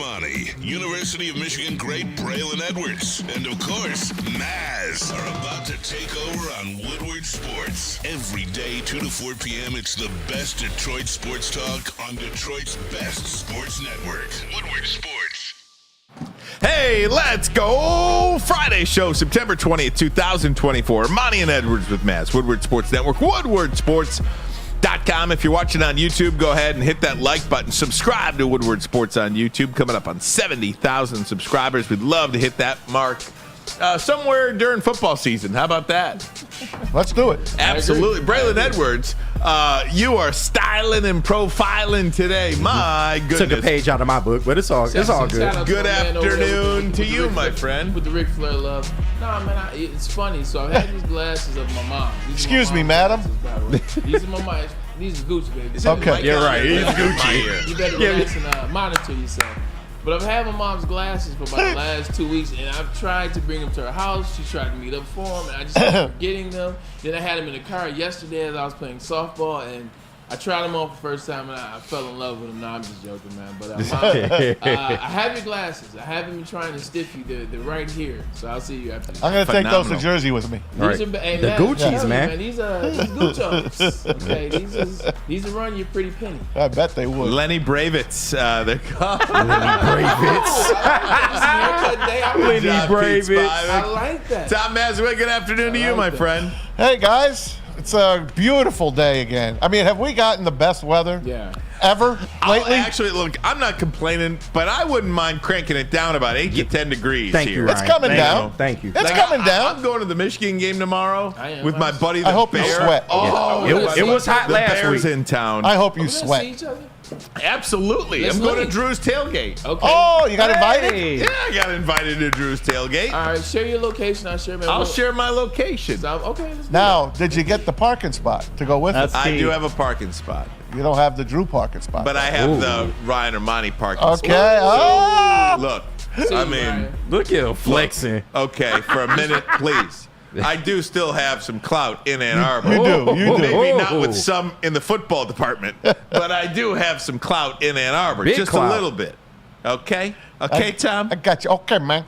Ermanni, University of Michigan great Braylon Edwards, and of course, Maz are about to take over on Woodward Sports. Every day, 2 to 4 p.m., it's the best Detroit sports talk on Detroit's best sports network, Woodward Sports. Hey, let's go! Friday show, September 20th, 2024. Ermanni and Edwards with Maz, Woodward Sports Network, woodwardsports.com. If you're watching on YouTube, go ahead and hit that like button. Subscribe to Woodward Sports on YouTube. Coming up on 70,000 subscribers. We'd love to hit that mark somewhere during football season. How about that? Let's do it. Absolutely. Braylon Edwards, you are styling and profiling today. My goodness. Took a page out of my book, but it's all good. Good afternoon to you, my friend. With the Ric Flair love. Nah, man, it's funny. So I had these glasses of my mom. Excuse me, madam. These are my mom. These are Gucci, baby. Okay. You're right. He's Gucci. You better relax and monitor yourself. But I've had my mom's glasses for about the last 2 weeks, and I've tried to bring them to her house. She tried to meet up for them, and I just kept forgetting them. Then I had them in the car yesterday as I was playing softball, and I tried them on for the first time, and I fell in love with them. No, I'm just joking, man. But Mom, I have your glasses. I haven't been trying to stiff you. They're right here, so I'll see you after this. I'm going to take those to Jersey with me. These are, the Gucci's, man. These Gucci's. Okay, these will run you a pretty penny. I bet they would. Lenny Bravitz. They're called. Lenny Bravitz. I like that. Tom Mazurek, good afternoon to you, my friend. Hey, guys. It's a beautiful day again. I mean, have we gotten the best weather ever lately? Actually, look, I'm not complaining, but I wouldn't mind cranking it down about 8 to 10 degrees Thank here. you, Ryan. It's coming down. Thank you. It's coming down. I'm going to the Michigan game tomorrow with my buddy the I hope Bear. you sweat. Oh, It was hot the last Bear's week. in town. I hope you See sweat. each other? Absolutely. Let's I'm going leave. to Drew's tailgate. Okay. Oh, you got invited? Yeah, I got invited to Drew's tailgate. All right, share your location. I'll share my I'll share my location. So, okay, let's do Now, did you get the parking spot to go with it? I do have a parking spot, You don't have the Drew parking spot. but I have the Ryan Ermanni parking Okay. spot. Oh! Look, See I you, mean, Ryan. Look at him flexing. okay, for a minute, please. I do still have some clout in Ann Arbor. You do. Maybe not with some in the football department, but I do have some clout in Ann Arbor. Big Just clout. a little bit. Okay? Okay, Tom? I got you. Okay, man.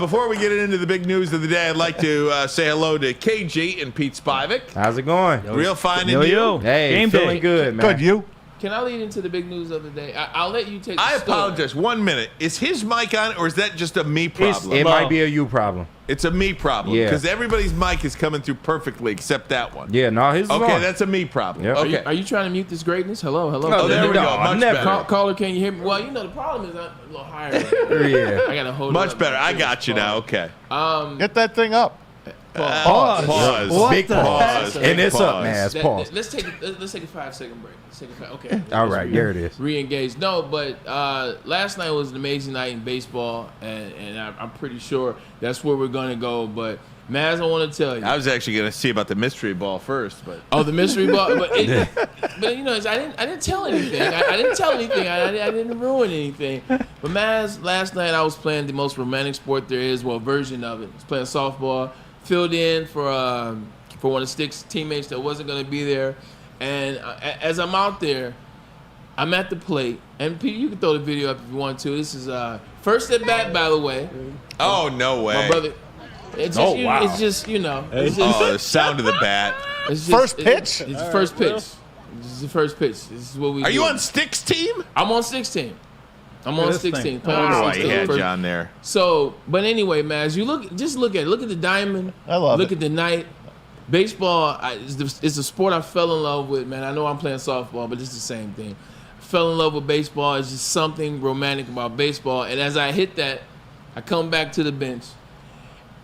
Before we get into the big news of the day, I'd like to say hello to KG and Pete Spivak. How's it going? Real fine in you. Hey, Game feeling day. good, man. Good, you? Can I lead into the big news of the day? I'll let you take the I story. apologize. 1 minute. Is his mic on, or is that just a me problem? It might be a you problem. It's a me problem. Yeah. Because everybody's mic is coming through perfectly except that one. Yeah, no, his is Okay, on. that's a me problem. Yep. Okay. Are you trying to mute this greatness? Hello. Oh, there we go. No, Much never. better. Caller, can you hear me? Well, the problem is I'm a little higher. Yeah. I got to hold it Much up. better. I got you now. Okay. Get that thing up. Pause. What Big the pause. heck? And it's up, Pause. man. Pause. Let's take a 5-second break. Okay. All right, there it is. Re-engage. No, but last night was an amazing night in baseball, and I'm pretty sure that's where we're gonna go. But Maz, I want to tell you. I was actually going to see about the mystery ball first, but Oh, the mystery ball, but I didn't tell anything. I didn't tell anything. I didn't ruin anything. But Maz, last night I was playing the most romantic sport there is, well, version of it. I was playing softball, filled in for one of Stick's teammates that wasn't going to be there, and as I'm out there, I'm at the plate, and Pete, you can throw the video up if you want to. This is first at bat, by the way. oh, no way. My brother. It's just, it's just the sound of the bat. it's just, First pitch? It's the first pitch. This is the first pitch. This is what we Are do. you on Stick's team? I'm on 16. I'm on this 16. thing. Playing on Oh, 16. he had First- you on there. So, but anyway, man, as you look at it. Look at the diamond. I love Look it. at the night. Baseball is a sport I fell in love with, man. I know I'm playing softball, but it's the same thing. I fell in love with baseball. It's just something romantic about baseball. And as I hit that, I come back to the bench,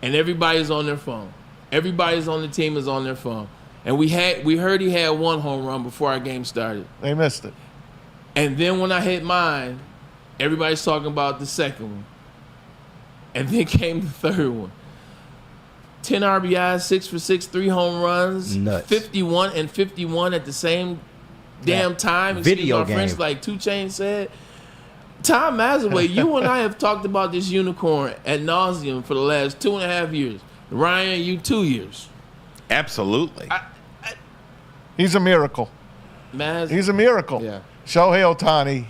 and everybody's on their phone. Everybody's on the team is on their phone. And we heard he had one home run before our game started. They missed it. And then when I hit mine, everybody's talking about the second one. And then came the third one. 10 RBIs, 6 for 6, 3 home runs, Nuts. 51 and 51 at the same damn time. Excuse Video my French, game. like 2 Chainz said. Tom Mazaway, you and I have talked about this unicorn ad nauseum for the last 2.5 years. Ryan, you 2 years. Absolutely. He's a miracle. Maz, He's a miracle. Yeah. Shohei Ohtani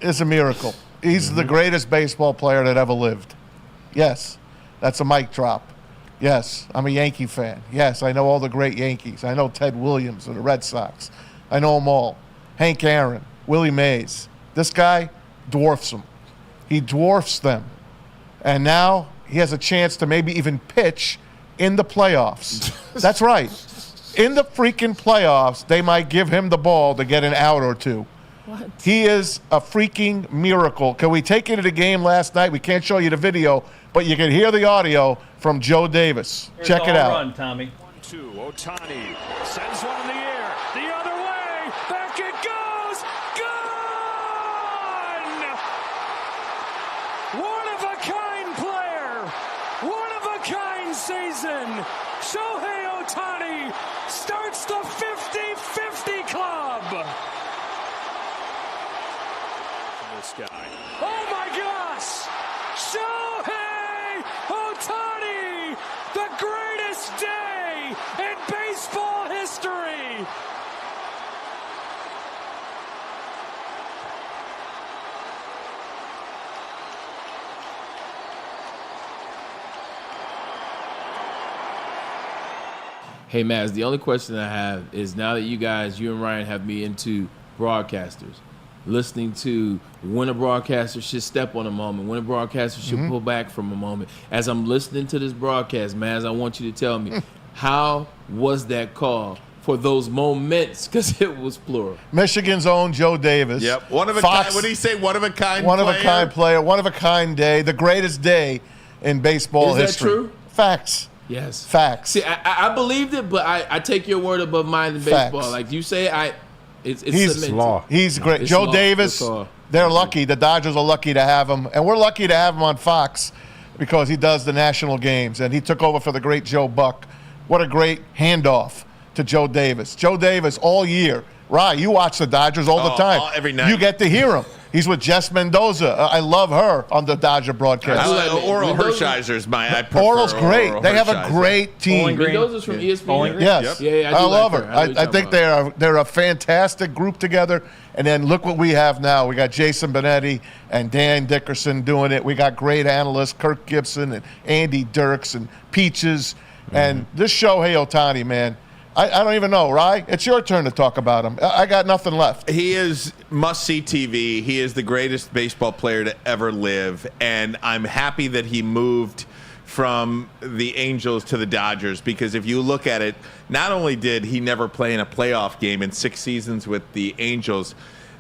is a miracle. He's the greatest baseball player that ever lived. Yes, that's a mic drop. Yes, I'm a Yankee fan. Yes, I know all the great Yankees. I know Ted Williams of the Red Sox. I know them all. Hank Aaron, Willie Mays. This guy dwarfs them. He dwarfs them. And now he has a chance to maybe even pitch in the playoffs. That's right. In the freaking playoffs, they might give him the ball to get an out or two. What? He is a freaking miracle. Can we take you to the game last night? We can't show you the video, but you can hear the audio from Joe Davis. Here's Check the it home out. Run, Tommy. 1-2. Ohtani sends one in the air. The other way. Back it goes. Gone! One of a kind player. One of a kind season. Shohei Ohtani starts the 50-50 club. This guy. Oh my gosh! Shohei Ohtani, the greatest day in baseball history. Hey, Maz, the only question I have is now that you and Ryan have me into broadcasters, listening to when a broadcaster should step on a moment, when a broadcaster should pull back from a moment. As I'm listening to this broadcast, Maz, I want you to tell me, how was that call for those moments? Because it was plural. Michigan's own Joe Davis. Yep. One of a Fox, kind. What did he say? One of a kind One player? of a kind player. One of a kind day. The greatest day in baseball Is that history. true? Facts. Yes. Facts. See, I believed it, but I take your word above mine in baseball. Facts. Like you say, it's He's cemented. law. He's great. It's Joe law. Davis, It's law. they're lucky. The Dodgers are lucky to have him. And we're lucky to have him on Fox because he does the national games. And he took over for the great Joe Buck. What a great handoff to Joe Davis. Joe Davis all year. Right, you watch the Dodgers all the time. Every night. You get to hear him. He's with Jess Mendoza. I love her on the Dodger broadcast. Oral Mendoza- Hershiser's I prefer Oral's great. Oral They have a Hershiser. great team. Bowling Green. Mendoza's from ESPN. Bowling Green. Yes. Yep. Yeah, I I do love like her. her. I know what I you're think talking they're a fantastic group together. And then look what we have now. We got Jason Benetti and Dan Dickerson doing it. We got great analysts, Kirk Gibson and Andy Dirks and Peaches. And this Shohei Ohtani, man, I don't even know, right? It's your turn to talk about him. I got nothing left. He is must-see TV. He is the greatest baseball player to ever live, and I'm happy that he moved from the Angels to the Dodgers because if you look at it, not only did he never play in a playoff game in 6 seasons with the Angels,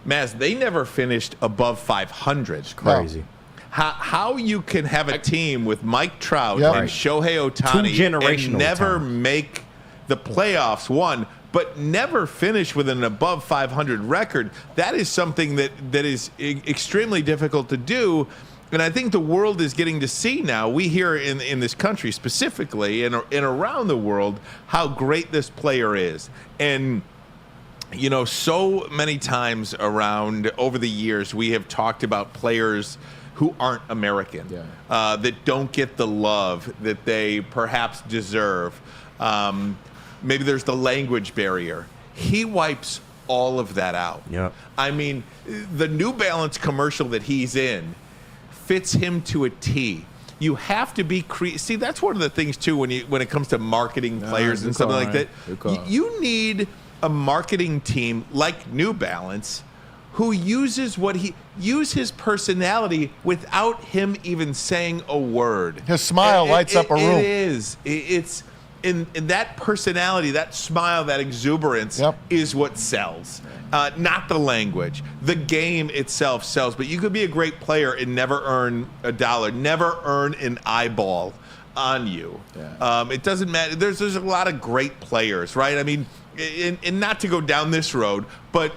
Maz, they never finished above 500. Crazy. How you can have a team with Mike Trout Yep. and Right. Shohei Ohtani Two generational and never talent. make the playoffs, but never finish with an above 500 record, that is something that is extremely difficult to do. And I think the world is getting to see now, we here in this country specifically and around the world, how great this player is. And you know, so many times around over the years, we have talked about players who aren't American, that don't get the love that they perhaps deserve. Maybe there's the language barrier. He wipes all of that out. Yep. I mean, the New Balance commercial that he's in fits him to a T. You have to be see, that's one of the things too when it comes to marketing players and something like that. You need a marketing team like New Balance who uses his personality without him even saying a word. His smile lights up a room. It is. It's in that personality, that smile, that exuberance is what sells. Not the language. The game itself sells. But you could be a great player and never earn a dollar, never earn an eyeball on you. It doesn't matter. There's a lot of great players, right? I mean, and not to go down this road, but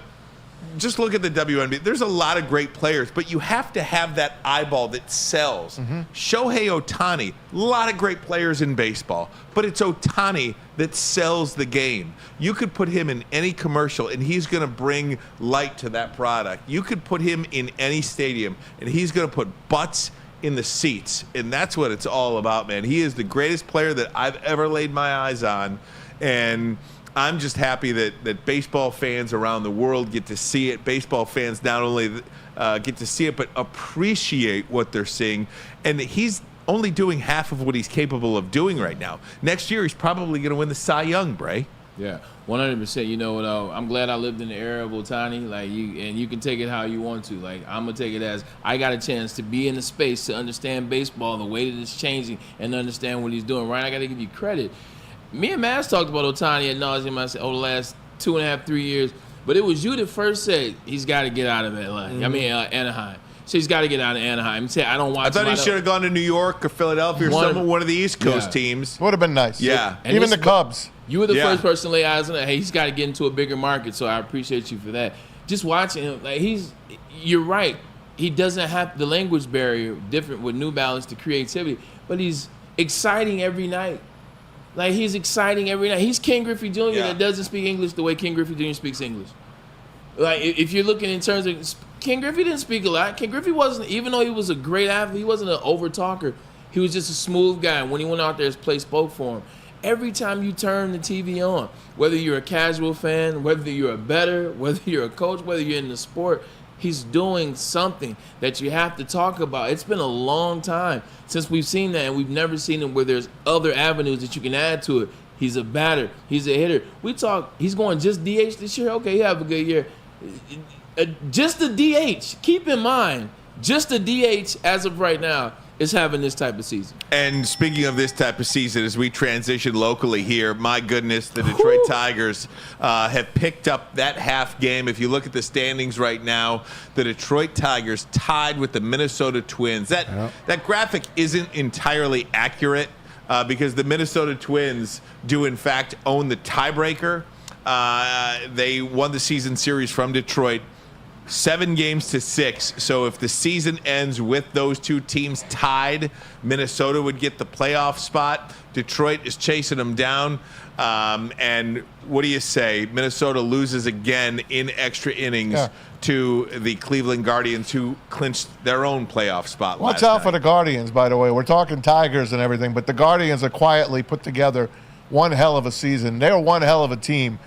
just look at the WNBA. There's a lot of great players, but you have to have that eyeball that sells. Shohei Ohtani, a lot of great players in baseball, but it's Ohtani that sells the game. You could put him in any commercial, and he's going to bring light to that product. You could put him in any stadium, and he's going to put butts in the seats, and that's what it's all about, man. He is the greatest player that I've ever laid my eyes on, and I'm just happy that baseball fans around the world get to see it. Baseball fans not only get to see it, but appreciate what they're seeing. And that he's only doing half of what he's capable of doing right now. Next year, he's probably going to win the Cy Young, Bray. Yeah, 100%. You know what? I'm glad I lived in the era of Ohtani. And you can take it how you want to. Like, I'm gonna take it as I got a chance to be in the space to understand baseball, the way that it's changing, and understand what he's doing. Right? I got to give you credit. Me and Maz talked about Ohtani ad nauseum over the last 2.5, 3 years, but it was you that first said he's got to get out of LA. I mean Anaheim. So he's got to get out of Anaheim. I don't watch. I thought he should have gone to New York or Philadelphia or one of the East Coast teams. Would have been nice. Yeah, and even the Cubs. You were the first person to lay eyes on it. Hey, he's got to get into a bigger market. So I appreciate you for that. Just watching him, like you're right. He doesn't have the language barrier different with New Balance, the creativity, but he's exciting every night. Like, he's exciting every night. He's Ken Griffey Jr. that doesn't speak English the way Ken Griffey Jr. speaks English. Like, if you're looking in terms of Ken Griffey didn't speak a lot. Ken Griffey wasn't, even though he was a great athlete, he wasn't an over-talker. He was just a smooth guy. When he went out there, his play spoke for him. Every time you turn the TV on, whether you're a casual fan, whether you're a bettor, whether you're a coach, whether you're in the sport, he's doing something that you have to talk about. It's been a long time since we've seen that, and we've never seen it where there's other avenues that you can add to it. He's a batter. He's a hitter. We talk, he's going just DH this year. Okay, he have a good year. Just the DH. Keep in mind, just the DH as of right now is having this type of season. And speaking of this type of season, as we transition locally here, my goodness, the Detroit Tigers have picked up that half game. If you look at the standings right now, the Detroit Tigers tied with the Minnesota Twins. That graphic isn't entirely accurate because the Minnesota Twins do, in fact, own the tiebreaker. They won the season series from Detroit 7-6. So if the season ends with those two teams tied, Minnesota would get the playoff spot. Detroit is chasing them down. And what do you say? Minnesota loses again in extra innings to the Cleveland Guardians, who clinched their own playoff spot Watch out for the Guardians, by the way. We're talking Tigers and everything, but the Guardians are quietly put together one hell of a season. They're one hell of a team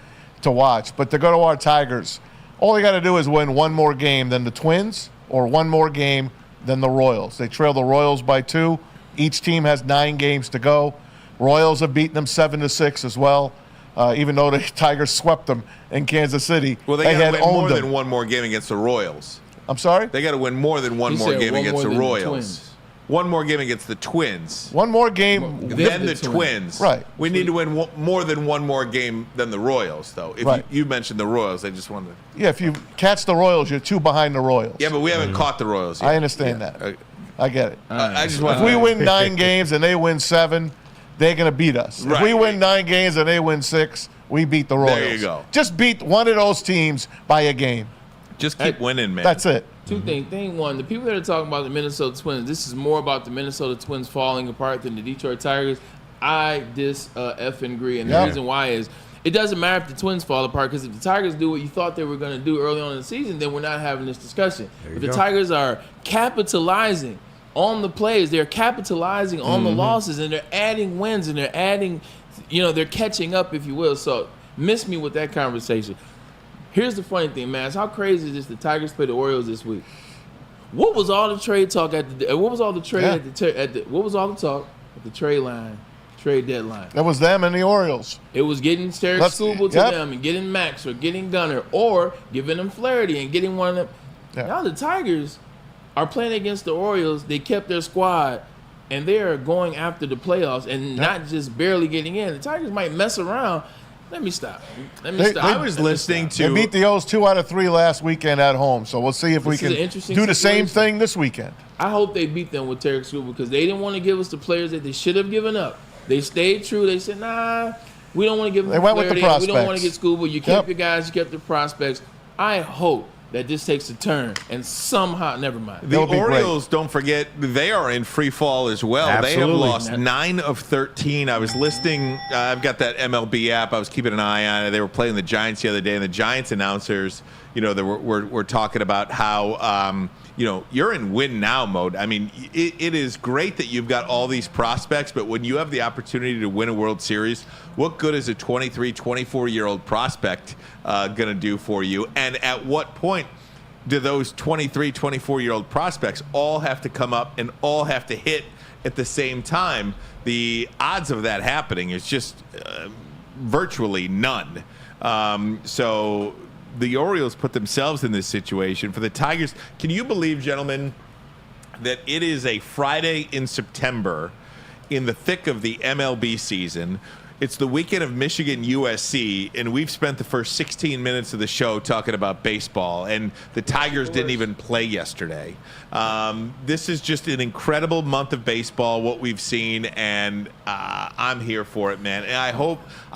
to watch. But to go to our Tigers, all they got to do is win one more game than the Twins or one more game than the Royals. They trail the Royals by 2. Each team has 9 games to go. Royals have beaten them 7-6 as well, even though the Tigers swept them in Kansas City. Well, they got to win more than one more game against the Royals. I'm sorry? They got to win more than one more game against the Royals. One more game against the Twins. One more game than the Twins. Right. We need to win more than one more game than the Royals, though. If you mentioned the Royals, I just wanted to. Yeah, if you catch the Royals, you're 2 behind the Royals. Yeah, but we haven't caught the Royals yet. I understand that. I get it. I just if we win 9 games and they win 7, they're going to beat us. If we win 9 games and they win 6, we beat the Royals. There you go. Just beat one of those teams by a game. Just keep winning, man. That's it. Two things. Thing one, the people that are talking about the Minnesota Twins, this is more about the Minnesota Twins falling apart than the Detroit Tigers. I effing agree. And the reason why is it doesn't matter if the Twins fall apart, because if the Tigers do what you thought they were going to do early on in the season, then we're not having this discussion. If the Tigers are capitalizing on the plays, they're capitalizing on the losses, and they're adding wins, and they're adding, they're catching up, if you will. So miss me with that conversation. Here's the funny thing, man. How crazy is this? The Tigers play the Orioles this week. What was all the trade talk at the? What was all the trade at the? What was all the talk at the trade deadline? That was them and the Orioles. It was getting Tarek Skubal to them and getting Max or getting Gunnar or giving them Flaherty and getting one of them. Yep. Now the Tigers are playing against the Orioles. They kept their squad, and they are going after the playoffs and not just barely getting in. The Tigers might mess around. Let me stop. I was listening to. They beat the O's 2 out of 3 last weekend at home, so we'll see if we can do the same thing this weekend. I hope they beat them with Tarek Skubal, because they didn't want to give us the players that they should have given up. They stayed true. They said, nah, we don't want to give them. They went with the prospects. We don't want to get Skubal. You kept your guys. You kept the prospects. I hope that this takes a turn and somehow, never mind. The Orioles, don't forget, they are in free fall as well. Absolutely. They have lost 9 of 13. I was listening. I've got that MLB app. I was keeping an eye on it. They were playing the Giants the other day, and the Giants announcers we're talking about how you're in win now mode. I mean, it is great that you've got all these prospects, but when you have the opportunity to win a World Series, what good is a 23, 24-year-old prospect going to do for you? And at what point do those 23, 24-year-old prospects all have to come up and all have to hit at the same time? The odds of that happening is just virtually none. So the Orioles put themselves in this situation. For the Tigers, can you believe, gentlemen, that it is a Friday in September in the thick of the MLB season? It's the weekend of Michigan USC, and we've spent the first 16 minutes of the show talking about baseball, and the Tigers didn't even play yesterday. This is just an incredible month of baseball, what we've seen, and I'm here for it, man. And I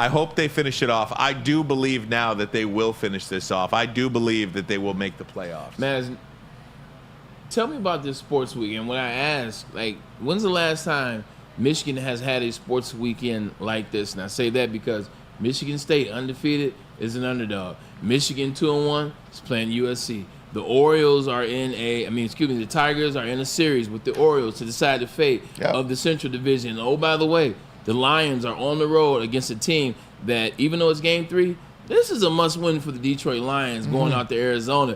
hope they finish it off. I do believe now that they will finish this off. I do believe that they will make the playoffs. Man, tell me about this sports weekend. When I asked, when's the last time Michigan has had a sports weekend like this? And I say that because Michigan State, undefeated, is an underdog. Michigan 2-1 is playing USC. The Orioles are the Tigers are in a series with the Orioles to decide the fate of the Central Division. And, oh, by the way, the Lions are on the road against a team that, even though it's Game 3, this is a must-win for the Detroit Lions going out to Arizona.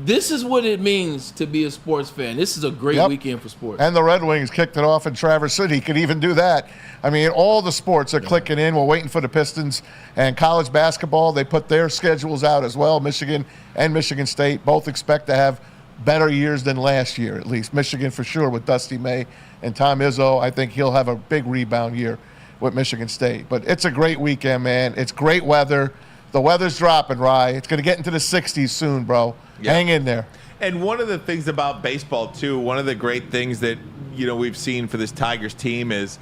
This is what it means to be a sports fan. This is a great weekend for sports. And the Red Wings kicked it off in Traverse City. Could even do that. I mean, all the sports are clicking in. We're waiting for the Pistons. And college basketball, they put their schedules out as well. Michigan and Michigan State both expect to have better years than last year, at least. Michigan for sure with Dusty May and Tom Izzo. I think he'll have a big rebound year with Michigan State. But it's a great weekend, man. It's great weather. The weather's dropping, Rye. It's going to get into the 60s soon, bro. Yep. Hang in there. And one of the things about baseball, too, one of the great things that, we've seen for this Tigers team is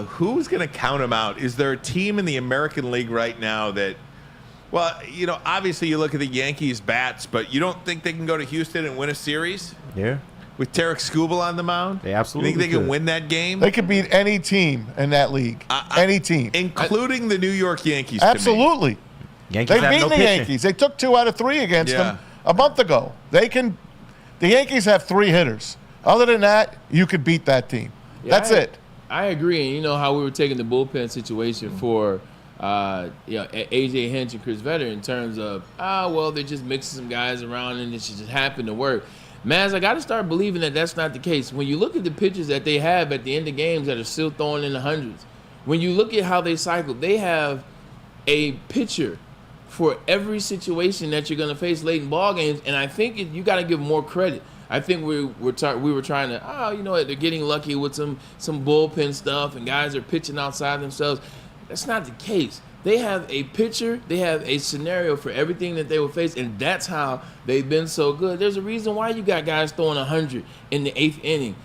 who's going to count them out? Is there a team in the American League right now that, obviously you look at the Yankees bats, but you don't think they can go to Houston and win a series? Yeah. With Tarek Skubal on the mound? They absolutely You think they can win that game? They could beat any team in that league. Any team. Including the New York Yankees. Absolutely. Yankees They've beaten the Yankees. They took 2 out of 3 against them a month ago. The Yankees have 3 hitters. Other than that, you could beat that team. That's it. I agree. And you know how we were taking the bullpen situation for AJ Hinch and Chris Vedder in terms of, they're just mixing some guys around and it should just happen to work. Maz, I got to start believing that that's not the case. When you look at the pitchers that they have at the end of games that are still throwing in the hundreds, when you look at how they cycle, they have a pitcher for every situation that you're going to face late in ball games, and I think you got to give more credit. I think we were trying to, they're getting lucky with some bullpen stuff, and guys are pitching outside themselves. That's not the case. They have a pitcher, they have a scenario for everything that they will face, and that's how they've been so good. There's a reason why you got guys throwing 100 in the 8th inning.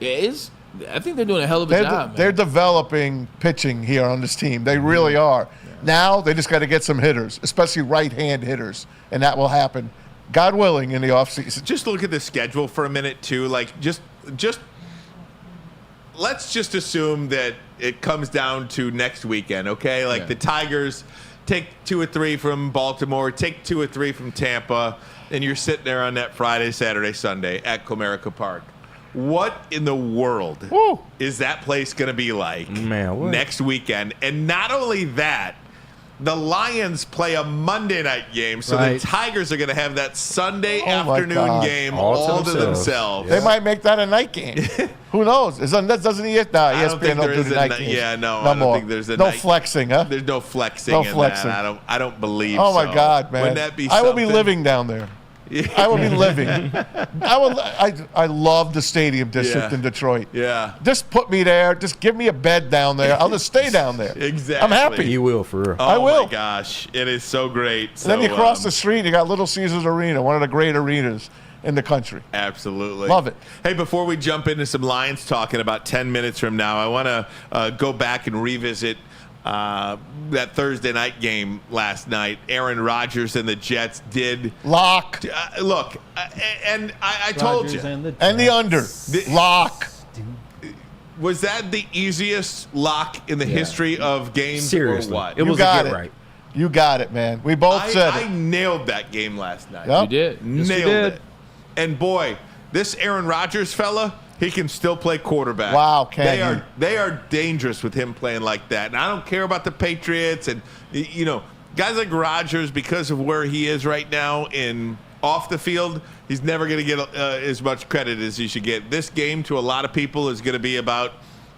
I think they're doing a hell of a job, man. They're developing pitching here on this team. They really are. Yeah. Now they just got to get some hitters, especially right-hand hitters, and that will happen, God willing, in the offseason. Just look at the schedule for a minute, too. Let's just assume that it comes down to next weekend, okay? The Tigers take 2 or 3 from Baltimore, take 2 or 3 from Tampa, and you're sitting there on that Friday, Saturday, Sunday at Comerica Park. What in the world is that place going to be like next weekend? And not only that, the Lions play a Monday night game, so the Tigers are going to have that Sunday afternoon game all to themselves. They might make that a night game. Who knows? ESPN don't do the night games. Yeah, no, I don't think there's a night. No flexing, huh? There's no flexing in that. I don't believe Oh, my God, man. Wouldn't that be I will be living down there. I will be living. I love the stadium district in Detroit. Yeah. Just put me there. Just give me a bed down there. I'll just stay down there. Exactly. I'm happy. You will, for real. Oh, I will. My gosh. It is so great. So, then you cross the street, you got Little Caesars Arena, one of the great arenas in the country. Absolutely. Love it. Hey, before we jump into some Lions talk in about 10 minutes from now, I want to go back and revisit that Thursday night game last night. Aaron Rodgers and the Jets did lock. Look, and I told you, and the under lock. Was that the easiest lock in the history of games? Seriously, or what? It was a get right. You got it, man. We both said I it. nailed that game last night. Yep. You did. Yes, you Nailed did. it. And boy, this Aaron Rodgers fella, he can still play quarterback. Wow, can they are dangerous with him playing like that. And I don't care about the Patriots and guys like Rodgers, because of where he is right now in off the field, he's never going to get as much credit as he should get. This game to a lot of people is going to be about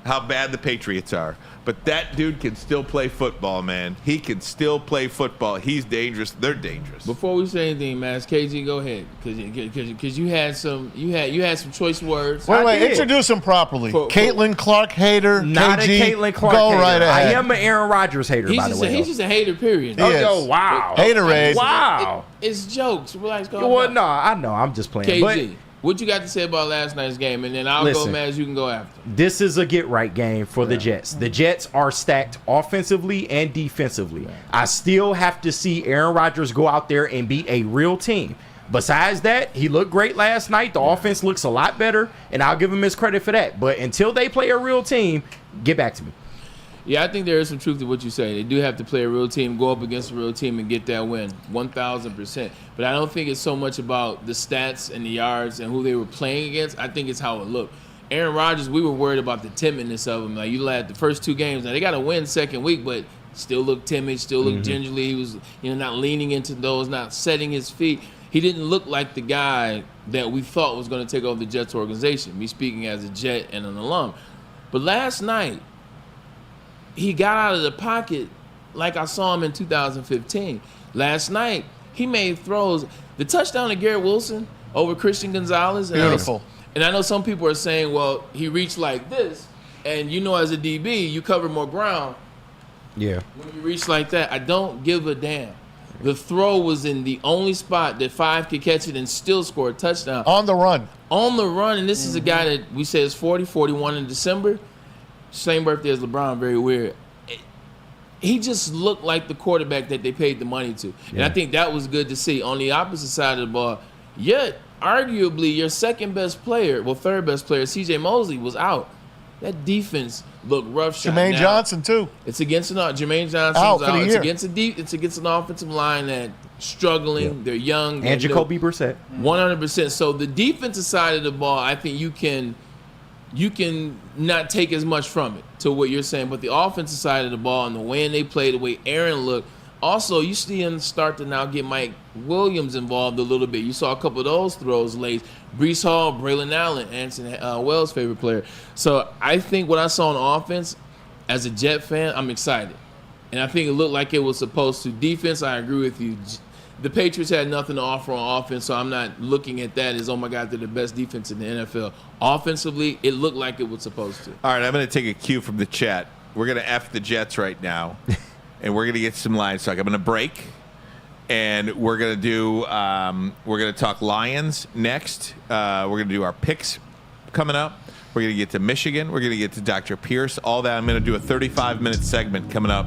how bad the Patriots are. But that dude can still play football, man. He can still play football. He's dangerous. They're dangerous. Before we say anything, man, KG, go ahead, because you had some choice words. Wait, did. introduce him properly. For- Caitlin Clark hater. Not KG, a Caitlin Clark go hater. right I ahead. am an Aaron Rodgers hater, by the way. He's just a hater, period. He is. Oh, wow. Haterade. Wow. It's jokes. Relax, go Well, on. no, I know. I'm just playing. KG, But what you got to say about last night's game? And then I'll go, Listen. Maz, you can go after. this is a get-right game for the Jets. The Jets are stacked offensively and defensively. I still have to see Aaron Rodgers go out there and beat a real team. Besides that, he looked great last night. The offense looks a lot better, and I'll give him his credit for that. But until they play a real team, get back to me. Yeah, I think there is some truth to what you say. They do have to play a real team, go up against a real team, and get that win, 1,000%. But I don't think it's so much about the stats and the yards and who they were playing against. I think it's how it looked. Aaron Rodgers, we were worried about the timidness of him. Like, you had the first two games. Now, they got to win second week, but still looked timid, still looked gingerly. He was, not leaning into those, not setting his feet. He didn't look like the guy that we thought was going to take over the Jets organization, me speaking as a Jet and an alum. But last night, he got out of the pocket like I saw him in 2015. Last night, he made throws. The touchdown to Garrett Wilson over Christian Gonzalez. Beautiful. And I know some people are saying, well, he reached like this. And as a DB, you cover more ground Yeah. when you reach like that. I don't give a damn. The throw was in the only spot that 5 could catch it and still score a touchdown. On the run. On the run, and this is a guy that we said is 40, 41 in December. Same birthday as LeBron, very weird. He just looked like the quarterback that they paid the money to. And I think that was good to see. On the opposite side of the ball, yet arguably your third best player, CJ Mosley, was out. That defense looked rough. Jermaine Johnson, too. It's against Jermaine Johnson's Out for the It's year. it's against an offensive line that's struggling. They're young. And Jacoby Brissett. 100%. So the defensive side of the ball, I think you can not take as much from it to what you're saying. But the offensive side of the ball and the way they play, the way Aaron looked, also you see him start to now get Mike Williams involved a little bit. You saw a couple of those throws late. Breece Hall, Braylon Allen, Anson Wells' favorite player. So I think what I saw on offense, as a Jet fan, I'm excited. And I think it looked like it was supposed to. Defense, I agree with you. The Patriots had nothing to offer on offense, so I'm not looking at that as, oh, my God, they're the best defense in the NFL. Offensively, it looked like it was supposed to. All right, I'm going to take a cue from the chat. We're going to F the Jets right now, and we're going to get some lines talk. I'm going to break, and we're going to talk Lions next. We're going to do our picks coming up. We're going to get to Michigan. We're going to get to Dr. Pierce. All that. I'm going to do a 35-minute segment coming up.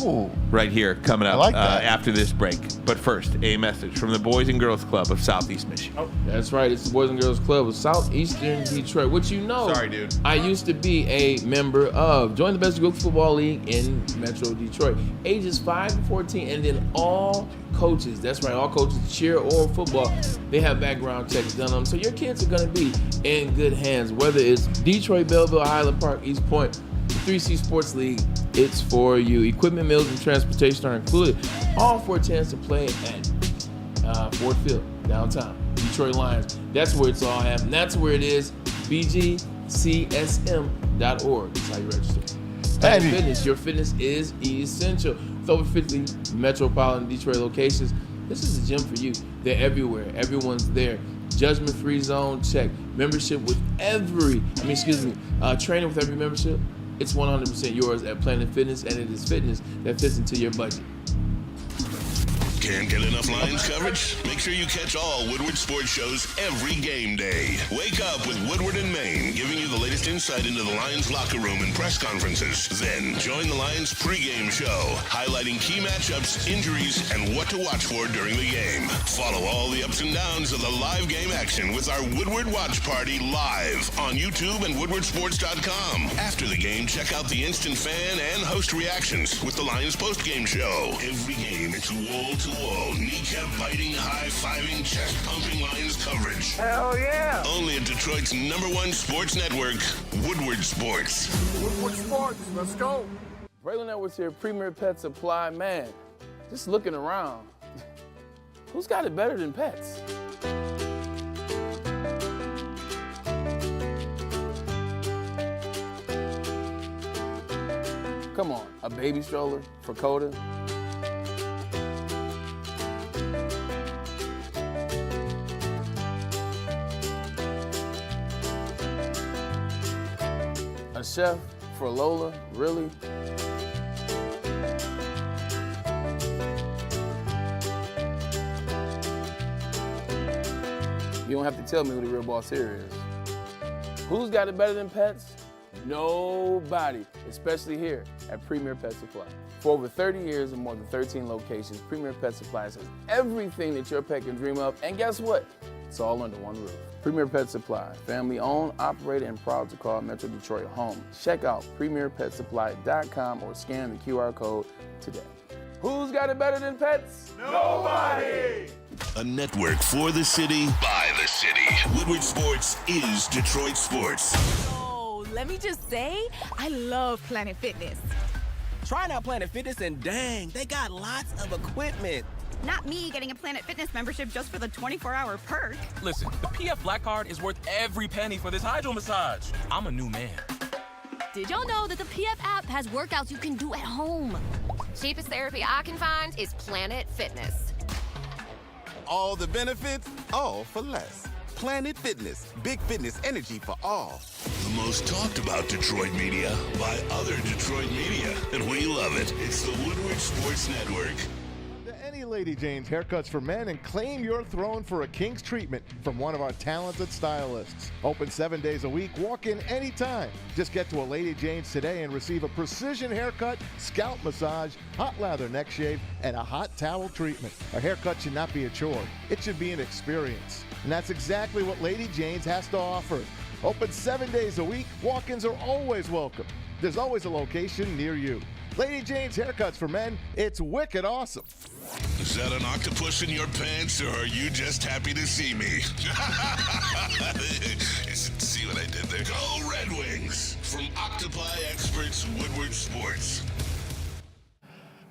Ooh. Right here, coming up I like that. after this break. But first, a message from the Boys and Girls Club of Southeast Michigan. That's right. It's the Boys and Girls Club of Southeastern Detroit, which Sorry, dude. I used to be a member of. Join the best youth football league in Metro Detroit. Ages 5 to 14, and then all coaches. That's right, all coaches, cheer or football, they have background checks done on them. So your kids are going to be in good hands, whether it's Detroit, Belleville, Highland Park, East Point, 3C Sports League, it's for you. Equipment, meals, and transportation are included, all for a chance to play at Ford Field, downtown. Detroit Lions. That's where it's all happening. That's where it is. BGCSM.org. That's how you register. Planet Fitness. Your fitness is essential. With over 50 metropolitan Detroit locations, this is a gym for you. They're everywhere. Everyone's there. Judgment-free zone check. Membership with training with every membership. It's 100% yours at Planet Fitness, and it is fitness that fits into your budget. Can't get enough Lions coverage? Make sure you catch all Woodward sports shows every game day. Wake up with Woodward and Maine, giving you the latest insight into the Lions locker room and press conferences. Then join the Lions pregame show, highlighting key matchups, injuries, and what to watch for during the game. Follow all the ups and downs of the live game action with our Woodward Watch Party live on YouTube and WoodwardSports.com. After the game, check out the instant fan and host reactions with the Lions postgame show. Every game, it's wall-to-wall, kneecap-biting, high-fiving, chest-pumping Lions coverage. Hell yeah! Only at Detroit's #1 sports network, Woodward Sports. Woodward Sports, let's go. Braylon Edwards here, Premier Pet Supply. Man, just looking around, who's got it better than pets? Come on, a baby stroller for Coda? A chef for Lola? Really? You don't have to tell me who the real boss here is. Who's got it better than pets? Nobody, especially here at Premier Pet Supply. For over 30 years and more than 13 locations, Premier Pet Supplies has everything that your pet can dream of, and guess what? It's all under one roof. Premier Pet Supply, family owned, operated, and proud to call Metro Detroit home. Check out PremierPetSupply.com or scan the QR code today. Who's got it better than pets? Nobody! A network for the city, by the city. Woodward Sports is Detroit sports. Oh, let me just say, I love Planet Fitness. Trying out Planet Fitness and dang, they got lots of equipment. Not me getting a Planet Fitness membership just for the 24-hour perk. Listen, the PF Black Card is worth every penny for this hydro massage. I'm a new man. Did y'all know that the PF app has workouts you can do at home? Cheapest therapy I can find is Planet Fitness. All the benefits, all for less. Planet Fitness, big fitness energy for all. The most talked about Detroit media by other Detroit media. And we love it. It's the Woodward Sports Network. To any Lady Jane's Haircuts for Men and claim your throne for a king's treatment from one of our talented stylists. Open 7 days a week. Walk in anytime. Just get to a Lady Jane's today and receive a precision haircut, scalp massage, hot lather neck shave, and a hot towel treatment. A haircut should not be a chore. It should be an experience. And that's exactly what Lady Jane's has to offer. Open 7 days a week. Walk-ins are always welcome. There's always a location near you. Lady Jane's Haircuts for Men, it's wicked awesome. Is that an octopus in your pants, or are you just happy to see me? See what I did there? Go Red Wings! From Octopi Experts, Woodward Sports.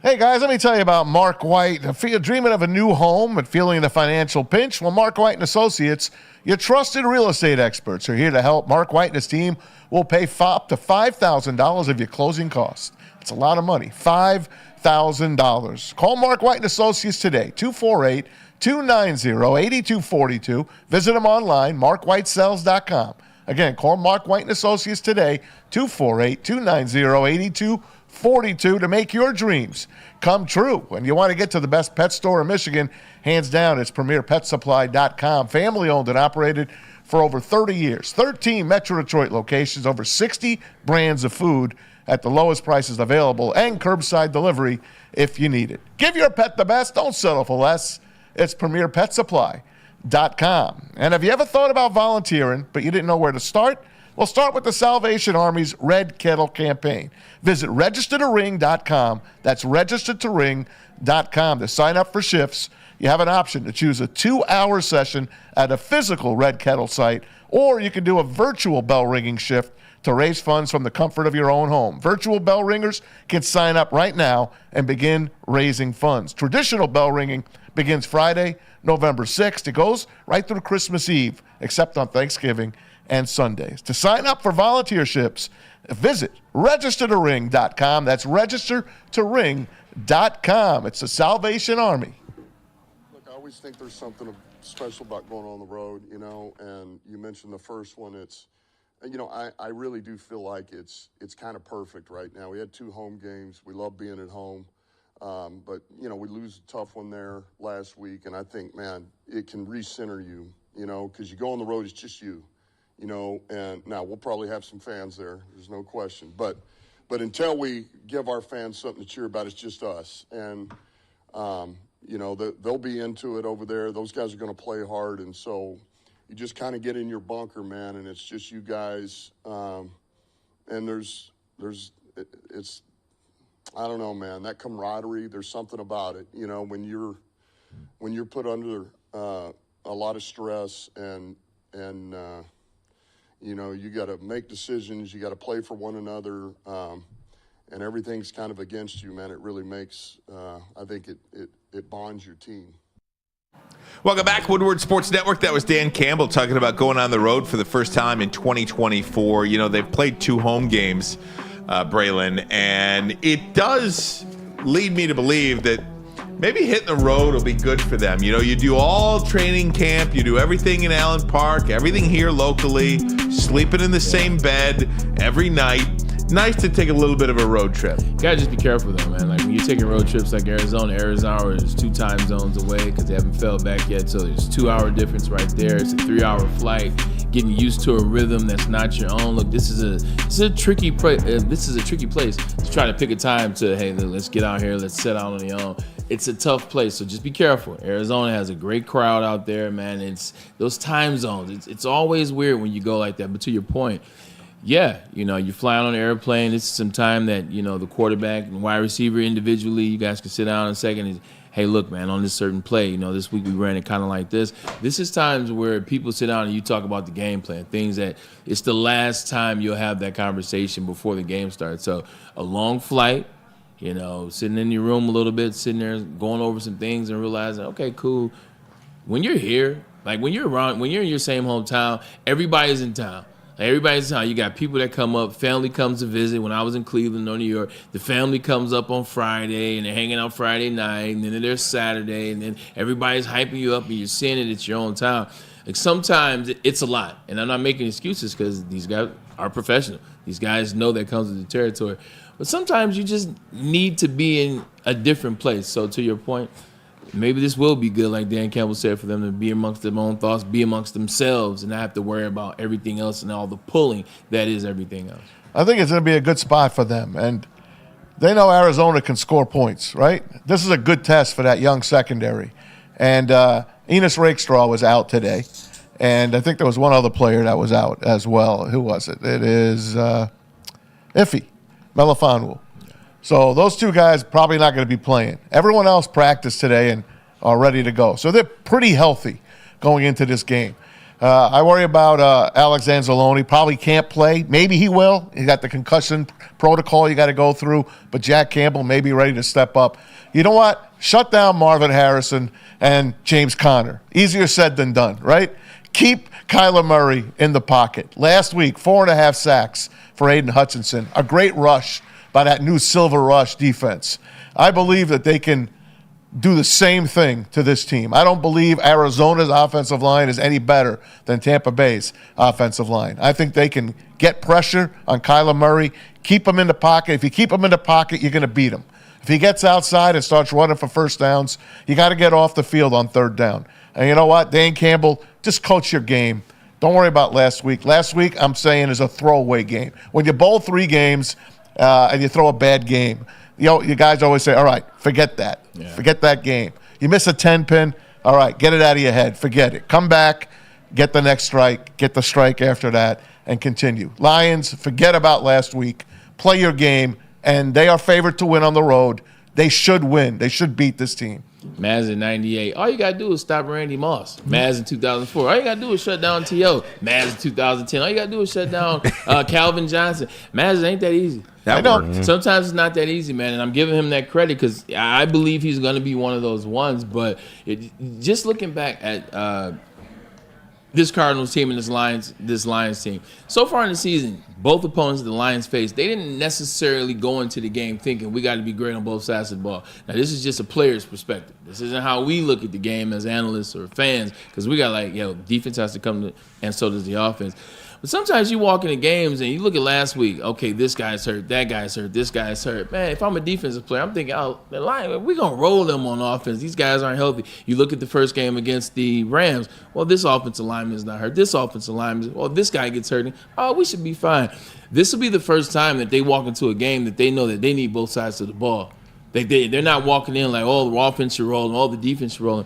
Hey guys, let me tell you about Mark White. If you're dreaming of a new home and feeling the financial pinch, well, Mark White and Associates, your trusted real estate experts, are here to help. Mark White and his team will pay up to $5,000 of your closing costs. It's a lot of money, $5,000. Call Mark White and Associates today, 248-290-8242. Visit them online, markwhitesells.com. Again, call Mark White and Associates today, 248-290-8242 to make your dreams come true. And you want to get to the best pet store in Michigan, hands down, it's PremierPetSupply.com. Family owned and operated for over 30 years. 13 Metro Detroit locations, over 60 brands of food at the lowest prices available, and curbside delivery if you need it. Give your pet the best. Don't settle for less. It's PremierPetSupply.com. And have you ever thought about volunteering, but you didn't know where to start? Well, start with the Salvation Army's Red Kettle campaign. Visit registertoring.com. That's registertoring.com to sign up for shifts. You have an option to choose a 2-hour session at a physical Red Kettle site, or you can do a virtual bell ringing shift to raise funds from the comfort of your own home. Virtual bell ringers can sign up right now and begin raising funds. Traditional bell ringing begins Friday, November 6th. It goes right through Christmas Eve, except on Thanksgiving and Sundays. To sign up for volunteerships, visit registertoring.com. That's registertoring.com. It's the Salvation Army. Look, I always think there's something special about going on the road, and you mentioned the first one. I really do feel like it's kind of perfect right now. We had 2 home games. We love being at home. But, you know, we lose a tough one there last week, and I think, man, it can recenter you, you know, because you go on the road, it's just you, you know, and now we'll probably have some fans there. There's no question. But until we give our fans something to cheer about, it's just us. And, you know, they'll be into it over there. Those guys are going to play hard, and so you just kind of get in your bunker, man, and it's just you guys. And it's I don't know, man, that camaraderie, there's something about it, you know, when you're put under a lot of stress and you know, you got to make decisions, you got to play for one another, and everything's kind of against you, man. It really makes, I think it bonds your team. Welcome back, Woodward Sports Network. That was Dan Campbell talking about going on the road for the first time in 2024. You know, they've played 2 home games, Braylon, and it does lead me to believe that maybe hitting the road will be good for them. You know, you do all training camp, you do everything in Allen Park, everything here locally, sleeping in the same bed every night. Nice to take a little bit of a road trip. You gotta just be careful though, man. Like when you're taking road trips like Arizona is 2 time zones away because they haven't fell back yet. So there's 2-hour difference right there. It's a 3-hour flight. Getting used to a rhythm that's not your own. Look, this is a tricky place. This is a tricky place to try to pick a time to, hey, let's get out here, let's set out on your own. It's a tough place, so just be careful. Arizona has a great crowd out there, man. It's those time zones. It's always weird when you go like that. But to your point, yeah, you know, you're flying on an airplane. This is some time that, you know, the quarterback and wide receiver individually, you guys can sit down in a second and, hey, look, man, on this certain play, you know, this week we ran it kind of like this. This is times where people sit down and you talk about the game plan, things that it's the last time you'll have that conversation before the game starts. So a long flight, you know, sitting in your room a little bit, sitting there going over some things and realizing, okay, cool. When you're here, like when you're in your same hometown, everybody's in town. Everybody's in town. You got people that come up. Family comes to visit. When I was in Cleveland or New York, the family comes up on Friday, and they're hanging out Friday night, and then there's Saturday, and then everybody's hyping you up, and you're seeing it at your own town. Like sometimes it's a lot, and I'm not making excuses because these guys are professional. These guys know that comes with the territory. But sometimes you just need to be in a different place. So to your point, maybe this will be good, like Dan Campbell said, for them to be amongst their own thoughts, be amongst themselves, and not have to worry about everything else and all the pulling that is everything else. I think it's going to be a good spot for them. And they know Arizona can score points, right? This is a good test for that young secondary. And Enos Rakestraw was out today. And I think there was one other player that was out as well. Who was it? It is Iffy Melifonwu. So those 2 guys probably not going to be playing. Everyone else practiced today and are ready to go. So they're pretty healthy going into this game. I worry about Alex Anzalone. Probably can't play. Maybe he will. He got the concussion protocol you got to go through. But Jack Campbell may be ready to step up. You know what? Shut down Marvin Harrison and James Conner. Easier said than done, right? Keep Kyler Murray in the pocket. Last week, 4.5 sacks for Aiden Hutchinson. A great rush by that new Silver Rush defense. I believe that they can do the same thing to this team. I don't believe Arizona's offensive line is any better than Tampa Bay's offensive line. I think they can get pressure on Kyler Murray, keep him in the pocket. If you keep him in the pocket, you're going to beat him. If he gets outside and starts running for first downs, you got to get off the field on 3rd down. And you know what, Dan Campbell, just coach your game. Don't worry about last week. Last week, I'm saying, is a throwaway game. When you bowl 3 games and you throw a bad game, you know, you guys always say, all right, forget that. Yeah. Forget that game. You miss a 10-pin, all right, get it out of your head. Forget it. Come back, get the next strike, get the strike after that, and continue. Lions, forget about last week. Play your game, and they are favored to win on the road. They should win. They should beat this team. Maz in 98. All you got to do is stop Randy Moss. Maz in 2004. All you got to do is shut down T.O. Maz in 2010. All you got to do is shut down Calvin Johnson. Maz, ain't that easy. That worked. Sometimes it's not that easy, man, and I'm giving him that credit because I believe he's going to be one of those ones. But just looking back at this Cardinals team and this Lions team, so far in the season, both opponents the Lions faced, they didn't necessarily go into the game thinking we got to be great on both sides of the ball. Now, this is just a player's perspective. This isn't how we look at the game as analysts or fans because we got defense has to come to, and so does the offense. But sometimes you walk into games and you look at last week. Okay, this guy's hurt, that guy's hurt, this guy's hurt. Man, if I'm a defensive player, I'm thinking, oh, the line, we're gonna roll them on offense. These guys aren't healthy. You look at the first game against the Rams. Well, this offensive lineman is not hurt. This offensive lineman, well, this guy gets hurt. Oh, we should be fine. This will be the first time that they walk into a game that they know that they need both sides of the ball. They're not walking in like, oh, the offense should roll and all the defense should roll.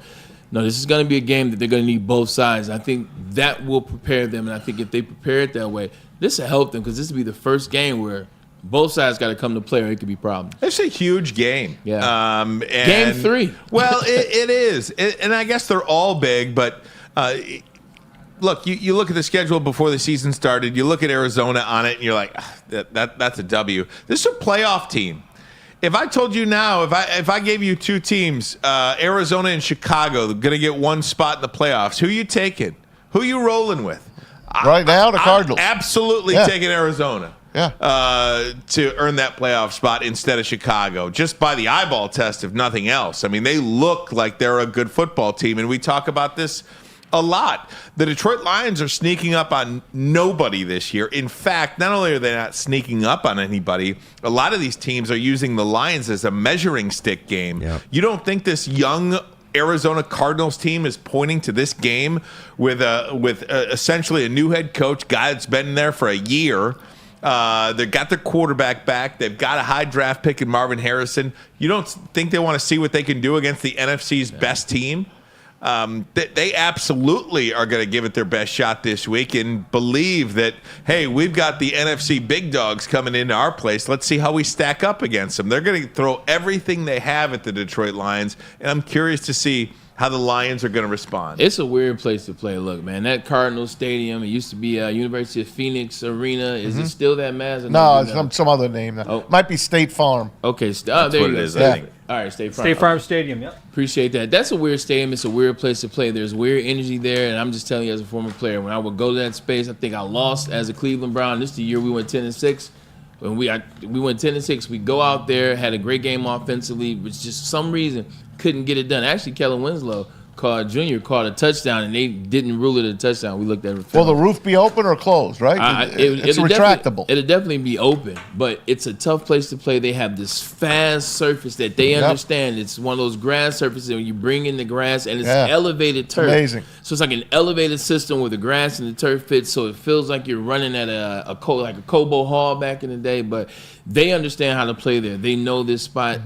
No, this is going to be a game that they're going to need both sides. I think that will prepare them, and I think if they prepare it that way, this will help them because this will be the first game where both sides got to come to play or it could be problems. It's a huge game. Yeah. Game 3. Well, it is. And I guess they're all big, but look, you look at the schedule before the season started, you look at Arizona on it, and you're like, that's a W. This is a playoff team. If I told you now, if I gave you two teams, Arizona and Chicago, they're going to get one spot in the playoffs, who you taking? Who you rolling with? Right now, the Cardinals. I'm absolutely taking Arizona to earn that playoff spot instead of Chicago, just by the eyeball test, if nothing else. I mean, they look like they're a good football team, and we talk about this a lot. The Detroit Lions are sneaking up on nobody this year. In fact, not only are they not sneaking up on anybody, a lot of these teams are using the Lions as a measuring stick game. Yep. You don't think this young Arizona Cardinals team is pointing to this game with essentially a new head coach, guy that's been there for a year. They've got their quarterback back. They've got a high draft pick in Marvin Harrison. You don't think they want to see what they can do against the NFC's best team? They absolutely are going to give it their best shot this week and believe that, hey, we've got the NFC big dogs coming into our place. Let's see how we stack up against them. They're going to throw everything they have at the Detroit Lions, and I'm curious to see how the Lions are going to respond. It's a weird place to play. Look, man, that Cardinals Stadium, it used to be University of Phoenix Arena. Is it still that Maz? No, it's some other name. Might be State Farm. Okay, that's there what you it go. is, I think. All right, State Farm. State Farm Stadium, yep. Appreciate that. That's a weird stadium. It's a weird place to play. There's weird energy there, and I'm just telling you as a former player, when I would go to that space, I think I lost as a Cleveland Brown. This is the year we went 10-6. When we went 10-6, we go out there, had a great game offensively, but just for some reason couldn't get it done. Actually, Kellen Winslow caught a touchdown, and they didn't rule it a touchdown. We looked at it. Will the roof be open or closed, right? It's retractable. It'll definitely be open, but it's a tough place to play. They have this fast surface that they understand. It's one of those grass surfaces, and you bring in the grass, and it's elevated turf. Amazing. So it's like an elevated system where the grass and the turf fits, so it feels like you're running at a Cobo Hall back in the day, but they understand how to play there. They know this spot.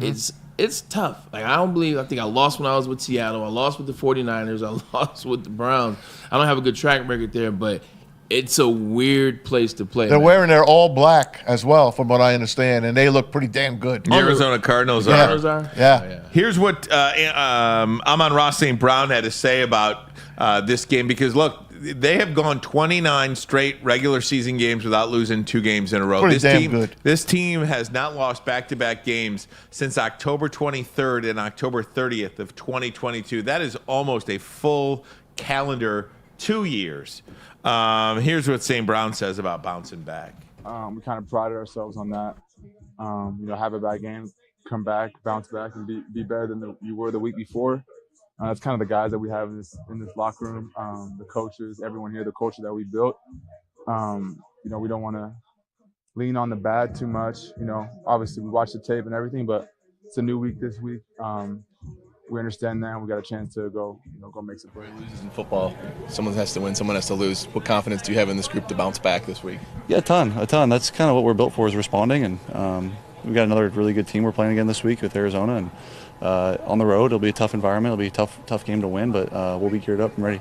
It's tough. I think I lost when I was with Seattle. I lost with the 49ers. I lost with the Browns. I don't have a good track record there, but it's a weird place to play. They're wearing their all black as well, from what I understand, and they look pretty damn good. The Arizona Cardinals are. Yeah. Here's what Amon-Ra St. Brown had to say about this game, because, look, they have gone 29 straight regular season games without losing 2 games in a row. This team has not lost back-to-back games since October 23rd and October 30th of 2022. That is almost a full calendar 2 years. Here's what St. Brown says about bouncing back. We kind of prided ourselves on that. Have a bad game, come back, bounce back, and be better than you were the week before. That's kind of the guys that we have in this locker room, the coaches, everyone here, the culture that we built. We don't want to lean on the bad too much. Obviously we watch the tape and everything, but it's a new week this week. We understand that, and we got a chance to go make some plays. Loses in football, someone has to win, someone has to lose. What confidence do you have in this group to bounce back this week? Yeah, a ton. That's kind of what we're built for, is responding, and we've got another really good team we're playing again this week with Arizona, and on the road it'll be a tough environment. It'll be a tough game to win, but we'll be geared up and ready.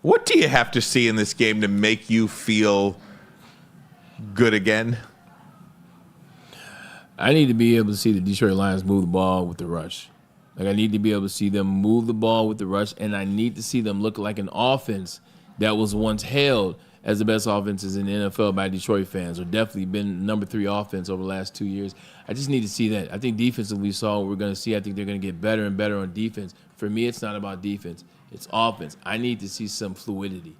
What do you have to see in this game to make you feel good again? I need to be able to see the Detroit Lions move the ball with the rush. I need to be able to see them move the ball with the rush, and I need to see them look like an offense that was once hailed as the best offenses in the NFL by Detroit fans, or definitely been number 3 offense over the last 2 years. I just need to see that. I think defensively we saw what we're going to see. I think they're going to get better and better on defense. For me, it's not about defense. It's offense. I need to see some fluidity.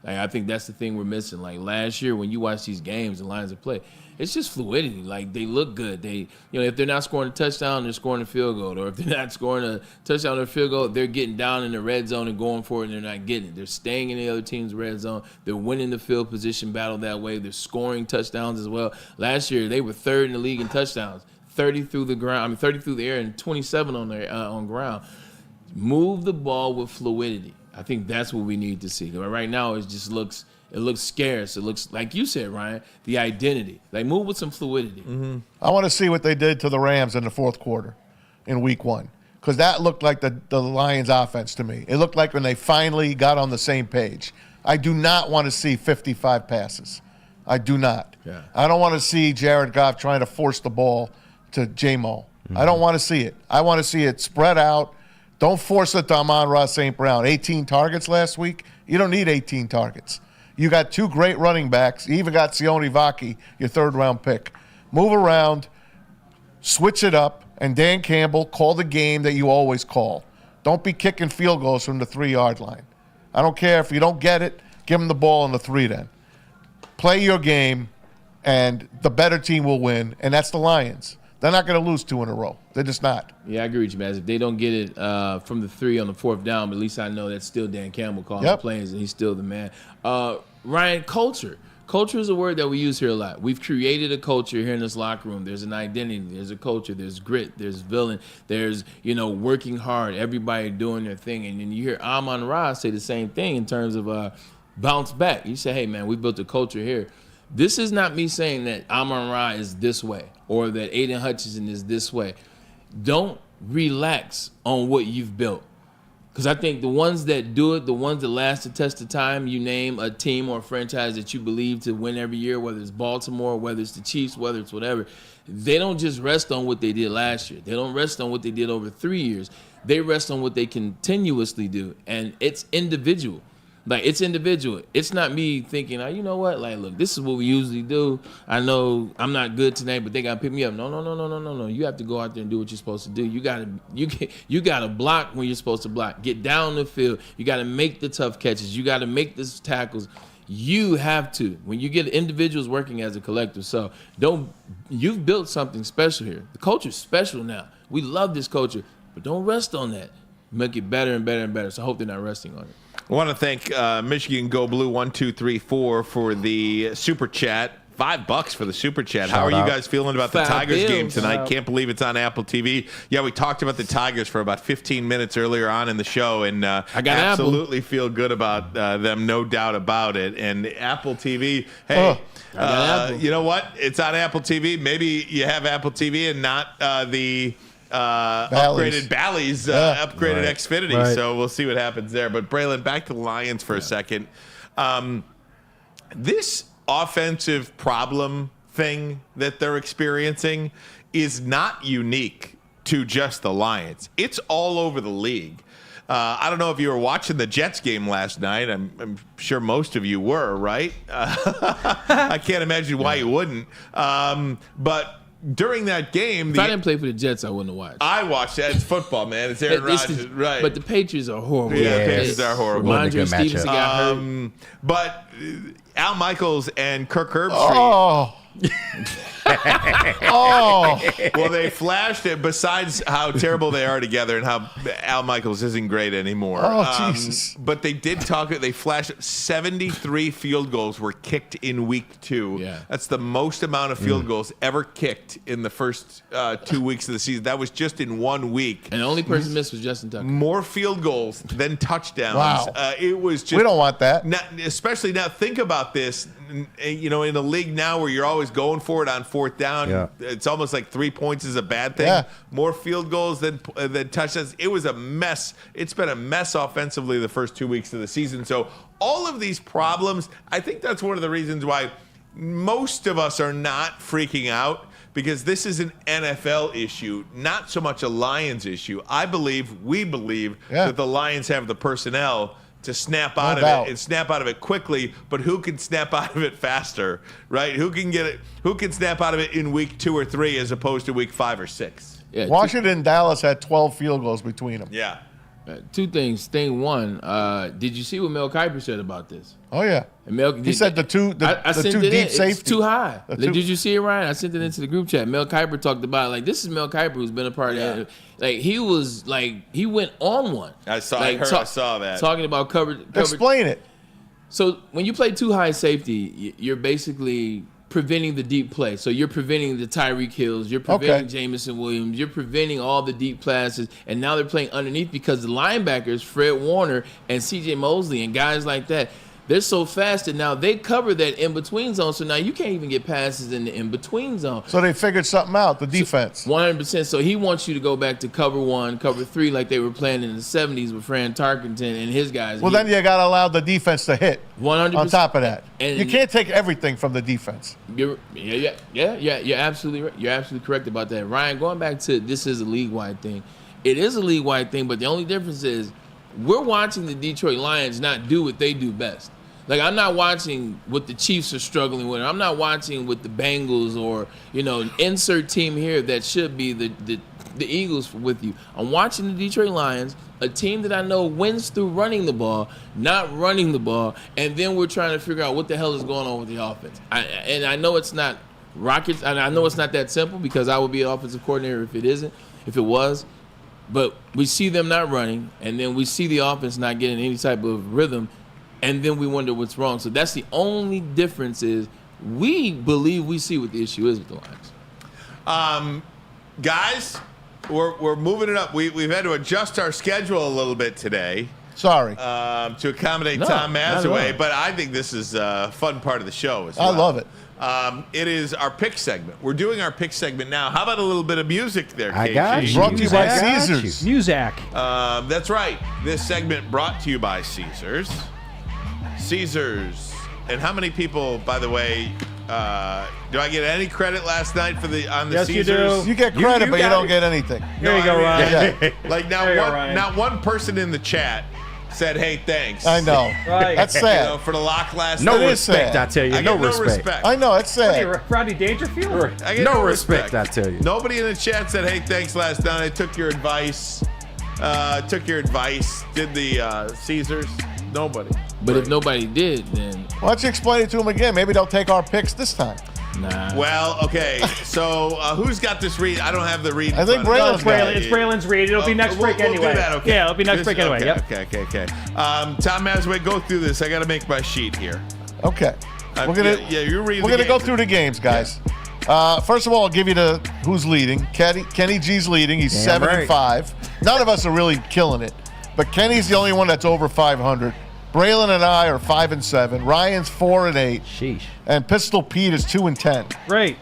Like, I think that's the thing we're missing. Like last year when you watch these games and lines of play, it's just fluidity. Like they look good. If they're not scoring a touchdown, they're scoring a field goal. Or if they're not scoring a touchdown or a field goal, they're getting down in the red zone and going for it, and they're not getting it. They're staying in the other team's red zone. They're winning the field position battle that way. They're scoring touchdowns as well. Last year they were third in the league in touchdowns, 30 through the air and 27 on ground. Move the ball with fluidity. I think that's what we need to see. Right now it just looks. It looks scarce. It looks, like you said, Ryan, the identity. Like, move with some fluidity. Mm-hmm. I want to see what they did to the Rams in the fourth quarter in week 1, because that looked like the Lions' offense to me. It looked like when they finally got on the same page. I do not want to see 55 passes. I do not. Yeah. I don't want to see Jared Goff trying to force the ball to J-Mo. I don't want to see it. I want to see it spread out. Don't force it to Amon-Ra St. Brown. 18 targets last week. You don't need 18 targets. You got 2 great running backs. You even got Sione Vaki, your third-round pick. Move around, switch it up, and Dan Campbell, call the game that you always call. Don't be kicking field goals from the 3-yard line. I don't care if you don't get it, give them the ball on the 3 then. Play your game, and the better team will win, and that's the Lions. They're not going to lose 2 in a row. They're just not. Yeah, I agree with you, man. If they don't get it from the 3 on the 4th down, but at least I know that's still Dan Campbell calling the plays, and he's still the man. Ryan, culture. Culture is a word that we use here a lot. We've created a culture here in this locker room. There's an identity. There's a culture. There's grit. There's villain. There's, working hard. Everybody doing their thing. And then you hear Amon-Ra say the same thing in terms of bounce back. You say, hey, man, we built a culture here. This is not me saying that Amon-Ra is this way or that Aiden Hutchinson is this way. Don't relax on what you've built. Because I think the ones that do it, the ones that last the test of time, you name a team or a franchise that you believe to win every year, whether it's Baltimore, whether it's the Chiefs, whether it's whatever, they don't just rest on what they did last year. They don't rest on what they did over 3 years. They rest on what they continuously do, and it's individual. Like, it's individual. It's not me thinking, you know what? Like, look, this is what we usually do. I know I'm not good today, but they got to pick me up. No. You have to go out there and do what you're supposed to do. You got to block when you're supposed to block. Get down the field. You got to make the tough catches. You got to make the tackles. You have to. When you get individuals working as a collective. So you've built something special here. The culture's special now. We love this culture, but don't rest on that. Make it better and better and better. So I hope they're not resting on it. I want to thank Michigan Go Blue 1234 for the super chat. $5 for the super chat. How are you guys feeling about the Tigers game tonight? Can't believe it's on Apple TV. Yeah, we talked about the Tigers for about 15 minutes earlier on in the show, and I absolutely feel good about them, no doubt about it. And Apple TV, hey, you know what? It's on Apple TV. Maybe you have Apple TV and not the upgraded Bally's, upgraded Xfinity. Right. So we'll see what happens there. But Braylon, back to the Lions for a second. This offensive problem thing that they're experiencing is not unique to just the Lions. It's all over the league. I don't know if you were watching the Jets game last night. I'm sure most of you were, right? I can't imagine why you wouldn't. But during that game, if I didn't play for the Jets, I wouldn't have watched. I watched that. It's football, man. It's Aaron Rodgers, right? But the Patriots are horrible. Yeah, the Patriots are horrible. Andre Stevenson got hurt. But Al Michaels and Kirk Herbstreit. Well, they flashed it. Besides how terrible they are together and how Al Michaels isn't great anymore. Jesus. But they did talk. They flashed 73 field goals were kicked in week 2. Yeah. That's the most amount of field goals ever kicked in the first 2 weeks of the season. That was just in 1 week. And the only person missed was Justin Tucker. More field goals than touchdowns. Wow. It was just. We don't want that. Especially now, think about this. In a league now where you're always going for it on 4th down, it's almost like 3 points is a bad thing. Yeah. More field goals than touchdowns. It was a mess. It's been a mess offensively the first 2 weeks of the season. So all of these problems, I think that's one of the reasons why most of us are not freaking out, because this is an NFL issue, not so much a Lions issue. We believe that the Lions have the personnel to snap out of it and snap out of it quickly, but who can snap out of it faster, right? Who can get it? Who can snap out of it in week 2 or 3 as opposed to week 5 or 6? Yeah, Washington and Dallas had 12 field goals between them. Yeah. Two things. Thing one, did you see what Mel Kiper said about this? Oh yeah. And He said the two deep safety. It's too high. Did you see it, Ryan? I sent it into the group chat. Mel Kiper talked about it. Like, this is Mel Kiper who's been a part of it. Like, he went on one. I saw that. Talking about coverage. Explain it. So when you play too high safety, you're basically preventing the deep play. So you're preventing the Tyreek Hills, you're preventing Jameson Williams, you're preventing all the deep passes, and now they're playing underneath because the linebackers, Fred Warner and C.J. Mosley and guys like that, they're so fast that now they cover that in-between zone, so now you can't even get passes in the in-between zone. So they figured something out, the defense. 100%. So he wants you to go back to cover 1, cover 3 like they were playing in the 70s with Fran Tarkenton and his guys. Well, then you got to allow the defense to hit 100%. on top of that. And you can't take everything from the defense. You're absolutely right. You're absolutely correct about that. Ryan, going back to this is a league-wide thing. It is a league-wide thing, but the only difference is we're watching the Detroit Lions not do what they do best. Like, I'm not watching what the Chiefs are struggling with. I'm not watching what the Bengals or, insert team here that should be the Eagles with you. I'm watching the Detroit Lions, a team that I know wins through running the ball, not running the ball, and then we're trying to figure out what the hell is going on with the offense. I know it's not rockets, and I know it's not that simple because I would be an offensive coordinator if it was. But we see them not running, and then we see the offense not getting any type of rhythm, and then we wonder what's wrong. So that's the only difference is we believe we see what the issue is with the Lions. Guys, we're moving it up. We've had to adjust our schedule a little bit today. Sorry. To accommodate Tom Mazaway, but I think this is a fun part of the show as well. I love it. It is our pick segment. We're doing our pick segment now. How about a little bit of music there, KG? I got you. Brought to you by Caesars. Muzak. That's right. This segment brought to you by Caesars. Caesars. And how many people, by the way, do I get any credit last night on the yes, Caesars? You do. You get credit, but you don't get anything. There you go, Ryan. Like not one person in the chat said, "Hey, thanks." I know. Right. That's sad. For the lock last No night. respect, I tell you. I No get respect. I know, it's sad. Rodney Dangerfield? I get No respect, I tell you. Nobody in the chat said, "Hey, thanks last night. I took your advice." Did the Caesars? Nobody. But if nobody did, then Why don't you explain it to them again? Maybe they'll take our picks this time. nah. Well, okay. So who's got this read? I don't have the read. I think It's Braylon's Braylon's read. It'll be next break we'll anyway. do that, okay. Yeah, it'll be next break anyway. Okay, Yep. okay. Tom Mazaway, go through this. I got to make my sheet here. Okay. We're gonna go through the games, guys. First of all, I'll give you who's leading. Kenny G's leading. He's 7-5. None of us are really killing it, but Kenny's the only one that's over 500. Braylon and I are 5-7. Ryan's 4-8. Sheesh. And Pistol Pete is 2-10. Great.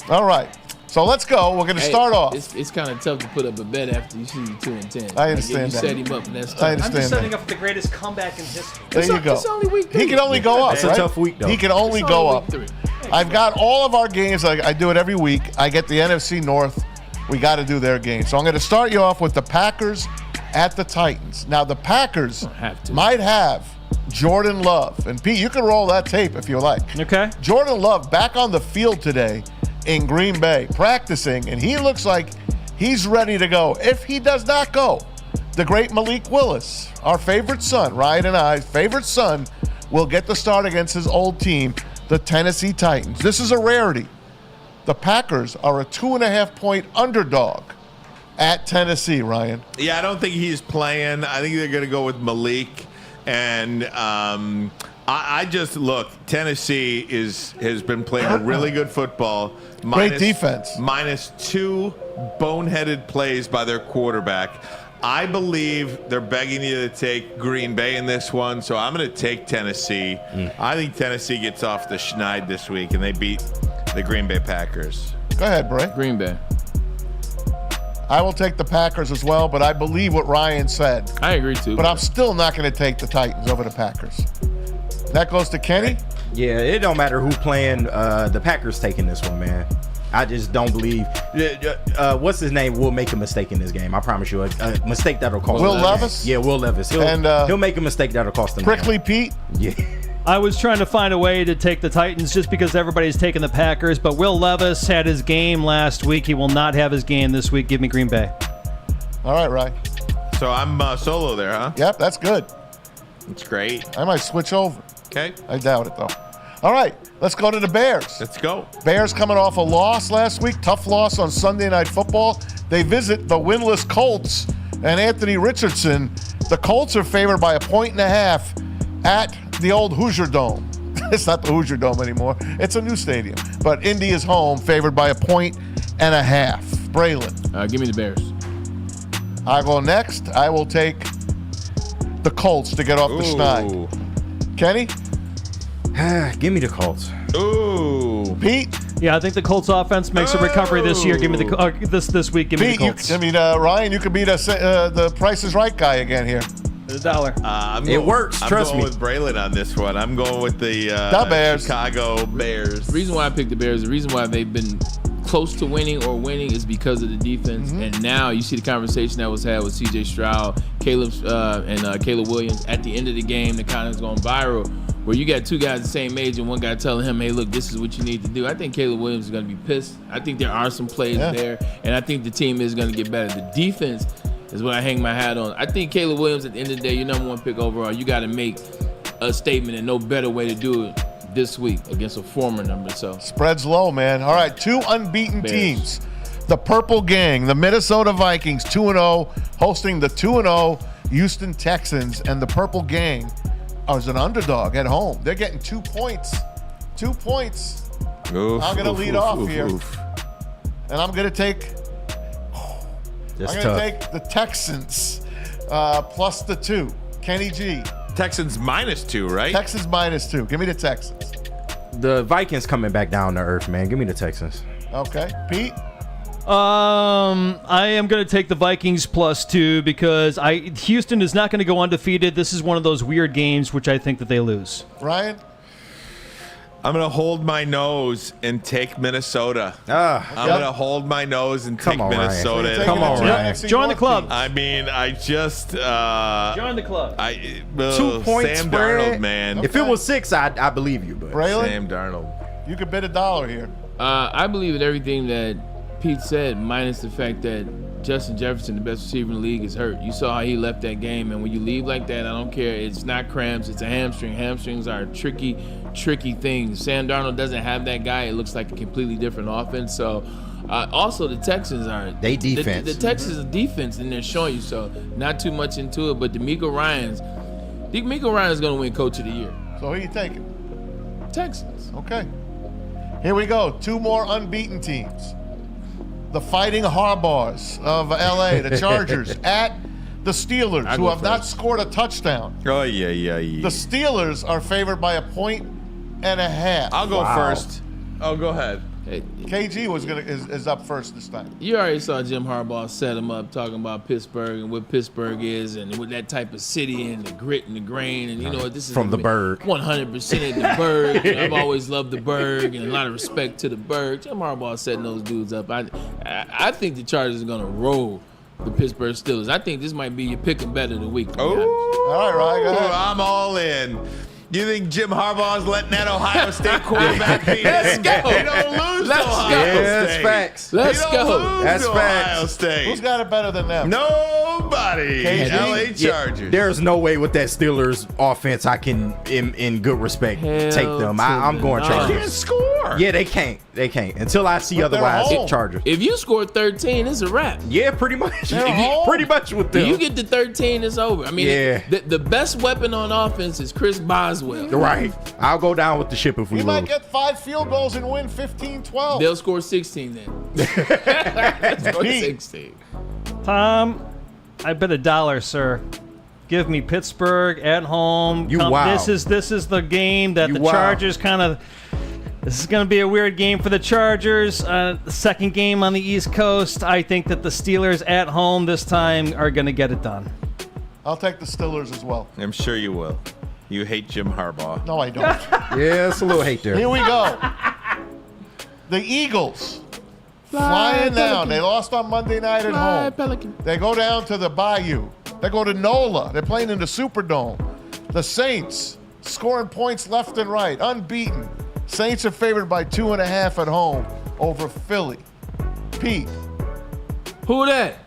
All right. So let's go. We're going to start off. It's kind of tough to put up a bet after you see 2-10. I understand you that. set him up, and that's tough. I understand I'm just setting that. up for the greatest comeback in history. There you go. It's only week 3. He can only go up. It's a right? tough week, though. He can only It's go only up. week 3. I've got all of our games. I do it every week. I get the NFC North. We got to do their games. So I'm going to start you off with the Packers at the Titans. Now, the Packers might have Jordan Love. And Pete, you can roll that tape if you like. Okay. Jordan Love back on the field today in Green Bay practicing, and he looks like he's ready to go. If he does not go, the great Malik Willis, our favorite son, Ryan and I's favorite son, will get the start against his old team, the Tennessee Titans. This is a rarity. The Packers are a 2.5-point underdog at Tennessee, Ryan. Yeah, I don't think he's playing. I think they're going to go with Malik. And I just look. Tennessee has been playing a really good football. Great defense. Minus 2 boneheaded plays by their quarterback. I believe they're begging you to take Green Bay in this one, so I'm going to take Tennessee. I think Tennessee gets off the schneid this week, and they beat the Green Bay Packers. Go ahead, Bray. Green Bay. I will take the Packers as well, but I believe what Ryan said. I agree, too. But I'm still not going to take the Titans over the Packers. That goes to Kenny? Yeah, it don't matter who playing. The Packers taking this one, man. I just don't believe. What's his name will make a mistake in this game. I promise you. A mistake that'll cost Will them. Levis? Yeah, Will Levis. He'll make a mistake that'll cost them. Prickly Pete? Yeah. I was trying to find a way to take the Titans just because everybody's taking the Packers, but Will Levis had his game last week. He will not have his game this week. Give me Green Bay. All right, Ryan. So I'm solo there, huh? Yep, that's good. That's great. I might switch over. Okay. I doubt it, though. All right, let's go to the Bears. Let's go. Bears coming off a loss last week. Tough loss on Sunday Night Football. They visit the winless Colts and Anthony Richardson. The Colts are favored by 1.5 at the old Hoosier Dome. It's not the Hoosier Dome anymore. It's a new stadium. But Indy is home, favored by 1.5. Braylon. Give me the Bears. I go next. I will take the Colts to get off the schneid. Kenny? Give me the Colts. Ooh. Pete? Yeah, I think the Colts offense makes a recovery this year. Give me the this week. Give me the Colts. Ryan, you could be the Price is Right guy again here. $1. It works. Trust me. I'm going with Braylon on this one. I'm going with the Bears. Chicago Bears. The reason why I picked the Bears, the reason why they've been close to winning or winning is because of the defense. And now you see the conversation that was had with C.J. Stroud, Caleb Williams at the end of the game that kind of going viral, where you got two guys the same age and one guy telling him, hey, look, this is what you need to do. I think Caleb Williams is going to be pissed. I think there are some plays there, and I think the team is going to get better. The defense is what I hang my hat on. I think Caleb Williams, at the end of the day, your number one pick overall. You got to make a statement, and no better way to do it this week against a former number. So spread's low, man. All right, two unbeaten teams. The Purple Gang, the Minnesota Vikings, 2-0, hosting the 2-0 Houston Texans, and the Purple Gang is an underdog at home. They're getting 2 points. 2 points. I'm going to lead off here, and I'm going to take. Take the Texans plus the 2. Kenny G. Texans -2, right? Texans -2. Give me the Texans. The Vikings coming back down to earth, man. Give me the Texans. Okay. Pete? I am going to take the Vikings +2 because Houston is not going to go undefeated. This is one of those weird games which I think that they lose. Ryan? I'm going to hold my nose and take Minnesota. I'm going to hold my nose and take Minnesota. Ryan. Come on, Ryan. Join the club. I mean, I just... Join the club. 2 points Sam spread. Darnold, man. If it was 6, I believe you. But Braylon? Sam Darnold. You could bet $1 here. I believe in everything that Pete said, minus the fact that Justin Jefferson, the best receiver in the league, is hurt. You saw how he left that game, and when you leave like that, I don't care. It's not cramps. It's a hamstring. Hamstrings are tricky things. Sam Darnold doesn't have that guy. It looks like a completely different offense. So, also the Texans are they defense. The Texans defense, and they're showing you. So, not too much into it, but D'Amico Ryan's going to win Coach of the Year. So, who are you taking? Texans. Okay. Here we go. 2 more unbeaten teams. The Fighting Harbaughs of L.A., the Chargers, at the Steelers, who have not scored a touchdown. Oh, yeah. The Steelers are favored by 1.5. I'll go first. Oh, go ahead. Hey, KG is up first this time. You already saw Jim Harbaugh set him up talking about Pittsburgh and what Pittsburgh is and with that type of city and the grit and the grain. And you know what? This is from the Berg. 100% of the Berg. I've always loved the Berg and a lot of respect to the Berg. Jim Harbaugh setting those dudes up. I think the Chargers are going to roll the Pittsburgh Steelers. I think this might be your pick and bet of the week. All right, Ryan, go ahead. I'm all in. You think Jim Harbaugh's letting that Ohio State quarterback beat Let's go. He don't lose to Ohio State. Yeah, that's facts. Let's go. That's Ohio facts. State. Who's got it better than them? Nobody. KG? LA Chargers. There's no way with that Steelers offense I can, in good respect, take them. I'm going They Chargers. can't score. Yeah, they can't. They can't. Until I see But they're otherwise, home. Chargers. If you score 13, it's a wrap. Yeah, pretty much. They're home. Pretty much with them. If you get to 13, it's over. I mean, Yeah. the best weapon on offense is Chris Boswell. Right. I'll go down with the ship if we You lose. might get 5 field goals and win 15-12. They'll score 16 then. Score 16. Tom, I bet $1, sir. Give me Pittsburgh at home. Wow. This is the game that the Chargers kind of. This is going to be a weird game for the Chargers. The second game on the East Coast. I think that the Steelers at home this time are going to get it done. I'll take the Steelers as well. I'm sure you will. You hate Jim Harbaugh. No, I don't. Yeah, it's a little hate there. Here we go. The Eagles flying down. They lost on Monday night at home. Pelican. They go down to the Bayou. They go to NOLA. They're playing in the Superdome. The Saints scoring points left and right, unbeaten. Saints are favored by 2.5 at home over Philly. Pete. Who that?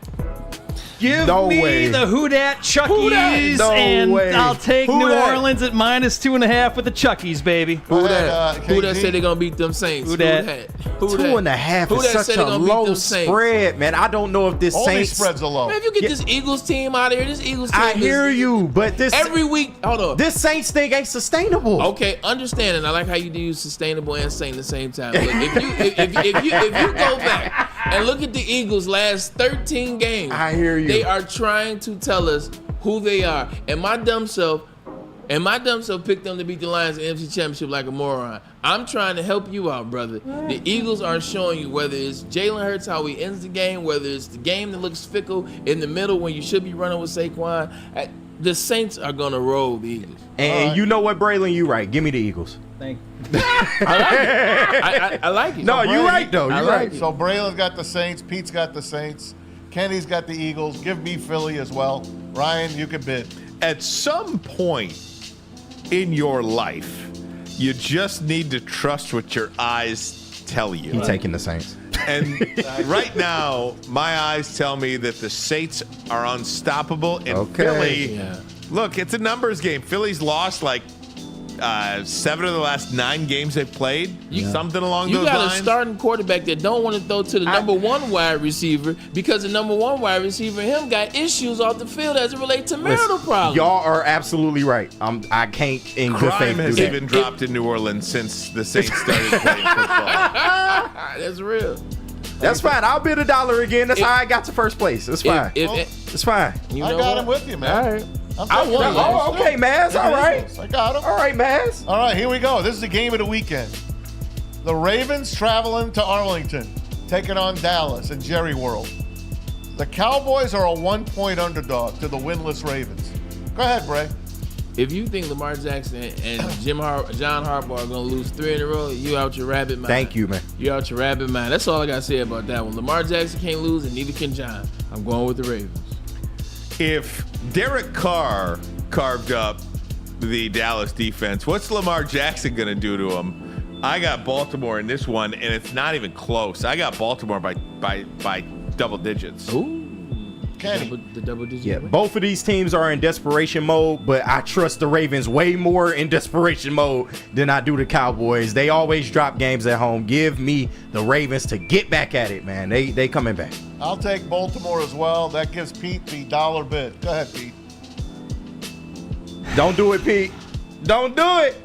Give No me way. the Who Dat Chuckies, No and way. I'll take Who New dat? Orleans at -2.5 with the Chuckies, baby. Who Go that? ahead, Who that KG? said they're gonna beat them Saints? Who dat? Who 2.5 Who is that such said they a gonna beat low them Saints? spread, man. I don't know if this All these Saints. spreads are low. Man, if you get this Eagles team out of here, this Eagles team I hear is, you, but this every week. Hold on. this Saints thing ain't sustainable. Okay, understand, and I like how you do use sustainable and sane at the same time. Look, if you go back and look at the Eagles' last 13 games, I hear you. They are trying to tell us who they are. And my dumb self picked them to beat the Lions in the NFC Championship like a moron. I'm trying to help you out, brother. The Eagles aren't showing you whether it's Jalen Hurts how he ends the game, whether it's the game that looks fickle in the middle when you should be running with Saquon. The Saints are gonna roll the Eagles. And you know what, Braylon, you right. Give me the Eagles. Thank I like it. I like it. No, you're right though. You're right. So Braylon's got the Saints. Pete's got the Saints. Kenny's got the Eagles. Give me Philly as well. Ryan, you can bid. At some point in your life, you just need to trust what your eyes tell you. He's taking the Saints. And right now, my eyes tell me that the Saints are unstoppable. And Philly, look, it's a numbers game. Philly's lost like 7 of the last 9 games they've played. Something along those lines. You got a starting quarterback that don't want to throw to the number one wide receiver because the number one wide receiver, him, got issues off the field as it relates to marital problems. Y'all are absolutely right. I can't in good faith Crime do has that. even dropped in New Orleans since the Saints started playing football. That's real. That's fine. I'll bid $1 again. That's how I got to first place. It's fine. It's fine. You I know got what? him with you, man. All right. I won. Oh, okay, Maz. All right. I got him. All right, Maz. All right, here we go. This is the game of the weekend. The Ravens traveling to Arlington, taking on Dallas and Jerry World. The Cowboys are a 1-point underdog to the winless Ravens. Go ahead, Bray. If you think Lamar Jackson and John Harbaugh are going to lose 3 in a row, you out your rabbit mind. Thank you, man. You out your rabbit mind. That's all I got to say about that one. Lamar Jackson can't lose, and neither can John. I'm going with the Ravens. If Derek Carr carved up the Dallas defense, what's Lamar Jackson going to do to him? I got Baltimore in this one, and it's not even close. I got Baltimore by double digits. Ooh. Kenny. The double digit. Yeah, both of these teams are in desperation mode, but I trust the Ravens way more in desperation mode than I do the Cowboys. They always drop games at home. Give me the Ravens to get back at it, man. They coming back. I'll take Baltimore as well. That gives Pete the $1 bid. Go ahead, Pete. Don't do it, Pete. Don't do it.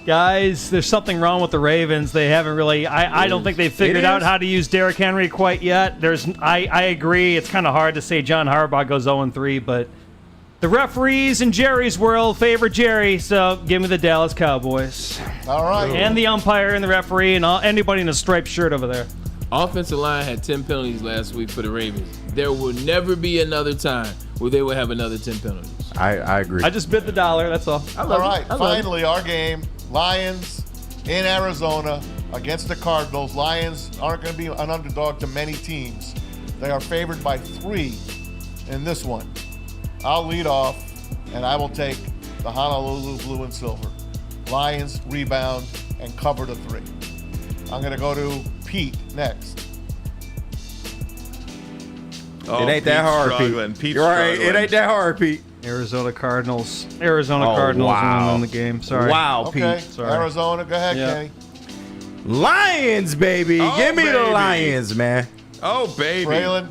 Guys, there's something wrong with the Ravens. They haven't really. I don't think they've figured out how to use Derrick Henry quite yet. I agree. It's kind of hard to say John Harbaugh goes 0-3, but the referees in Jerry's world favor Jerry, so give me the Dallas Cowboys. All right. And the umpire and the referee and anybody in a striped shirt over there. Offensive line had 10 penalties last week for the Ravens. There will never be another time where they will have another 10 penalties. I agree. I just bid the $1. That's all. All right. Finally, our game. Lions in Arizona against the Cardinals. Lions aren't going to be an underdog to many teams. They are favored by 3 in this one. I'll lead off, and I will take the Honolulu Blue and Silver. Lions rebound and cover the 3. I'm going to go to Pete next. Oh, it ain't that hard, Pete. You're right. It ain't that hard, Pete. Arizona Cardinals. Cardinals win the game. Sorry. Wow, Okay. Pete. Sorry. Arizona, go ahead, Kenny. Lions, baby. Oh, Give me the baby. Lions, man. Oh, baby. Braylon.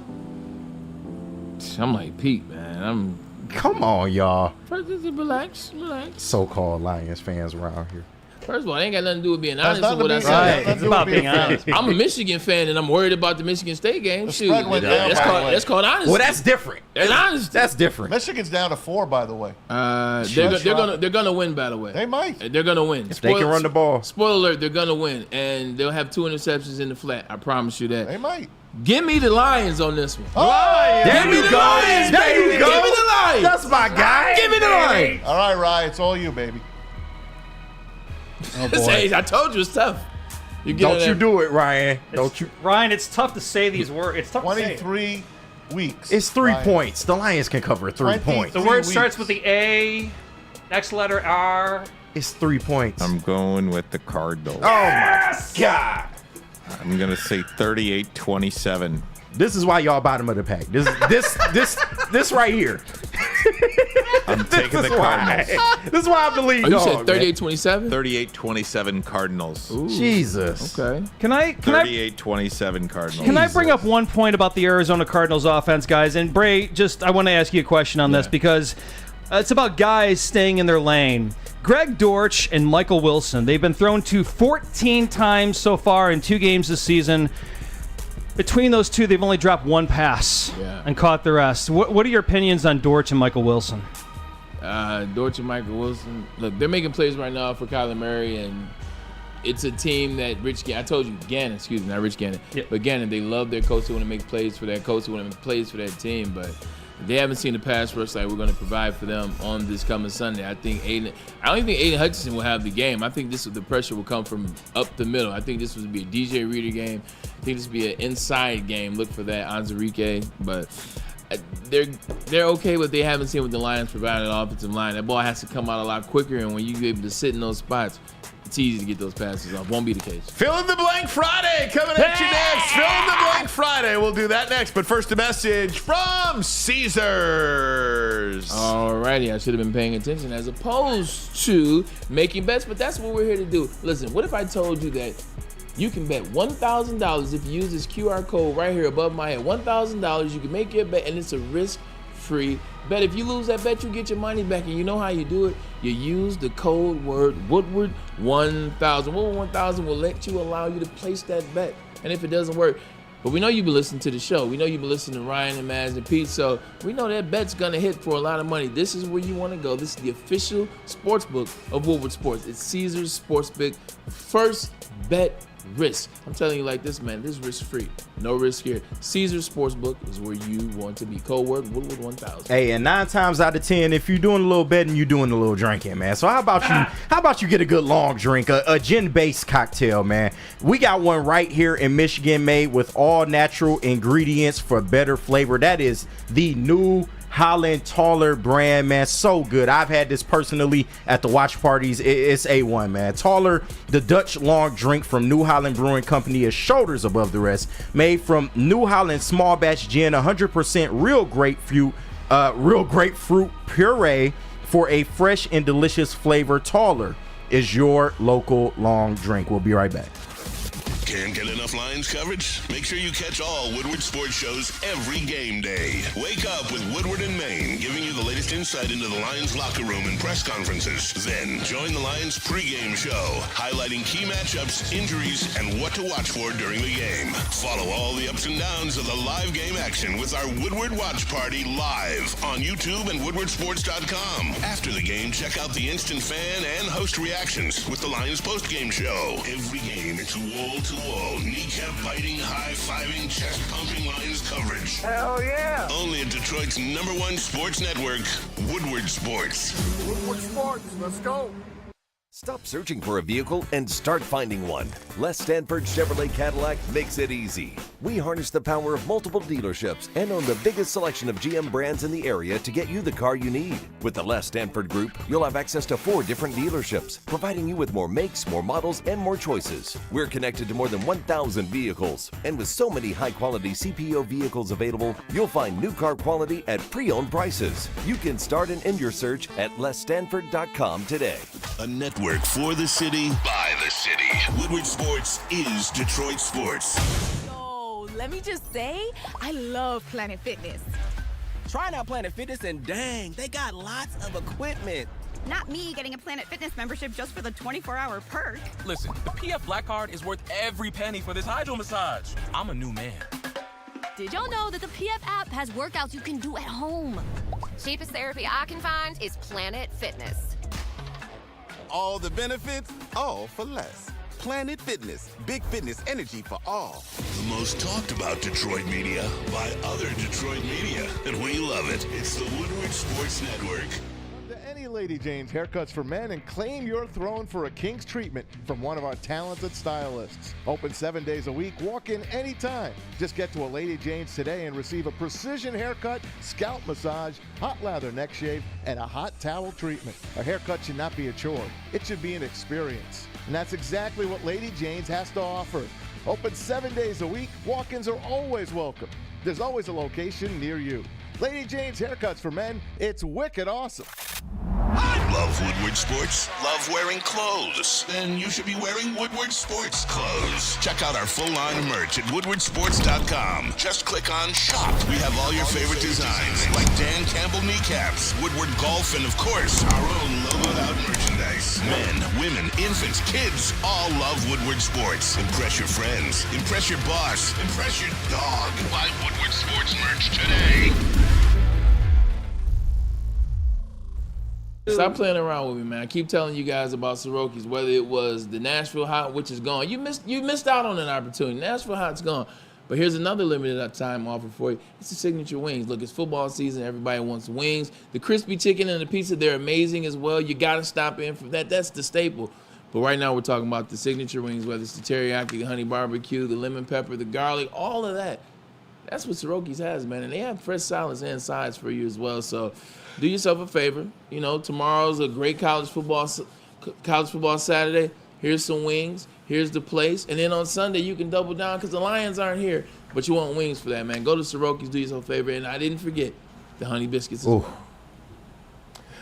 I'm like Pete, man. Come on, y'all. Relax. So-called Lions fans around here. First of all, it ain't got nothing to do with being honest nothing with what to I be- said. It's about being honest. I'm a Michigan fan, and I'm worried about the Michigan State game. Shoot, spread went down, that's by the called way. that's called honesty. Well, that's different. That's honesty. That's different. Michigan's down to 4, by the way. They're gonna win. By the way, They might. They're gonna win. If they can run the ball. Spoiler alert: they're gonna win, and they'll have 2 interceptions in the flat. I promise you that. They might. Give me the Lions on this one. There Give me you the go. Lions, There baby. you go. Give me the Lions. That's my guy. Give me the Lions. All right, Ryan, it's all you, baby. Oh, boy. Hey, I told you it's tough. Don't you do it, Ryan. Don't you. Ryan, it's tough to say these words. It's tough to say. 23 weeks. It's 3 Ryan. points. The Lions can cover 3 points. The 3 word weeks. starts with the A, next letter R. It's 3 points. I'm going with the Cardinals. Oh, my God. I'm going to say 38-27. This is why y'all bottom of the pack. This right here. I'm taking the Cardinals. This is why I believe. Oh, you said 38-27? 38-27 Cardinals. Ooh. Jesus. Okay. Can I 38-27 Cardinals. Can I bring up one point about the Arizona Cardinals offense, guys? And Bray, I want to ask you a question on this because it's about guys staying in their lane. Greg Dortch and Michael Wilson, they've been thrown to 14 times so far in 2 games this season. Between those two, they've only dropped 1 pass and caught the rest. What are your opinions on Dortch and Michael Wilson? Dortch and Michael Wilson, look, they're making plays right now for Kyler Murray, and it's a team that Gannon, not Rich Gannon, but Gannon, they love their coach. They want to make plays for that coach. They want to make plays for that team, but they haven't seen the pass rush like we're going to provide for them on this coming Sunday. I don't think Aiden Hutchinson will have the game. I think the pressure will come from up the middle. I think this would be a DJ Reader game. I think this would be an inside game. Look for that, Anzarike. But they're okay with what they haven't seen with the Lions providing an offensive line. That ball has to come out a lot quicker, and when you're able to sit in those spots, it's easy to get those passes off. Won't be the case. Fill in the blank Friday coming at you next. Fill in the blank Friday. We'll do that next. But first, a message from Caesars. Alrighty, I should have been paying attention as opposed to making bets, but that's what we're here to do. Listen, what if I told you that you can bet $1,000 if you use this QR code right here above my head? $1,000, you can make your bet, and it's a risk-free bet. If you lose that bet, you get your money back, and you know how you do it. You use the code word Woodward 1000. Woodward 1000 will allow you to place that bet. And if it doesn't work, but we know you've been listening to the show. We know you've been listening to Ryan and Maz and Pete, so we know that bet's gonna hit for a lot of money. This is where you want to go. This is the official sports book of Woodward Sports. It's Caesars Sportsbook. First bet risk. I'm telling you like this, man. This is risk-free. No risk here. Caesars Sportsbook is where you want to be. Code word Woodward 1000. Hey, and 9 times out of 10, if you're doing a little betting, you're doing a little drinking, man. So how about you get a good long drink, a gin-based cocktail, man? We got one right here in Michigan made with all natural ingredients for better flavor. That is the New Holland Taller brand, man. So good. I've had this personally at the watch parties. It's A1, man. Taller, the Dutch long drink from New Holland Brewing Company, is shoulders above the rest. Made from New Holland small batch gin, 100% real grapefruit puree for a fresh and delicious flavor. Taller is your local long drink. We'll be right back. Can't get enough Lions coverage? Make sure you catch all Woodward sports shows every game day. Wake up with Woodward and Maine, giving you the latest insight into the Lions locker room and press conferences. Then join the Lions pregame show, highlighting key matchups, injuries, and what to watch for during the game. Follow all the ups and downs of the live game action with our Woodward Watch Party live on YouTube and WoodwardSports.com. After the game, check out the instant fan and host reactions with the Lions postgame show. Every game, it's wall-to-wall, kneecap-biting, high-fiving, chest-pumping Lions coverage. Hell yeah! Only at Detroit's #1 sports network, Woodward Sports. Woodward Sports, let's go! Stop searching for a vehicle and start finding one. Les Stanford Chevrolet Cadillac makes it easy. We harness the power of multiple dealerships and own the biggest selection of GM brands in the area to get you the car you need. With the Les Stanford Group, you'll have access to 4 different dealerships, providing you with more makes, more models, and more choices. We're connected to more than 1,000 vehicles. And with so many high-quality CPO vehicles available, you'll find new car quality at pre-owned prices. You can start and end your search at lesstanford.com today. A network for the city, by the city. Woodward Sports is Detroit Sports. Yo, let me just say, I love Planet Fitness. Trying out Planet Fitness and dang, they got lots of equipment. Not me getting a Planet Fitness membership just for the 24-hour perk. Listen, the PF Black Card is worth every penny for this hydro massage. I'm a new man. Did y'all know that the PF app has workouts you can do at home? Cheapest therapy I can find is Planet Fitness. All the benefits, all for less. Planet Fitness, big fitness energy for all. The most talked about Detroit media by other Detroit media, and we love it. It's the Woodward Sports Network. To any Lady Jane's haircuts for men and claim your throne for a king's treatment from one of our talented stylists. Open 7 days a week, walk in anytime. Just get to a Lady Jane's today and receive a precision haircut, scalp massage, hot lather neck shave, and a hot towel treatment. A haircut should not be a chore. It should be an experience. And that's exactly what Lady Jane's has to offer. Open 7 days a week, walk-ins are always welcome. There's always a location near you. Lady Jane's Haircuts for Men, it's wicked awesome. Love Woodward Sports? Love wearing clothes? Then you should be wearing Woodward Sports clothes. Check out our full line of merch at woodwardsports.com. Just click on Shop. We have all your favorite designs, like Dan Campbell kneecaps, Woodward Golf, and of course, our own logoed out merchandise. Men, women, infants, kids all love Woodward Sports. Impress your friends. Impress your boss. Impress your dog. Buy Woodward Sports merch today. Stop playing around with me, man. I keep telling you guys about Soroki's, whether it was the Nashville Hot, which is gone. You missed out on an opportunity. Nashville Hot's gone. But here's another limited time offer for you. It's the signature wings. Look, it's football season. Everybody wants wings. The crispy chicken and the pizza, they're amazing as well. You got to stop in for that. That's the staple. But right now we're talking about the signature wings, whether it's the teriyaki, the honey barbecue, the lemon pepper, the garlic, all of that. That's what Soroki's has, man. And they have fresh salads and sides for you as well. So do yourself a favor. You know, tomorrow's a great college football Saturday. Here's some wings. Here's the place. And then on Sunday, you can double down because the Lions aren't here. But you want wings for that, man. Go to Soroki's, do yourself a favor. And I didn't forget the honey biscuits as well.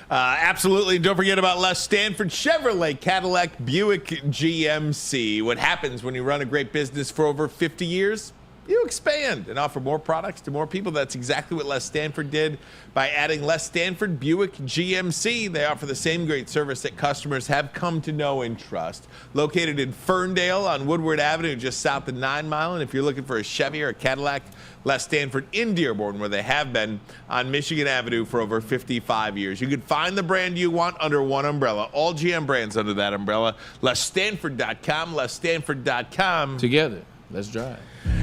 Absolutely. Don't forget about Les Stanford Chevrolet Cadillac Buick GMC. What happens when you run a great business for over 50 years? You expand and offer more products to more people. That's exactly what Les Stanford did by adding Les Stanford Buick GMC. They offer the same great service that customers have come to know and trust. Located in Ferndale on Woodward Avenue, just south of 9 Mile. And if you're looking for a Chevy or a Cadillac, Les Stanford in Dearborn, where they have been on Michigan Avenue for over 55 years. You can find the brand you want under one umbrella. All GM brands under that umbrella. LesStanford.com, LesStanford.com. Together, let's drive.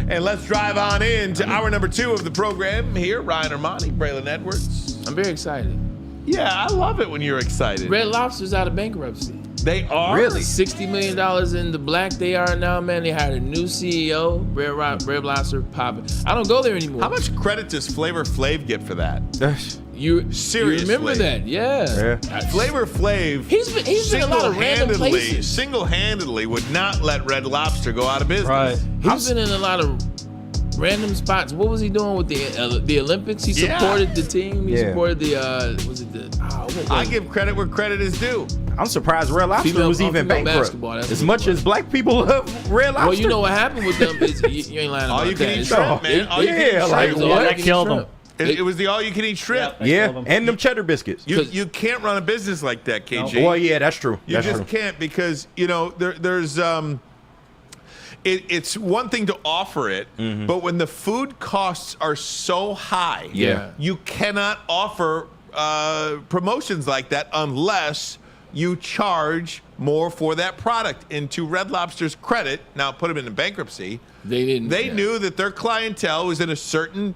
And let's drive on into hour number 2 of the program here. Ryan Ermanni, Braylon Edwards. I'm very excited. Yeah, I love it when you're excited. Red Lobster's out of bankruptcy. They are? Really? $60 million in the black they are now, man. They hired a new CEO. Red Lobster popping. I don't go there anymore. How much credit does Flavor Flav get for that? Seriously. You remember that, yeah. Flavor Flav, he's been a lot of random places. Single-handedly would not let Red Lobster go out of business. Right. He's been in a lot of random spots. What was he doing with the Olympics? He supported the team. He supported the I give credit where credit is due. I'm surprised Red Lobster was even bankrupt. As much as black people love Red Lobster. Well, you know what happened with them is you ain't lying about that. All you can eat shrimp, man. All you can eat shrimp. That killed them. It was the all-you-can-eat shrimp. Yeah, and them cheddar biscuits. You can't run a business like that, KG. Well, yeah, that's true. You just can't because, you know, there's it's one thing to offer it, but when the food costs are so high, you cannot offer promotions like that unless you charge more for that product. And to Red Lobster's credit, now put them in bankruptcy, they knew that their clientele was in a certain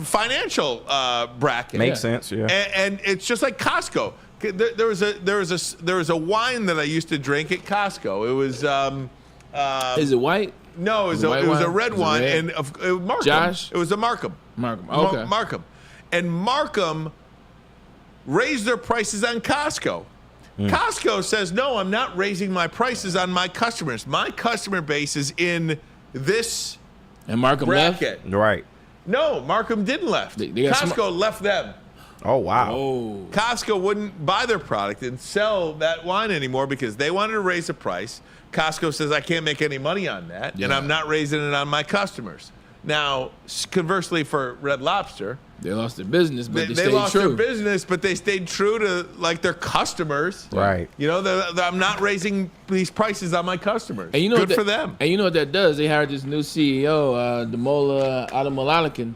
financial bracket. Makes sense, yeah. And it's just like Costco. There was a wine that I used to drink at Costco. It was is it white? No, it was a red wine, and Markham. Josh? It was a Markham. Okay. Markham, and Markham raised their prices on Costco. Costco says, no, I'm not raising my prices on my customers. My customer base is in this and Markham bracket. Left? Right. No, Markham didn't left. Costco left them. Oh, wow. Oh. Costco wouldn't buy their product and sell that wine anymore because they wanted to raise the price. Costco says, I can't make any money on that, and I'm not raising it on my customers. Now, conversely for Red Lobster, they lost their business, but they stayed lost true. their business, but they stayed true to like their customers. Right. You know, I'm not raising these prices on my customers. And you know good for them. And you know what that does? They hired this new CEO, Damola Adamolalakan.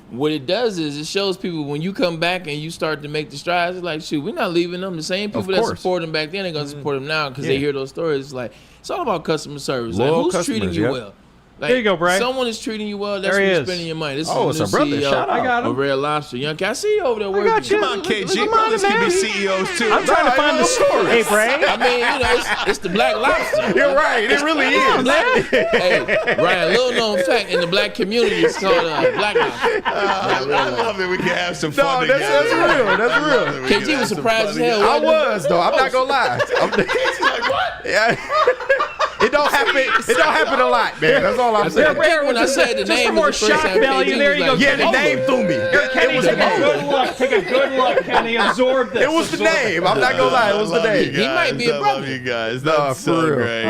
What it does is it shows people when you come back and you start to make the strides, it's like, shoot, we're not leaving them. The same people that support them back then, they're going to support them now because they hear those stories. It's like, it's all about customer service. Like, who's treating you well? Like, there you go, Brian. Someone is treating you well. That's where you're spending your money. This is a brother. Shout out. I got him. Red Lobster. Young, I see you over there working. Come on, KG. Brothers can be CEOs too. I'm trying to find the story. Hey, Brian. I mean, you know, it's the Black Lobster. You're right. It really is. Hey, Ryan, little known fact in the black community, it's called Black Lobster. I love that we can have some fun. That's real. That's real. KG was surprised as hell. I was, though. I'm not going to lie. KG's like, what? It don't happen. It don't happen a lot, man. That's all I'm saying. When I said the Just name, for more the first shock time value, KG there was you go. like, Yeah, the name threw me. Kenny, take a good look. Take a good look, Kenny. Absorb this. It was the name. I'm not gonna lie. It was the name. He might be a brother. I love you guys. Nah, That's for so real. great.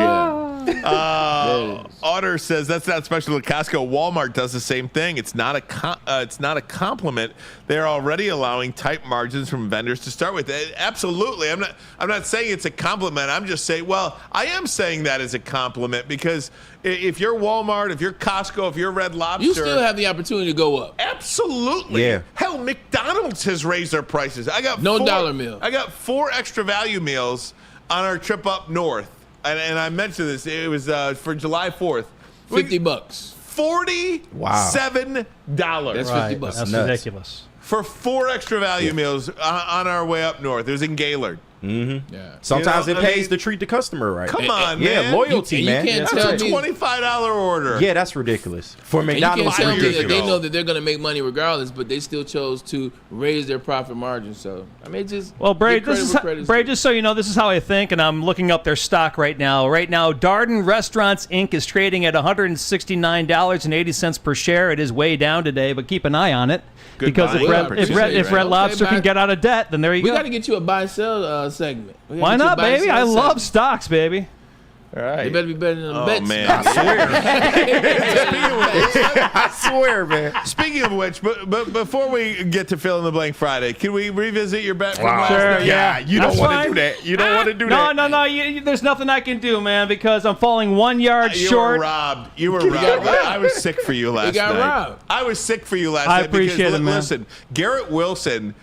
Otter says that's not special to Costco. Walmart does the same thing. It's not a compliment. They're already allowing tight margins from vendors to start with. Absolutely. I'm not saying it's a compliment. I'm just saying, well, I am saying that as a compliment because if you're Walmart, if you're Costco, if you're Red Lobster, you still have the opportunity to go up. Absolutely. Yeah. Hell, McDonald's has raised their prices. I got $4 meal. I got 4 extra value meals on our trip up north. And I mentioned this. It was for July 4th. $50. $47. That's $50. That's ridiculous. For 4 extra value meals on our way up north. It was in Gaylord. Mm-hmm. Yeah. Sometimes it pays to treat the customer right. Come on, yeah, man. loyalty, You man. can't That's tell a me. $25 order. Yeah, that's ridiculous. For And you McDonald's, can't tell me that ridiculous. they know that they're going to make money regardless, but they still chose to raise their profit margin. So, I mean, just Well, Bray, give credit where just so you know, this is how I think, and I'm looking up their stock right now. Right now, Darden Restaurants, Inc. is trading at $169.80 per share. It is way down today, but keep an eye on it. Good Because buying if opportunity, Red right? Lobster can get out of debt, then there you We go. got to get you a buy-sell segment. We gotta Why get you a not, baby? buy-sell I love segment. stocks, baby. All right. They better be better than the Oh, bets. man. I swear, man. Speaking of which, but before we get to fill in the blank Friday, can we revisit your bet from last Sure, night? yeah. You don't That's want to fine. do that. You don't want to do that. No. There's nothing I can do, man, because I'm falling 1 yard You short. were robbed. You were robbed. I was sick for you last got night. robbed. I was sick for you last I night. because, appreciate it, man. Listen, Garrett Wilson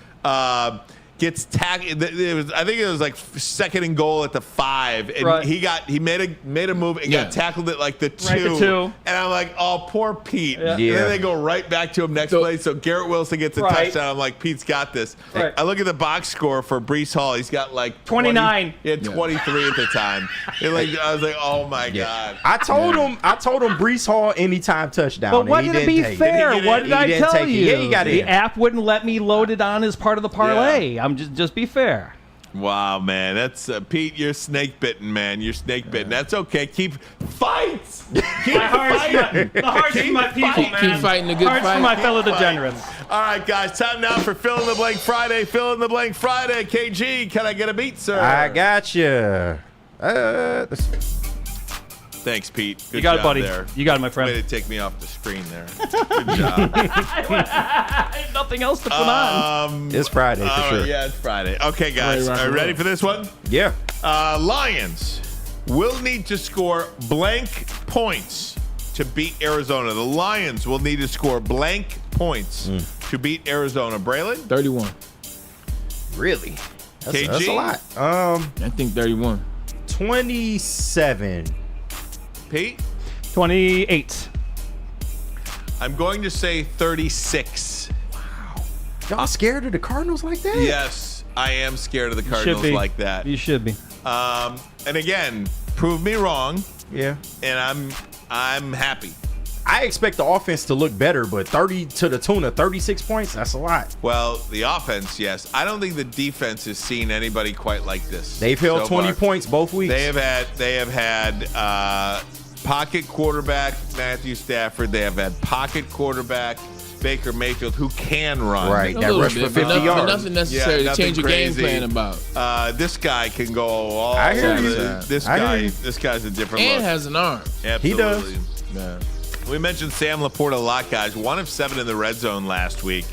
gets tackled. I think it was like second and goal at the 5, and Right. he made a move and got tackled at like the 2. Right, the 2. And I'm like, oh, poor Pete. Yeah. And Yeah. then they go right back to him next play. So Garrett Wilson gets a Right. touchdown. I'm like, Pete's got this. Right. I look at the box score for Breece Hall. He's got like 29. He had 23 at the time. I was like, oh my God. I told him Breece Hall anytime touchdown. But and what he did it didn't be take it. fair? He What did I didn't tell take it. you? Yeah, he got the in. app wouldn't let me load it on as part of the parlay. I'm just be fair. Wow, man. That's Pete, you're snake bitten, man. You're snake bitten. That's okay. Keep fights. Keep fighting. The hearts of my people, man. Keep fighting the good Hearts fight. for my fellow Keep degenerates. fighting. All right, guys. Time now for Fill in the Blank Friday. Fill in the Blank Friday. KG, can I get a beat, sir? I got you. Thanks, Pete. Good You got it, job buddy. there. You got it, my Way friend. to take me off the screen there. Good job. I have nothing else to put on. It's Friday for all right, sure. yeah, it's Friday. Okay, guys. Rock Are you and ready roll. for this one? Yeah. Lions will need to score blank points to beat Arizona. The Lions will need to score blank points to beat Arizona. Braylon? 31. Really? That's KG? a lot. I think 31. 27. Pete? 28. I'm going to say 36. Y'all scared of the Cardinals like that? Yes, I am scared of the Cardinals be. like that. You should be. And again, prove me wrong, Yeah. and I'm happy. I expect the offense to look better, but 30 to the tune of 36 points, that's a lot. Well, the offense, yes. I don't think the defense has seen anybody quite like this. They've held so 20 far. points both weeks. They have had pocket quarterback Matthew Stafford. They have had pocket quarterback Baker Mayfield, who can run. Right, A that little rush bit, for 50 but yards. nothing necessary to nothing change your game crazy. plan about. This guy can go all I hear over you. This I hear guy, you. this guy's a different And look. has an arm. Absolutely. He does. Yeah. We mentioned Sam Laporta a lot, guys. 1 of 7 in the red zone last week.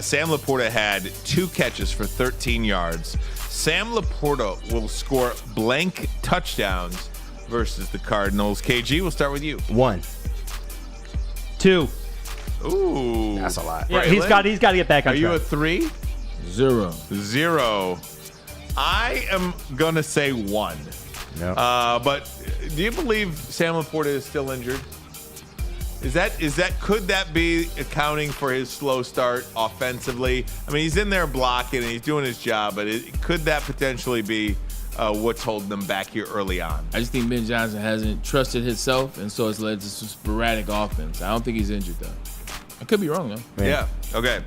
Sam Laporta had 2 catches for 13 yards. Sam Laporta will score blank touchdowns versus the Cardinals. KG, we'll start with you. 1. 2. Ooh. That's a lot. Yeah, he's got to get back on Are you a track. 3? 0. 0. I am going to say 1. No. But do you believe Sam Laporta is still injured? Could that be accounting for his slow start offensively? I mean, he's in there blocking and he's doing his job, but could that potentially be what's holding them back here early on? I just think Ben Johnson hasn't trusted himself, and so it's led to some sporadic offense. I don't think he's injured, though. I could be wrong, though. Yeah. Okay.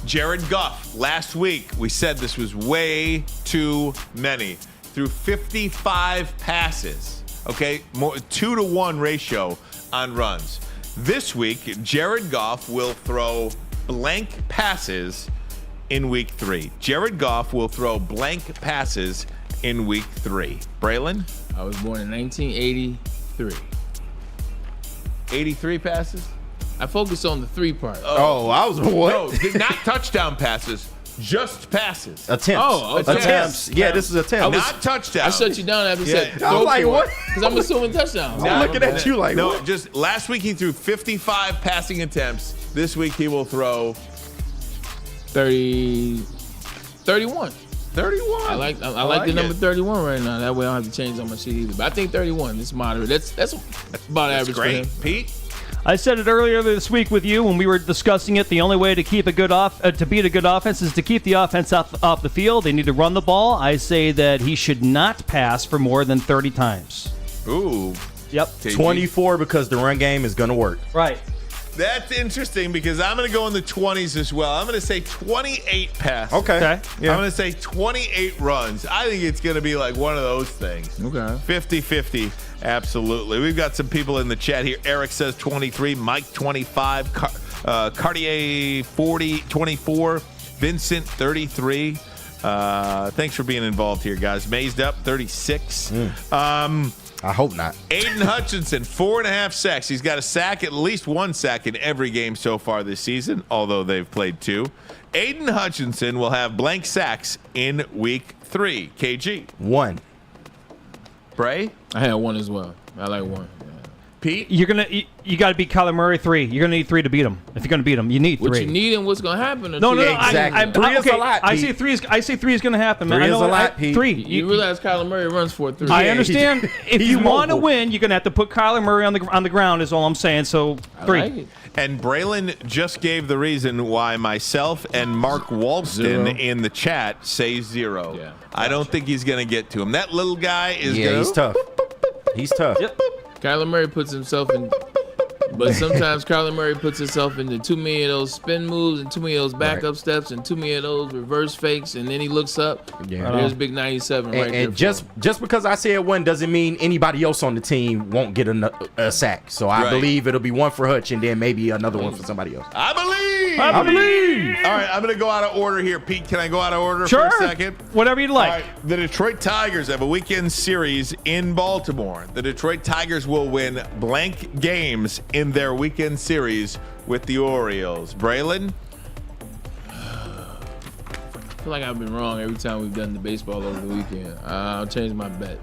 Jared Goff. Last week, we said this was way too many. threw 55 passes. Okay, 2-to-1 ratio on runs. This week, Jared Goff will throw blank passes in week 3. Jared Goff will throw blank passes in week 3. Braylon? I was born in 1983. 83 passes? I focused on the 3 part. Oh, I was what? No, not touchdown passes, just passes. Attempts. Oh, okay. Attempts. Yeah, this is attempts. Not touchdown. I shut you down after you said I was like, what? Because I'm assuming touchdowns. I'm looking at you like, no, what? just last week he threw 55 passing attempts. This week he will throw 31. 31. I like the number 31 right now. That way I don't have to change on my sheet either. But I think 31 is moderate. That's about average great. for him. Pete? I said it earlier this week with you when we were discussing it. The only way to keep a good to beat a good offense is to keep the offense off the field. They need to run the ball. I say that he should not pass for more than 30 times. Ooh. Yep. 24 because the run game is going to work. Right. That's interesting because I'm going to go in the 20s as well. I'm going to say 28 passes. Okay. Yeah. I'm going to say 28 runs. I think it's going to be like one of those things. Okay. 50-50. Absolutely. We've got some people in the chat here. Eric says 23, Mike 25, Cartier 24, Vincent 33. Thanks for being involved here, guys. Mazed up 36. I hope not. Aiden Hutchinson, 4.5 sacks. He's got a sack, at least 1 sack in every game so far this season, although they've played 2. Aiden Hutchinson will have blank sacks in week 3. KG. 1. Bray? I had 1 as well. I like 1. Pete? You got to beat Kyler Murray 3. You're going to need 3 to beat him. If you're going to beat him, you need 3. What you need and what's going to happen? No. Exactly. 3 is a lot, I Pete. say 3 is going to happen. Man. 3 is a lot, Pete. 3. You realize Kyler Murray runs 4-3. I understand. If you want to mobile. win, you're going to have to put Kyler Murray on the ground. Is all I'm saying. So 3. I like it. And Braylon just gave the reason why myself and Mark Walston in the chat say 0. Yeah. I don't think he's going to get to him. That little guy is Yeah, he's tough. He's tough. Yep. Kyler Murray puts himself in, but sometimes Kyler Murray puts himself into too many of those spin moves and too many of those backup steps and too many of those reverse fakes, and then he looks up. Yeah. There's big 97 right there. And just because I said 1 doesn't mean anybody else on the team won't get a sack. So I believe it'll be 1 for Hutch and then maybe another 1 for somebody else. I believe. I believe. All right, I'm going to go out of order here. Pete, can I go out of order Sure. for a second? Whatever you'd like. All right, the Detroit Tigers have a weekend series in Baltimore. The Detroit Tigers will win blank games in their weekend series with the Orioles. Braylon? I feel like I've been wrong every time we've done the baseball over the weekend. I'll change my bet.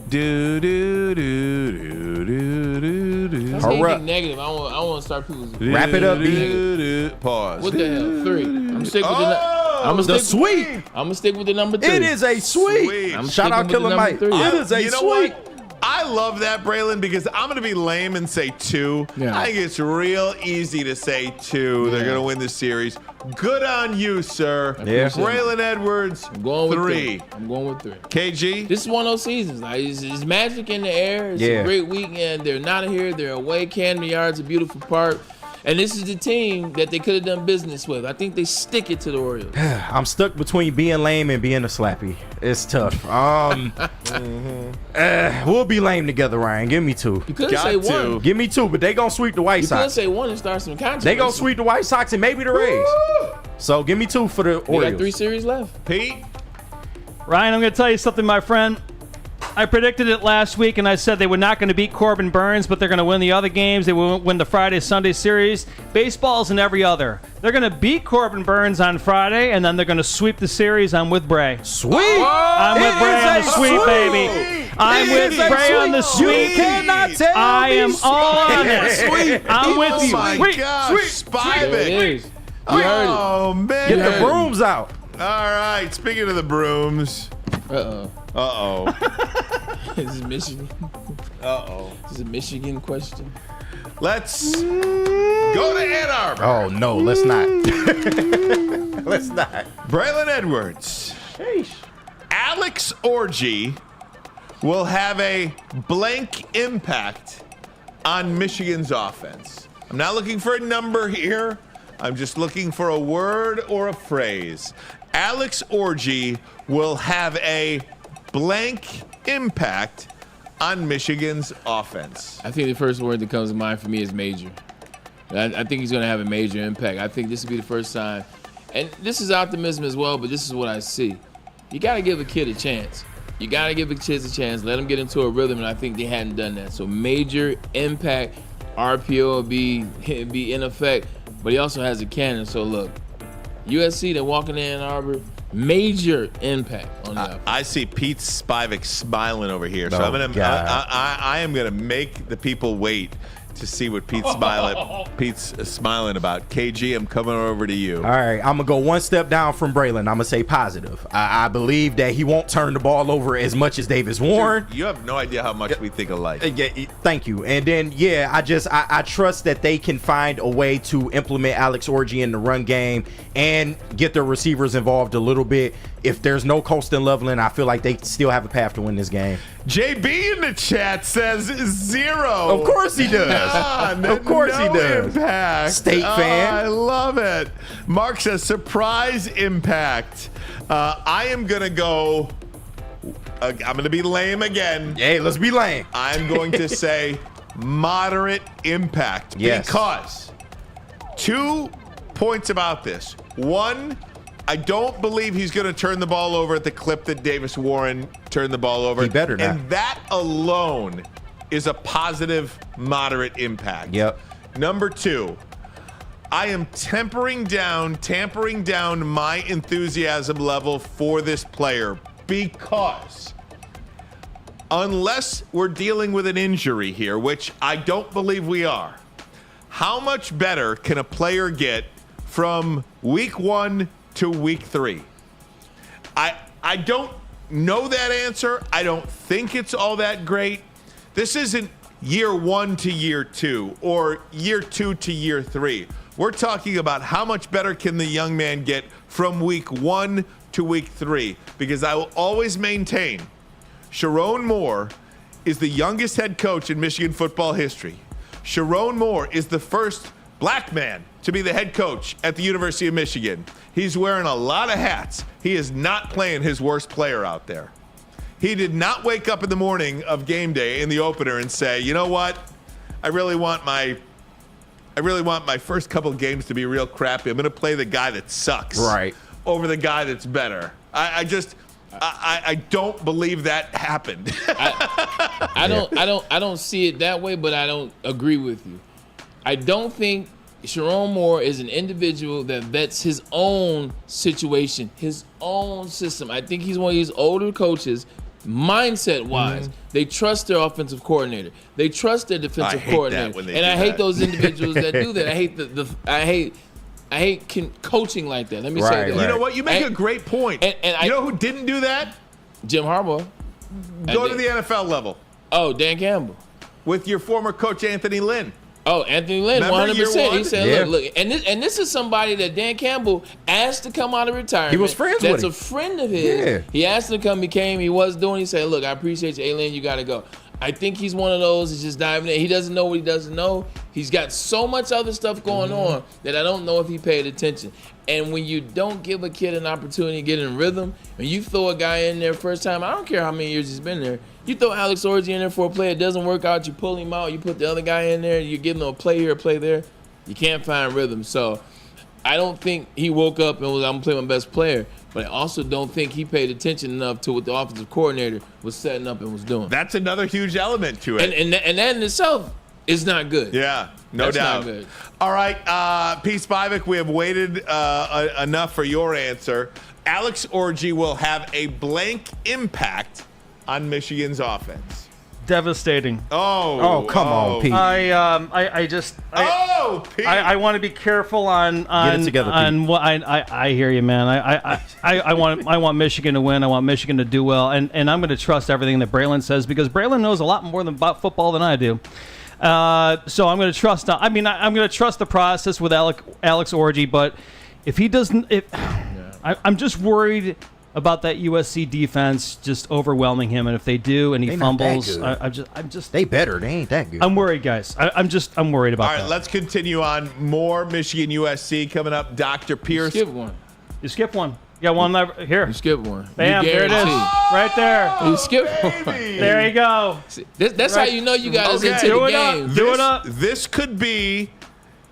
Do do do do do do do. That's anything negative. I want to start people's. Wrap it up, B. Pause. What the hell? 3. I'm sticking with the sweep. I'm gonna stick with the number 3. It is a sweep. I'm Shout out sticking with Killer the Mike. number 3. It is a You know sweep. what? I love that, Braylon, because I'm going to be lame and say 2. Yeah. I think it's real easy to say 2. They're going to win the series. Good on you, sir. Yeah. Braylon Edwards, I'm going with 3. 3. I'm going with 3. KG? This is one of those seasons. Like, it's magic in the air. It's a great weekend. They're not here. They're away. Camden Yard's a beautiful park. And this is the team that they could have done business with. I think they stick it to the Orioles. I'm stuck between being lame and being a slappy. It's tough. We'll be lame together, Ryan. Give me 2. You could say 1. Give me 2, but they gonna sweep the White You could Sox. say 1 and start some controversy. They gonna sweep the White Sox and maybe the Rays. So give me 2 for the We Orioles. got 3 series left. Pete? Ryan, I'm going to tell you something, my friend. I predicted it last week, and I said they were not going to beat Corbin Burns, but they're going to win the other games. They will win the Friday-Sunday series. Baseball's in every other. They're going to beat Corbin Burns on Friday, and then they're going to sweep the series. I'm with Bray. Sweep! I'm with Bray on the sweep, baby. I'm with Bray on the sweep. You cannot tell I am me on it. I'm with you. Oh, my Sweep, gosh. sweep, There it Spivak. is. You heard it. Oh, man. Get the brooms out. All right. Speaking of the brooms. Uh-oh. Uh-oh. This is Michigan. Uh-oh. This is a Michigan question. Let's go to Ann Arbor. Oh, no, let's not. Let's not. Braylon Edwards. Alex Orji will have a blank impact on Michigan's offense. I'm not looking for a number here. I'm just looking for a word or a phrase. Alex Orji will have a blank impact on Michigan's offense? I think the first word that comes to mind for me is major. I think he's going to have a major impact. I think this will be the first time. And this is optimism as well, but this is what I see. You got to give a kid a chance. You got to give a kid a chance. Let him get into a rhythm, and I think they hadn't done that. So major impact, RPO will be in effect, but he also has a cannon. So look, USC, they're walking in Ann Arbor, major impact on the offense. I see Pete Spivak smiling over here, so I am gonna make the people wait to see what Pete's smiling about. KG, I'm coming over to you. All right, I'm gonna go one step down from Braylon. I'm gonna say positive. I believe that he won't turn the ball over as much as Davis Warren. Dude, you have no idea how much we think alike. Thank you. And then I trust that they can find a way to implement Alex Orji in the run game and get their receivers involved a little bit. If there's no Colston Loveland, I feel like they still have a path to win this game. JB in the chat says 0. Of course he does. Of course he does. Impact. State fan. I love it. Mark says surprise impact. I am going to go. I'm going to be lame again. Hey, let's be lame. I'm going to say moderate impact. Yes. Because 2 points about this. One, I don't believe he's going to turn the ball over at the clip that Davis Warren turned the ball over. He better not. And that alone is a positive, moderate impact. Yep. Number 2, I am tampering down my enthusiasm level for this player because unless we're dealing with an injury here, which I don't believe we are, how much better can a player get from week 1 to week 3? I don't know that answer. I don't think it's all that great. This isn't year 1 to year 2 or year 2 to year 3. We're talking about how much better can the young man get from week 1 to week 3, because I will always maintain Sharon Moore is the youngest head coach in Michigan football history. Sharon Moore is the first black man to be the head coach at the University of Michigan. He's wearing a lot of hats. He is not playing his worst player out there. He did not wake up in the morning of game day in the opener and say, you know what? I really want my first couple of games to be real crappy. I'm going to play the guy that sucks over the guy that's better. I don't believe that happened. I don't see it that way, but I don't agree with you. I don't think Sharon Moore is an individual that vets his own situation, his own system. I think he's one of these older coaches, mindset-wise. They trust their offensive coordinator. They trust their defensive coordinator. I hate those individuals that do that. I hate coaching like that. Let me say that. You know what? You make a great point. And you know who didn't do that? Jim Harbaugh. Go to the NFL level. Oh, Dan Campbell. With your former coach, Anthony Lynn. Oh, Anthony Lynn, 100%. He said, look, and this is somebody that Dan Campbell asked to come out of retirement. He was friends with him. That's a friend of his. Yeah. He asked him to come, he came, he was doing, he said, look, I appreciate you, Lynn, you got to go. I think he's one of those that's just diving in. He doesn't know what he doesn't know. He's got so much other stuff going on that I don't know if he paid attention. And when you don't give a kid an opportunity to get in rhythm, and you throw a guy in there first time, I don't care how many years he's been there, you throw Alex Orji in there for a play, it doesn't work out, you pull him out, you put the other guy in there, you're giving him a play here, a play there, you can't find rhythm. So I don't think he woke up and was, I'm going to play my best player. But I also don't think he paid attention enough to what the offensive coordinator was setting up and was doing. That's another huge element to it. And that in itself is not good. Yeah, no That's doubt. not good. All right, Pete Spivak, we have waited enough for your answer. Alex Orji will have a blank impact on Michigan's offense. Devastating. Oh, come on, Pete. Pete. I want to be careful on Get it together, on what I hear you, man. I want Michigan to win. I want Michigan to do well, and I'm going to trust everything that Braylon says because Braylon knows a lot more about football than I do. So I'm going to trust. I'm going to trust the process with Alex Orji, but if he doesn't, I'm just worried about that USC defense just overwhelming him, and if they do and he fumbles, I'm just they better. They ain't that good. I'm worried, guys. I'm worried about that. All right, let's continue on. More Michigan USC coming up. Dr. Pierce. You skip one. You skip one. Got one here. You skipped one. Bam, there it is. Right there. You skipped one. There you go. That's how you know you got us into the game. Do it up. This could be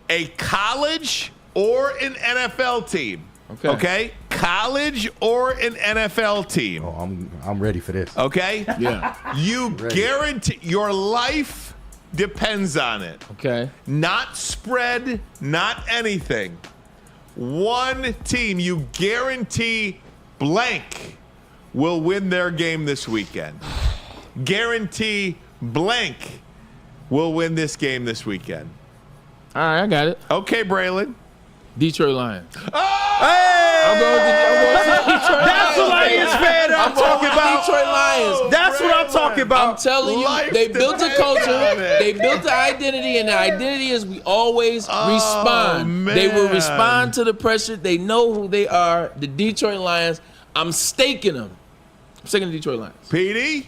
a college or an NFL team. Okay? College or an NFL team. Oh, I'm ready for this. Okay? Yeah. You guarantee your life depends on it. Okay. Not spread, not anything. One team you guarantee blank will win their game this weekend. Guarantee blank will win this game this weekend. All right, I got it. Okay, Braylon. Detroit Lions. I'm going to Detroit That's the Lions fan I'm talking about. Detroit Lions. That's what I'm talking about. I'm telling you, they built a culture. They built an identity, and the identity is we always respond. Man. They will respond to the pressure. They know who they are. The Detroit Lions. I'm staking them. I'm staking the Detroit Lions. PD?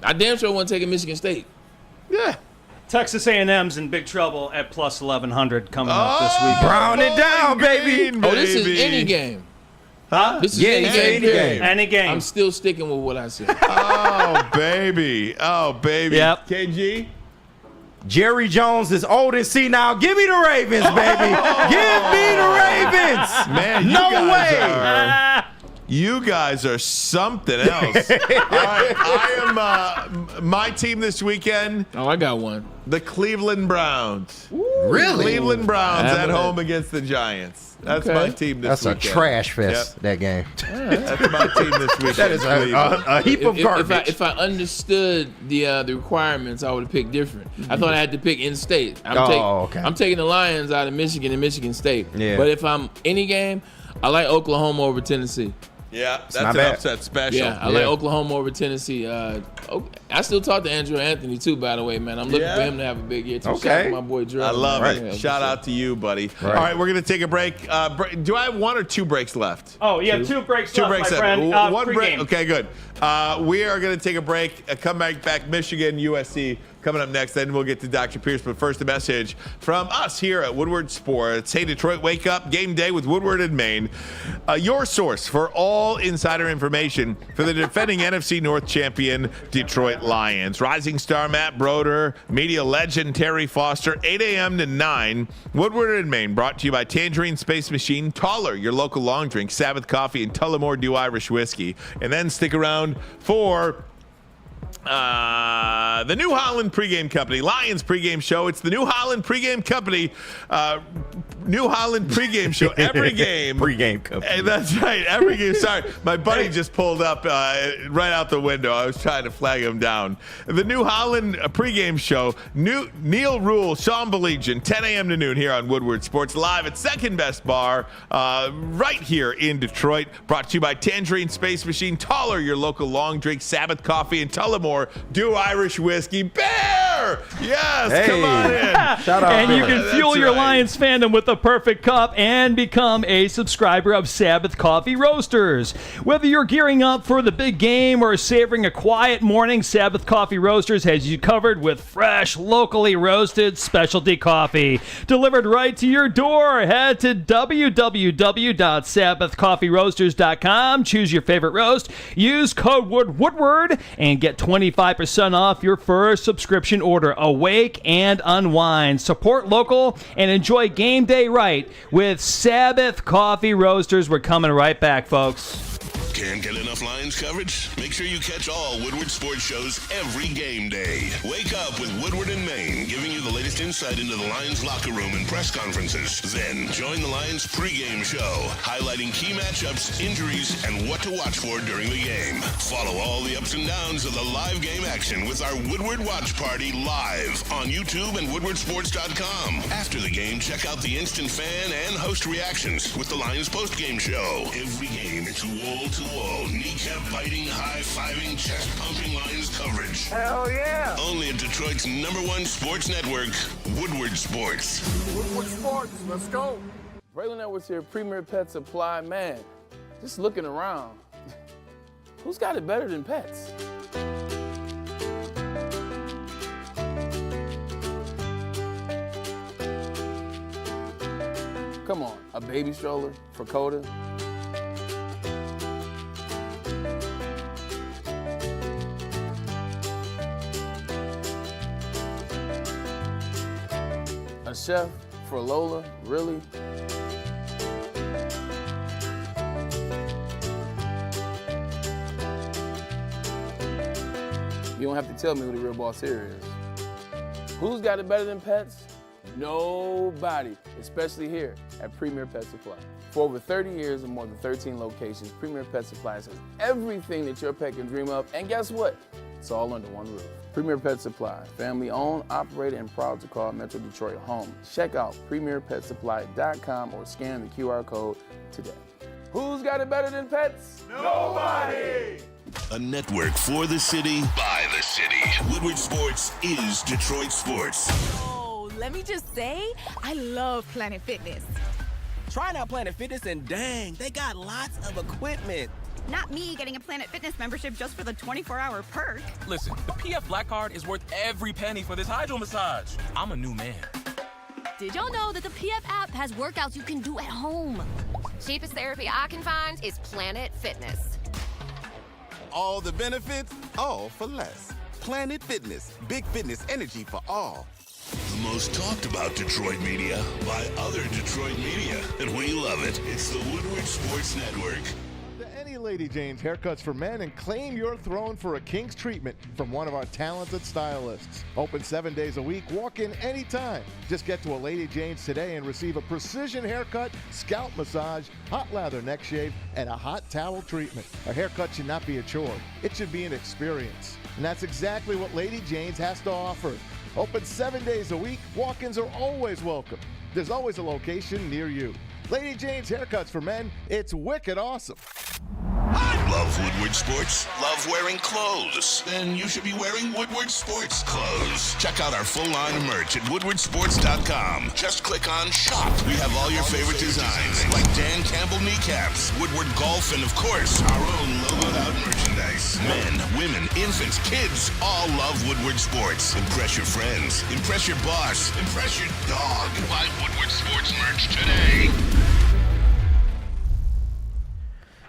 I damn sure want to take Michigan State. Yeah. Texas A&M's in big trouble at plus 1,100 coming up this weekend. Brown it down, baby. Oh, this is any game. Huh? This is Yeah, any it's game. any period. game. Any game. I'm still sticking with what I said. Oh, baby. Oh, baby. Yep. KG? Jerry Jones is old and senile. Give me the Ravens, baby. Give me the Ravens. Man, you No guys way. are- You guys are something else. All right, I am my team this weekend. Oh, I got one. The Cleveland Browns. Really? Cleveland Browns I at haven't- home against the Giants. That's Okay. my team this That's weekend. a trash fest, Yep. that game. That's my team this weekend. That is a heap of garbage. If I understood the requirements, I would have picked different. I thought I had to pick in-state. Okay. I'm taking the Lions out of Michigan and Michigan State. Yeah. But if I'm any game, I like Oklahoma over Tennessee. Yeah, that's not an bad. upset special. Yeah, I like Oklahoma over Tennessee. I still talk to Andrew Anthony too, by the way, man. I'm looking for him to have a big year too. Okay. Shout out to my boy Drew. I love it. Yeah, Shout for out to you, buddy. Right. All right, we're going to take a break. Do I have one or two breaks left? Oh, you have two breaks Two left, breaks my left. friend. One break. Pre-game. Okay, good. We are going to take a break. Come back. Michigan, USC coming up next. Then we'll get to Dr. Pierce. But first, a message from us here at Woodward Sports. Hey, Detroit, wake up. Game day with Woodward in Maine. Your source for all insider information for the defending NFC North champion Detroit Lions. Rising star Matt Broder, media legend Terry Foster, 8 a.m. to 9. Woodward in Maine, brought to you by Tangerine Space Machine, Taller, your local long drink, Sabbath Coffee, and Tullamore Dew Irish Whiskey. And then stick around for the New Holland pregame company, Lions pregame show. It's the New Holland pregame company, New Holland pregame show. Every game, Pregame company. Hey, that's right. Every game. Sorry, my buddy just pulled up right out the window. I was trying to flag him down. The New Holland pregame show. Neil Rule, Sean Belegian, 10 a.m. to noon here on Woodward Sports, live at Second Best Bar, right here in Detroit. Brought to you by Tangerine Space Machine, Taller, your local long drink, Sabbath Coffee, and Tullamore Dew Irish Whiskey. Bear! Yes, Hey. come on in. Shout out, And you Bear. can fuel That's your right. Lions fandom with the perfect cup and become a subscriber of Sabbath Coffee Roasters. Whether you're gearing up for the big game or savoring a quiet morning, Sabbath Coffee Roasters has you covered with fresh, locally roasted specialty coffee. Delivered right to your door. Head to www.sabbathcoffeeroasters.com. Choose your favorite roast. Use code Woodward and get 25% off your first subscription order. Awake and unwind. Support local and enjoy game day right with Sabbath Coffee Roasters. We're coming right back, folks. Can't get enough Lions coverage? Make sure you catch all Woodward sports shows every game day. Wake up with Woodward in Maine, giving you the latest insight into the Lions locker room and press conferences. Then join the Lions pregame show, highlighting key matchups, injuries, and what to watch for during the game. Follow all the ups and downs of the live game action with our Woodward Watch Party live on YouTube and WoodwardSports.com. After the game, check out the instant fan and host reactions with the Lions postgame show. Every game, it's wall-to-wall, kneecap-biting, high-fiving, chest-pumping Lions coverage. Hell yeah! Only at Detroit's #1 sports network, Woodward Sports. Woodward Sports, let's go. Braylon Edwards here, Premier Pet Supply. Man, just looking around. Who's got it better than pets? Come on, a baby stroller for Coda? A chef for Lola? Really? You don't have to tell me who the real boss here is. Who's got it better than pets? Nobody, especially here at Premier Pet Supply. For over 30 years and more than 13 locations, Premier Pet Supply has everything that your pet can dream of, and guess what? It's all under one roof. Premier Pet Supply, family owned, operated, and proud to call Metro Detroit home. Check out premierpetsupply.com or scan the QR code today. Who's got it better than pets? Nobody! A network for the city, by the city. Woodward Sports is Detroit sports. Oh, let me just say, I love Planet Fitness. Trying out Planet Fitness and dang, they got lots of equipment. Not me getting a Planet Fitness membership just for the 24-hour perk. Listen, the PF Black Card is worth every penny for this hydro massage. I'm a new man. Did y'all know that the PF app has workouts you can do at home? Cheapest therapy I can find is Planet Fitness. All the benefits, all for less. Planet Fitness, big fitness energy for all. The most talked about Detroit media by other Detroit media, and we love it. It's the Woodward Sports Network. Any Lady Jane's Haircuts for Men and claim your throne for a king's treatment from one of our talented stylists. Open 7 days a week, walk in anytime. Just get to a Lady Jane's today and receive a precision haircut, scalp massage, hot lather neck shave, and a hot towel treatment. A haircut should not be a chore. It should be an experience. And that's exactly what Lady Jane's has to offer. Open 7 days a week, walk-ins are always welcome. There's always a location near you. Lady Jane's Haircuts for Men, it's wicked awesome. Love Woodward Sports? Love wearing clothes? Then you should be wearing Woodward Sports clothes. Check out our full line of merch at woodwardsports.com. Just click on Shop. We have all your favorite designs, like Dan Campbell kneecaps, Woodward Golf, and of course, our own logoed out merchandise. Men, women, infants, kids all love Woodward Sports. Impress your friends. Impress your boss. Impress your dog. Buy Woodward Sports merch today.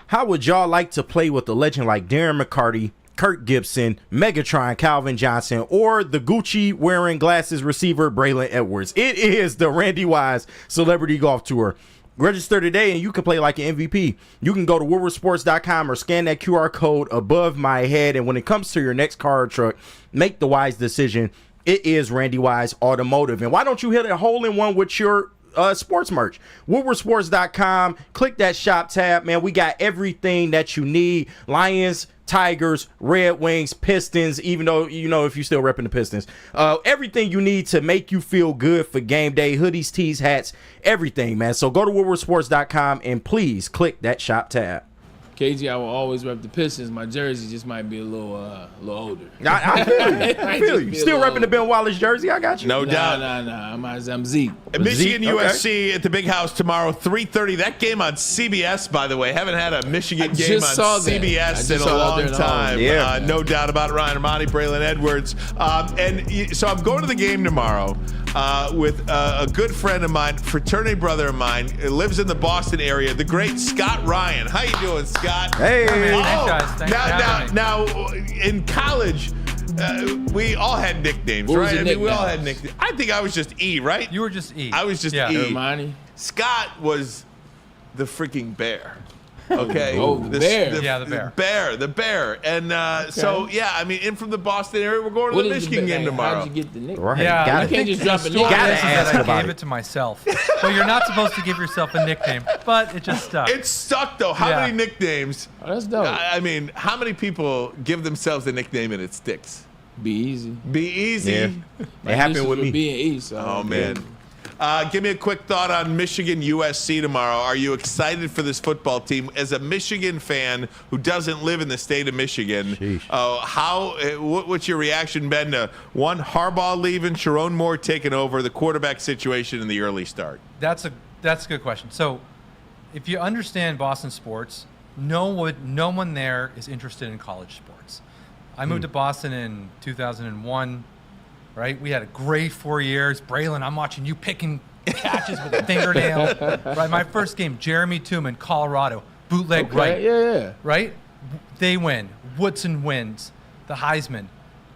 How would y'all like to play with a legend like Darren McCarty, Kirk Gibson, Megatron, Calvin Johnson, or the Gucci-wearing glasses receiver Braylon Edwards? It is the Randy Wise Celebrity Golf Tour. Register today and you can play like an MVP. You can go to woodwardsports.com or scan that QR code above my head. And when it comes to your next car or truck, make the wise decision. It is Randy Wise Automotive. And why don't you hit a hole in one with your sports merch? woodwardsports.com. Click that shop tab, man. We got everything that you need. Lions, Tigers, Red Wings, Pistons, even though, you know, if you still repping the Pistons, everything you need to make you feel good for game day, hoodies, tees, hats, everything, man. So go to woodwardsports.com and please click that shop tab. KG, I will always rep the Pistons. My jersey just might be a little older. I feel you. I feel you. Still repping the Ben Wallace jersey? I got you. No doubt. I'm Zeke. Michigan, Zeke, USC at the Big House tomorrow, 3:30. That game on CBS, by the way. Haven't had a Michigan game on CBS in a long time. Yeah. No doubt about it. Ryan Ermanni, Braylon Edwards. So I'm going to the game tomorrow with a good friend of mine, fraternity brother of mine, lives in the Boston area, the great Scott Ryan. How you doing, Scott? Hey. Thanks, guys. Thanks for having me. Now, in college, we all had nicknames, What was right? your I mean, we nicknames? all had nicknames. I think I was just E, right? You were just E. I was just E. Ermanni. Scott was the freaking bear. Okay. Oh, the bear. the bear. The bear. And so, yeah, I mean, in from the Boston area, we're going to What the is Michigan game tomorrow. How'd you get the nickname? Right. Yeah, Got I it. You can't just drop a the nickname. story Gotta is ask that I about gave it. it to myself. But you're not supposed to give yourself a nickname, but it just stuck. It stuck, though. How Yeah. many nicknames? Oh, that's dope. I mean, how many people give themselves a nickname and it sticks? Be easy. Be easy. Yeah. It happened with me. Being E, so Oh, man. Give me a quick thought on Michigan USC tomorrow. Are you excited for this football team? As a Michigan fan who doesn't live in the state of Michigan, what's your reaction been to one, Harbaugh leaving, Sharon Moore taking over, the quarterback situation in the early start? That's a good question. So, if you understand Boston sports, no one there is interested in college sports. I moved to Boston in 2001. Right, we had a great 4 years. Braylon, I'm watching you picking catches with a fingernail. Right, my first game, Jeremy Tooman, Colorado, bootleg Okay, right. yeah. Right, they win. Woodson wins. The Heisman,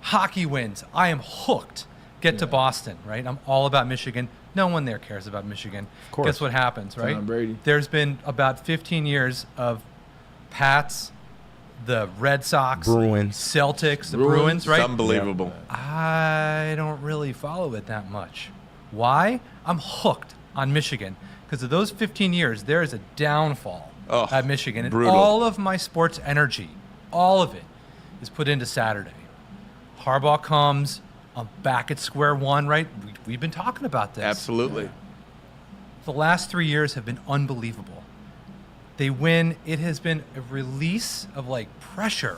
hockey wins. I am hooked. get to Boston, right? I'm all about Michigan. No one there cares about Michigan. Of course. Guess what happens, right? Tom Brady. There's been about 15 years of Pats, the Red Sox, Bruins. Celtics, the Bruins, right? It's unbelievable. I don't really follow it that much. Why? I'm hooked on Michigan because of those 15 years. There is a downfall at Michigan, and brutal. all of my sports energy, all of it, is put into Saturday. Harbaugh comes. I'm back at square one, right? We've been talking about this. Absolutely. The last 3 years have been unbelievable. They win. It has been a release of like pressure.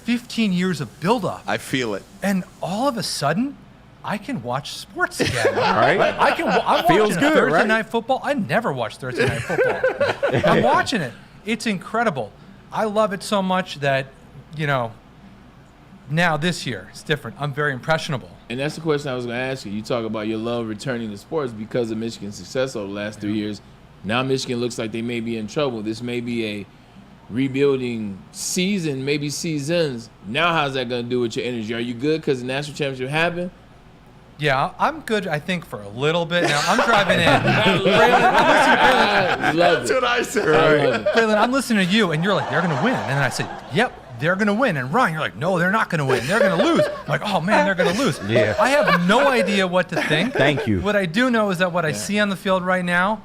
15 years of buildup. I feel it. And all of a sudden, I can watch sports again. Right? I'm Feels watching good, Thursday right? night football. I never watch Thursday night football. I'm watching it. It's incredible. I love it so much that, now this year it's different. I'm very impressionable. And that's the question I was going to ask you. You talk about your love returning to sports because of Michigan's success over the last 3 years. Now Michigan looks like they may be in trouble. This may be a rebuilding season, maybe seasons. Now how's that going to do with your energy? Are you good because the national championship happened? Yeah, I'm good, I think, for a little bit. Now, I'm driving in. That's what I said. Braylon, I'm listening to you, and you're like, they're going to win. And then I said, yep, they're going to win. And Ryan, you're like, no, they're not going to win. They're going to lose. I'm like, oh, man, they're going to lose. Yeah. I have no idea what to think. Thank you. What I do know is that what I see on the field right now,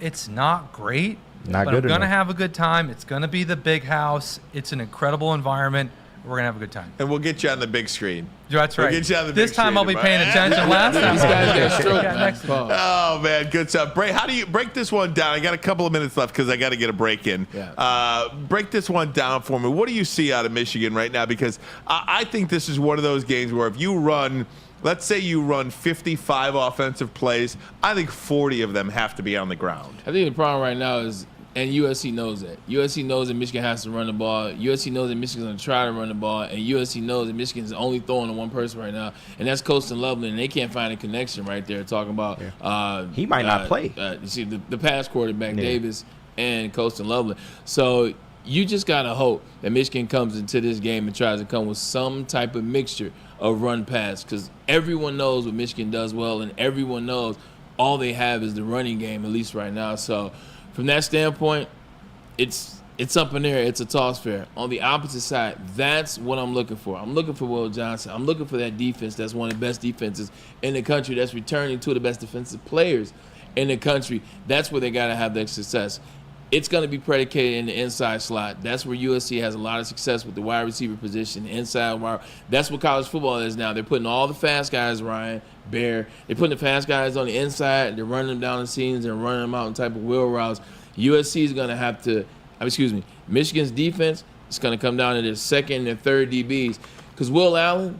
it's not great. Not but good I'm going to enough. have a good time. It's going to be the big house. It's an incredible environment. We're going to have a good time. And we'll get you on the big screen. That's We'll right. get you on the This big time I'll be screen, paying right? attention. Last time. These guys got stroke. Yeah, next time. Oh, man, good stuff. Bray, how do you break this one down? I got a couple of minutes left because I got to get a break in. Yeah. Break this one down for me. What do you see out of Michigan right now? Because I think this is one of those games where if you run, let's say you run 55 offensive plays, I think 40 of them have to be on the ground. I think the problem right now is, and USC knows that. USC knows that Michigan has to run the ball. USC knows that Michigan's going to try to run the ball. And USC knows that Michigan's only throwing to one person right now, and that's Colston Loveland. And they can't find a connection right there talking about He might not play. You see, the pass quarterback, Davis, and Colston Loveland. So you just got to hope that Michigan comes into this game and tries to come with some type of mixture of run-pass because everyone knows what Michigan does well, and everyone knows all they have is the running game, at least right now. So from that standpoint, it's up in there. It's a toss fair. On the opposite side, that's what I'm looking for. I'm looking for Will Johnson. I'm looking for that defense that's one of the best defenses in the country, that's returning to the best defensive players in the country. That's where they got to have their success. It's going to be predicated in the inside slot. That's where USC has a lot of success with the wide receiver position, inside wide. That's what college football is now. They're putting all the fast guys, Ryan, Bear. They're putting the fast guys on the inside. They're running them down the seams and running them out in type of wheel routes. USC is going to have to, Michigan's defense is going to come down to their second and third DBs. Because Will Allen,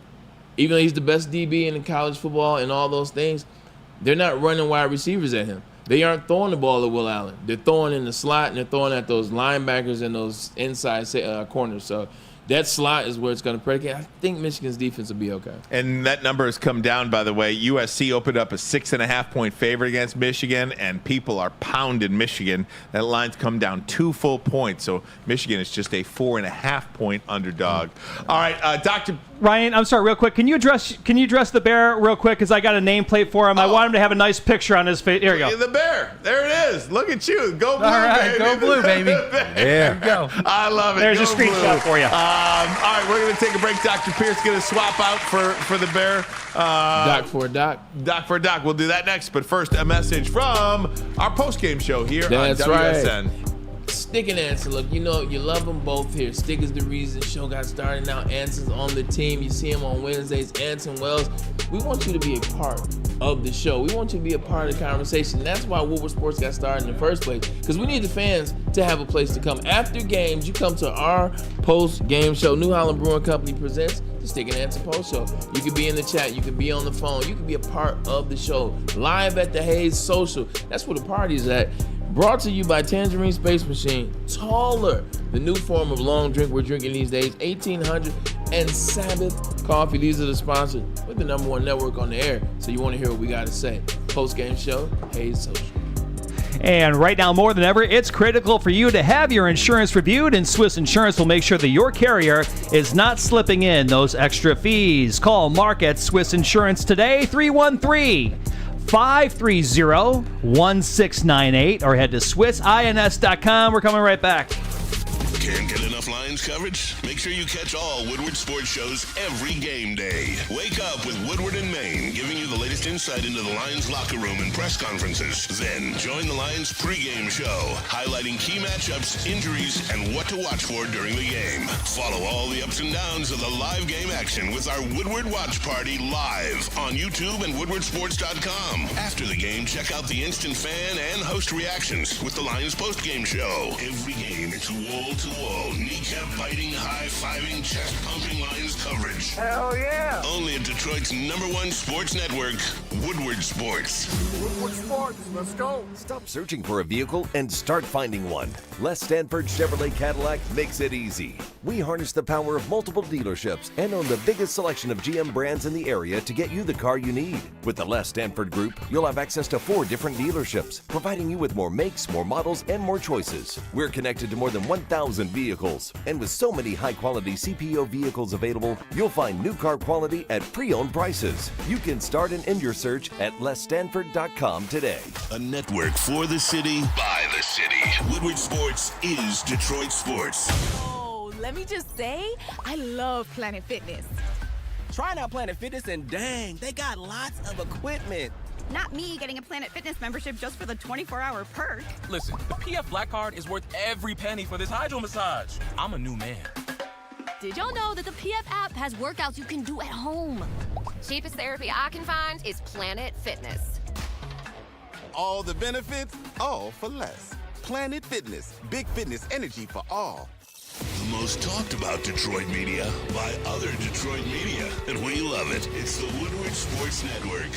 even though he's the best DB in college football and all those things, they're not running wide receivers at him. They aren't throwing the ball at Will Allen. They're throwing in the slot, and they're throwing at those linebackers and those inside corners. So that slot is where it's going to predicate. I think Michigan's defense will be okay. And that number has come down, by the way. USC opened up a 6.5-point favorite against Michigan, and people are pounding Michigan. That line's come down 2 full points, so Michigan is just a 4.5-point underdog. All right, Dr. Ryan, I'm sorry, real quick. Can you address the bear real quick? Because I got a nameplate for him. I want him to have a nice picture on his face. Here you go. The bear. There it is. Look at you. Go blue, All right, baby. go blue, baby. Yeah. Go. I love it. There's Go a screenshot blue. for you. All right, we're going to take a break. Dr. Pierce going to swap out for the bear. Doc for a doc. Doc for a doc. We'll do that next. But first, a message from our post-game show here That's on WSN. Right. Stick and Anson, look, you love them both here. Stick is the reason the show got started. Now Anson's on the team. You see him on Wednesdays. Anson Wells. We want you to be a part of the show. We want you to be a part of the conversation. That's why Woodward Sports got started in the first place, because we need the fans to have a place to come. After games, you come to our post-game show. New Holland Brewing Company presents the Stick and Anson Post Show. You can be in the chat. You can be on the phone. You can be a part of the show. Live at the Hayes Social. That's where the party's at. Brought to you by Tangerine Space Machine. Taller, the new form of long drink we're drinking these days. 1800 and Sabbath Coffee. These are the sponsors with the #1 network on the air. So you want to hear what we got to say. Post-game show, Hayes Social. And right now, more than ever, it's critical for you to have your insurance reviewed, and Swiss Insurance will make sure that your carrier is not slipping in those extra fees. Call Mark at Swiss Insurance today, 313-530-1698, or head to SwissINS.com. We're coming right back. Can't get enough Lions coverage? Make sure you catch all Woodward sports shows every game day. Wake up with Woodward and Maine, giving you the latest insight into the Lions locker room and press conferences. Then join the Lions pregame show, highlighting key matchups, injuries, and what to watch for during the game. Follow all the ups and downs of the live game action with our Woodward Watch Party live on YouTube and WoodwardSports.com. After the game, check out the instant fan and host reactions with the Lions postgame show. Every game, it's wall-to-wall, kneecap-biting, high-fiving, chest-pumping Lions coverage. Hell yeah! Only at Detroit's #1 sports network, Woodward Sports. Woodward Sports, let's go. Stop searching for a vehicle and start finding one. Les Stanford Chevrolet Cadillac makes it easy. We harness the power of multiple dealerships and own the biggest selection of GM brands in the area to get you the car you need. With the Les Stanford Group, you'll have access to 4 different dealerships, providing you with more makes, more models, and more choices. We're connected to more than 1,000 vehicles, and with so many high-quality CPO vehicles available, you'll find new car quality at pre-owned prices. You can start and end your search at lesstanford.com today. A network for the city, by the city. Woodward Sports is Detroit sports. Oh, let me just say, I love Planet Fitness. Trying out Planet Fitness and dang, they got lots of equipment. Not me getting a Planet Fitness membership just for the 24-hour perk. Listen, the PF Black Card is worth every penny for this hydro massage. I'm a new man. Did y'all know that the PF app has workouts you can do at home? Cheapest therapy I can find is Planet Fitness. All the benefits, all for less. Planet Fitness, big fitness energy for all. The most talked about Detroit media by other Detroit media, and we love it. It's the Woodward Sports Network.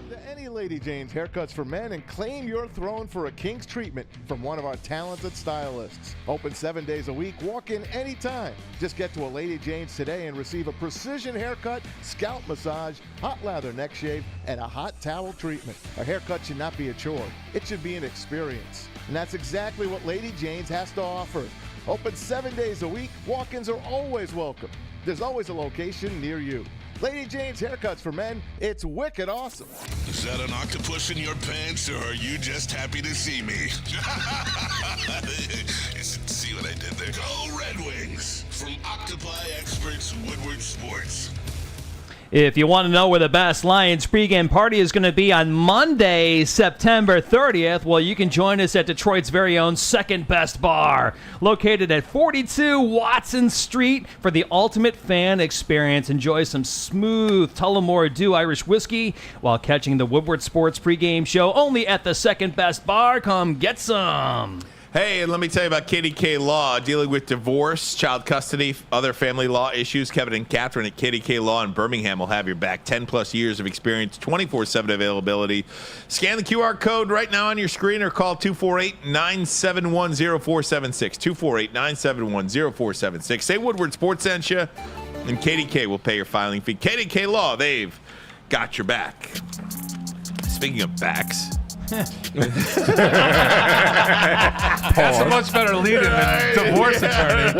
To any Lady Jane's Haircuts for Men and claim your throne for a king's treatment from one of our talented stylists. Open 7 days a week. Walk in anytime. Just get to a Lady Jane's today and receive a precision haircut, scalp massage, hot lather neck shave, and a hot towel treatment. A haircut should not be a chore. It should be an experience. And that's exactly what Lady Jane's has to offer. Open 7 days a week. Walk-ins are always welcome. There's always a location near you. Lady Jane's Haircuts for Men, it's wicked awesome. Is that an octopus in your pants, or are you just happy to see me? See what I did there? Go Red Wings! From Octopi Experts, Woodward Sports. If you want to know where the best Lions pregame party is going to be on Monday, September 30th, well, you can join us at Detroit's very own Second Best Bar, located at 42 Watson Street for the ultimate fan experience. Enjoy some smooth Tullamore Dew Irish whiskey while catching the Woodward Sports pregame show only at the Second Best Bar. Come get some. Hey, and let me tell you about KDK Law, dealing with divorce, child custody, other family law issues. Kevin and Catherine at KDK Law in Birmingham will have your back. 10-plus years of experience, 24/7 availability. Scan the QR code right now on your screen or call 248-971-0476. 248-971-0476. Say Woodward Sports sent you, and KDK will pay your filing fee. KDK Law, they've got your back. Speaking of backs... That's a much better lead-in than divorce attorney.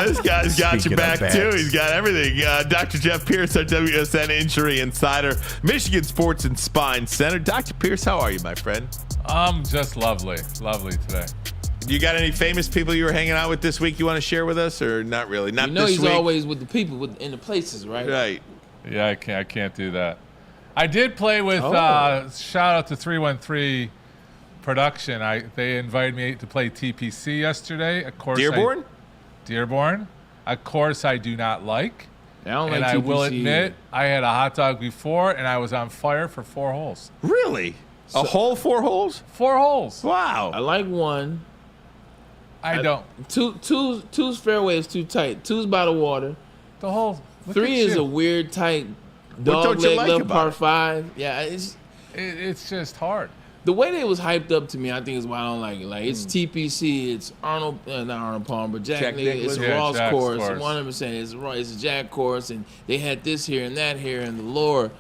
This guy's got your back, too. He's got everything. Dr. Jeff Pierce, our WSN Injury Insider, Michigan Sports and Spine Center. Dr. Pierce, how are you, my friend? I'm just lovely. Lovely today. You got any famous people you were hanging out with this week you want to share with us, or not really? Not you know this he's week? always with the people in the places, right? Right. Yeah, I can't do that. I did play with, shout out to 313 Production. They invited me to play TPC yesterday. Of course, Dearborn? Dearborn. Of course, I do not like. I don't and like I TPC will admit, I had a hot dog before, and I was on fire for 4 holes. Really? A whole 4 holes? 4 holes. Wow. I like one. I don't. Two's fairway is too tight. 2's by the water. The whole 3 is a weird tight dog leg left par 5. Yeah, it's just hard. The way they was hyped up to me, I think is why I don't like it. Like it's TPC, it's Arnold, not Arnold Palmer, but Jack Nicklaus. It's a Ross course. 100%. It's a Jack course, and they had this here and that here, and the lore.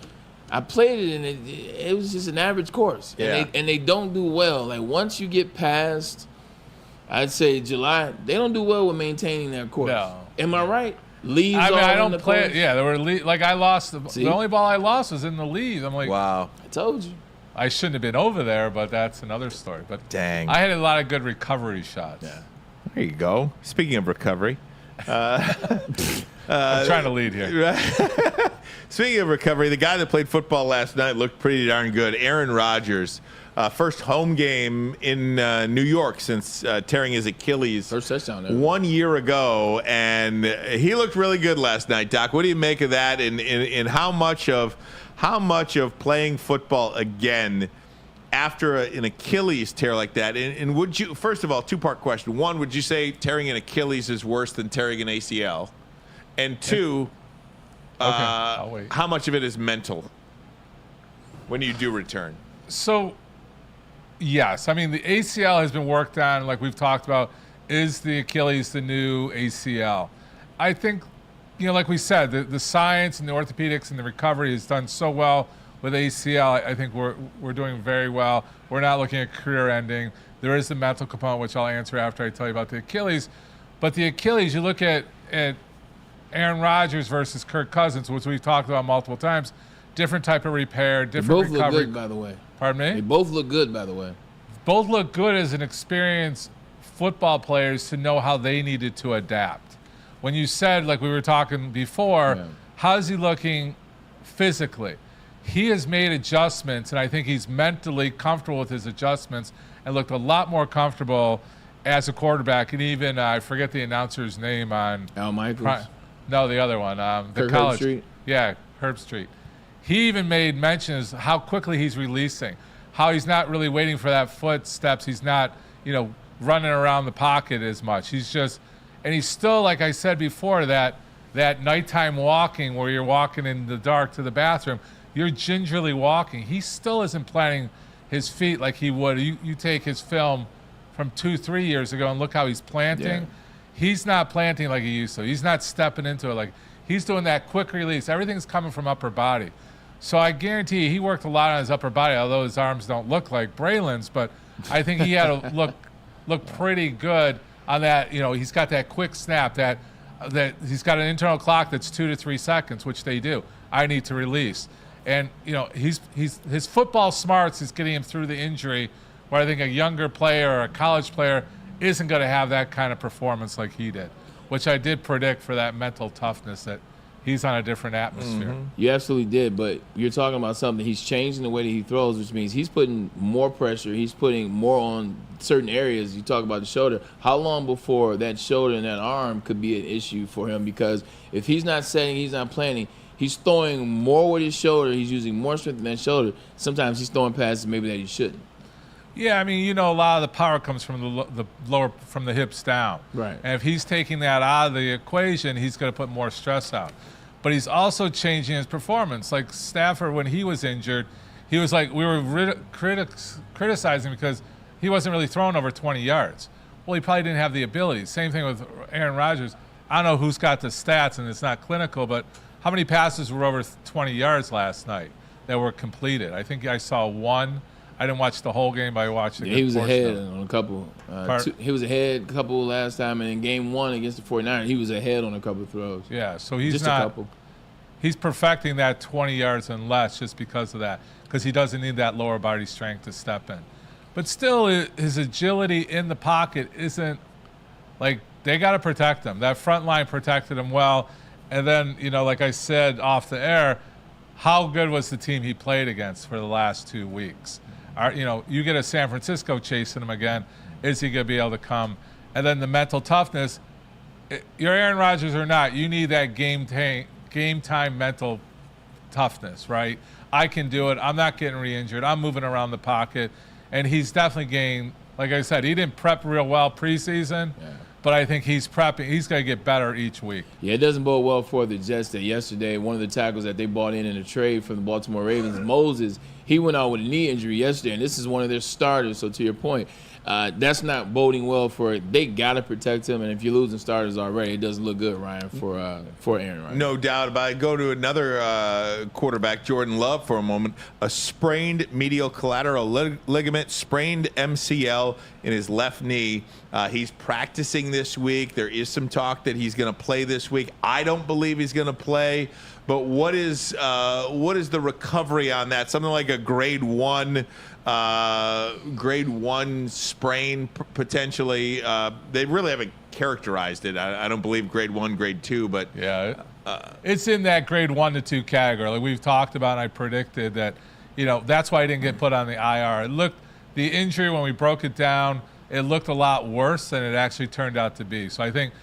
I played it, and it was just an average course. Yeah. And they don't do well. Like, once you get past, I'd say July, they don't do well with maintaining their course. No. Am I right? Leaves I mean, all I in don't the play course. it. Yeah, there were like I lost See? the only ball I lost was in the leaves. I'm like, wow. I told you. I shouldn't have been over there, but that's another story. But Dang. I had a lot of good recovery shots. Yeah. There you go. Speaking of recovery. I'm trying to lead here. Speaking of recovery, the guy that played football last night looked pretty darn good. Aaron Rodgers, first home game in New York since tearing his Achilles First touchdown ever. 1 year ago, and he looked really good last night. Doc, what do you make of that? And how much of playing football again after an Achilles tear like that? And would you, first of all, two-part question. One, would you say tearing an Achilles is worse than tearing an ACL? And two, I'll wait. how much of it is mental when you do return? So, yes. I mean, the ACL has been worked on, like we've talked about. Is the Achilles the new ACL? I think, like we said, the science and the orthopedics and the recovery has done so well with ACL. I think we're doing very well. We're not looking at career ending. There is the mental component, which I'll answer after I tell you about the Achilles. But the Achilles, you look at Aaron Rodgers versus Kirk Cousins, which we've talked about multiple times. Different type of repair, different recovery. Both look good, by the way. Pardon me? They both look good, by the way. Both look good as an experienced football players to know how they needed to adapt. When you said, like we were talking before, how's he looking physically? He has made adjustments, and I think he's mentally comfortable with his adjustments and looked a lot more comfortable as a quarterback. And even, I forget the announcer's name on... Al Michaels? No, the other one. The college. Herbstreit? Yeah, Herbstreit. He even made mentions how quickly he's releasing, how he's not really waiting for that footsteps. He's not, running around the pocket as much. He's just, and he's still, like I said before, that nighttime walking where you're walking in the dark to the bathroom, you're gingerly walking. He still isn't planting his feet like he would. You take his film from 2-3 years ago and look how he's planting. Yeah. He's not planting like he used to. He's not stepping into it like he's doing that quick release. Everything's coming from upper body. So I guarantee you, he worked a lot on his upper body, although his arms don't look like Braylon's, but I think he had to look pretty good on that. He's got that quick snap, that he's got an internal clock that's 2 to 3 seconds, which they do. I need to release. And, his football smarts is getting him through the injury, where I think a younger player or a college player isn't going to have that kind of performance like he did, which I did predict for that mental toughness that he's on a different atmosphere. Mm-hmm. You absolutely did, but you're talking about something. He's changing the way that he throws, which means he's putting more pressure. He's putting more on certain areas. You talk about the shoulder. How long before that shoulder and that arm could be an issue for him? Because if he's not setting, he's not planning, he's throwing more with his shoulder. He's using more strength in that shoulder. Sometimes he's throwing passes maybe that he shouldn't. Yeah, I mean, a lot of the power comes from the lower, from the hips down. Right. And if he's taking that out of the equation, he's going to put more stress out. But he's also changing his performance. Like Stafford, when he was injured, he was like, we were criticizing because he wasn't really throwing over 20 yards. Well, he probably didn't have the ability. Same thing with Aaron Rodgers. I don't know who's got the stats, and it's not clinical, but how many passes were over 20 yards last night that were completed? I think I saw one. I didn't watch the whole game, but I watched it. Yeah, he was ahead on a couple. He was ahead a couple last time, and in game one against the 49ers, he was ahead on a couple of throws. Yeah, so he's just not. A couple. He's perfecting that 20 yards and less just because of that, because he doesn't need that lower body strength to step in. But still, his agility in the pocket isn't like they got to protect him. That front line protected him well, and then like I said off the air, how good was the team he played against for the last 2 weeks? You get a San Francisco chasing him again. Is he going to be able to come? And then the mental toughness. You're Aaron Rodgers or not, you need that game time mental toughness, right? I can do it. I'm not getting re-injured. I'm moving around the pocket. And he's definitely gained, like I said, he didn't prep real well preseason, but I think he's prepping. He's going to get better each week. Yeah, it doesn't bode well for the Jets that yesterday, one of the tackles that they bought in a trade from the Baltimore Ravens, Moses, he went out with a knee injury yesterday, and this is one of their starters. So to your point, That's not boding well for it. They got to protect him, and if you're losing starters already, it doesn't look good, Ryan, for Aaron Rodgers. No doubt about it. Go to another quarterback, Jordan Love, for a moment. A sprained medial collateral ligament, sprained MCL in his left knee. He's practicing this week. There is some talk that he's going to play this week. I don't believe he's going to play. But what is the recovery on that? Something like a grade one sprain potentially. They really haven't characterized it. I don't believe grade 1, grade 2, but yeah, it's in that grade 1 to 2 category. Like we've talked about, and I predicted that. That's why I didn't get put on the IR. The injury when we broke it down, it looked a lot worse than it actually turned out to be. So I think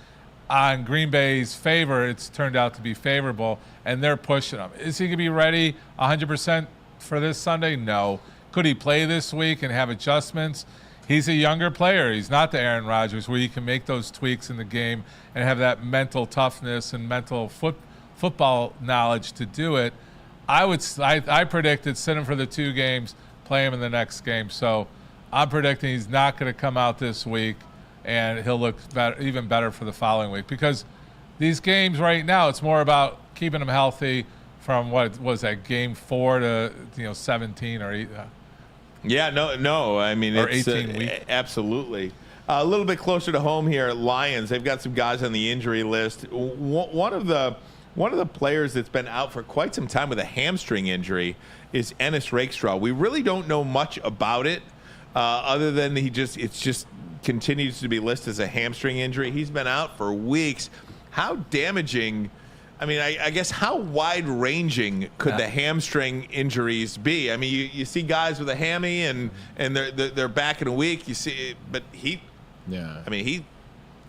on Green Bay's favor, it's turned out to be favorable, and they're pushing him. Is he going to be ready 100% for this Sunday? No. Could he play this week and have adjustments? He's a younger player. He's not the Aaron Rodgers where you can make those tweaks in the game and have that mental toughness and mental football knowledge to do it. I predicted sit him for the 2 games, play him in the next game. So I'm predicting he's not going to come out this week, and he'll look even better for the following week. Because these games right now, it's more about keeping him healthy from what was that, game 4 to 17 or 8. Yeah, no. I mean, or it's 18 weeks. Absolutely. A little bit closer to home here, Lions. They've got some guys on the injury list. One of the players that's been out for quite some time with a hamstring injury is Ennis Rakestraw. We really don't know much about it, other than it's just continues to be listed as a hamstring injury. He's been out for weeks. How damaging? I mean, I guess how wide-ranging could the hamstring injuries be? I mean, you see guys with a hammy and they're back in a week. You see, but he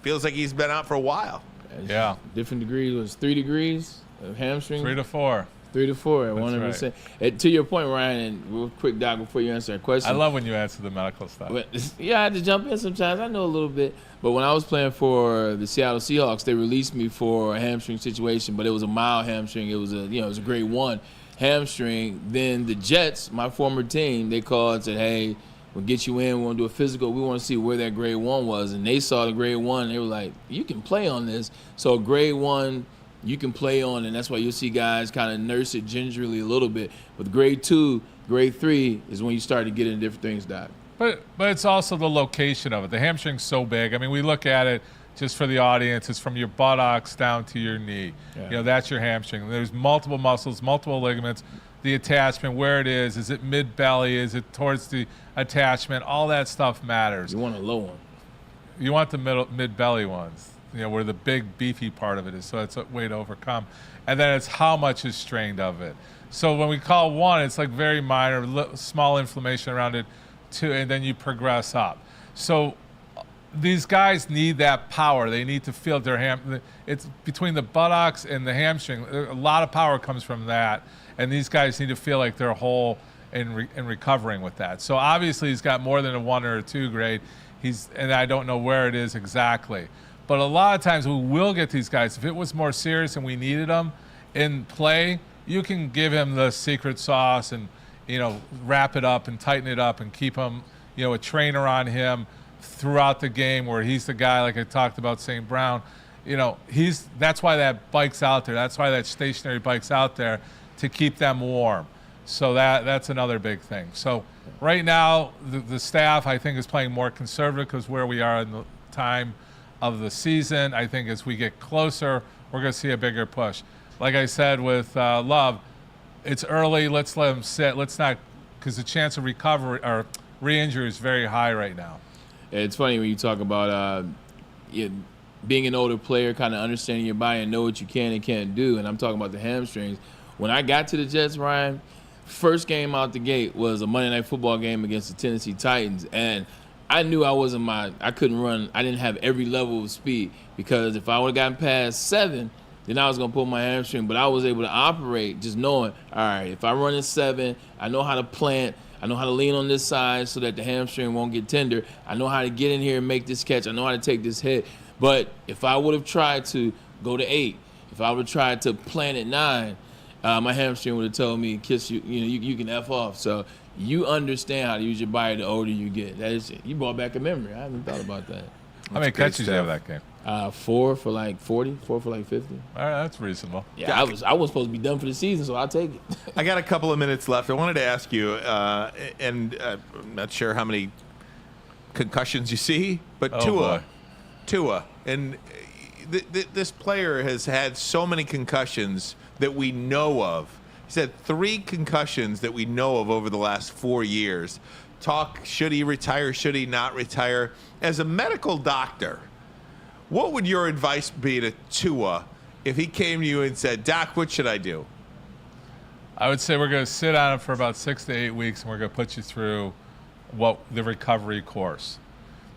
feels like he's been out for a while. Yeah, different degrees. Was 3 degrees of hamstring? 3 to 4. 3 to 4 at 100%. Right. To your point, Ryan, and real quick, Doc, before you answer that question. I love when you answer the medical stuff. Yeah, I had to jump in sometimes. I know a little bit. But when I was playing for the Seattle Seahawks, they released me for a hamstring situation, but it was a mild hamstring. It was a grade 1 hamstring. Then the Jets, my former team, they called and said, hey, we'll get you in. We want to do a physical. We want to see where that grade 1 was. And they saw the grade 1, and they were like, you can play on this. So grade 1, you can play on, and that's why you'll see guys kind of nurse it gingerly a little bit. But grade 2, grade 3 is when you start to get into different things, Doc. But it's also the location of it. The hamstring's so big. I mean, we look at it just for the audience. It's from your buttocks down to your knee. Yeah. That's your hamstring. There's multiple muscles, multiple ligaments. The attachment, where it is it mid-belly? Is it towards the attachment? All that stuff matters. You want a low one. You want the mid-belly ones, where the big, beefy part of it is. So it's a way to overcome. And then it's how much is strained of it. So when we call 1, it's like very minor, small inflammation around it, 2, and then you progress up. So these guys need that power. They need to feel their it's between the buttocks and the hamstring. A lot of power comes from that, and these guys need to feel like they're whole in recovering with that. So obviously he's got more than a 1 or a 2 grade. And I don't know where it is exactly. But a lot of times we will get these guys. If it was more serious and we needed them in play, you can give him the secret sauce and wrap it up and tighten it up and keep him, a trainer on him throughout the game where he's the guy, like I talked about St. Brown. That's why that bike's out there. That's why that stationary bike's out there, to keep them warm. So that's another big thing. So right now the staff, I think, is playing more conservative because where we are in the time of the season. I think as we get closer, we're going to see a bigger push. Like I said with Love, it's early. Let's let him sit. Let's not, because the chance of recovery or re-injury is very high right now. It's funny when you talk about being an older player, kind of understanding your body and know what you can and can't do. And I'm talking about the hamstrings. When I got to the Jets, Ryan, first game out the gate was a Monday Night Football game against the Tennessee Titans. And I knew I couldn't run. I didn't have every level of speed, because if I would have gotten past 7, then I was going to pull my hamstring. But I was able to operate just knowing, all right, if I run at 7, I know how to plant. I know how to lean on this side so that the hamstring won't get tender. I know how to get in here and make this catch. I know how to take this hit. But if I would have tried to go to 8, if I would have tried to plant at 9, my hamstring would have told me, kiss you, you can F off. So you understand how to use your body the older you get. That is it. You brought back a memory. I haven't thought about that. How many catches you have that game? 4 for like 40, 4 for like 50. All right, that's reasonable. Yeah, I was supposed to be done for the season, so I'll take it. I got a couple of minutes left. I wanted to ask you, I'm not sure how many concussions you see, but Tua, and this player has had so many concussions that we know of. He's had 3 concussions that we know of over the last 4 years. Should he retire? Should he not retire? As a medical doctor, what would your advice be to Tua if he came to you and said, Doc, what should I do? I would say we're going to sit on him for about 6 to 8 weeks, and we're going to put you through the recovery course.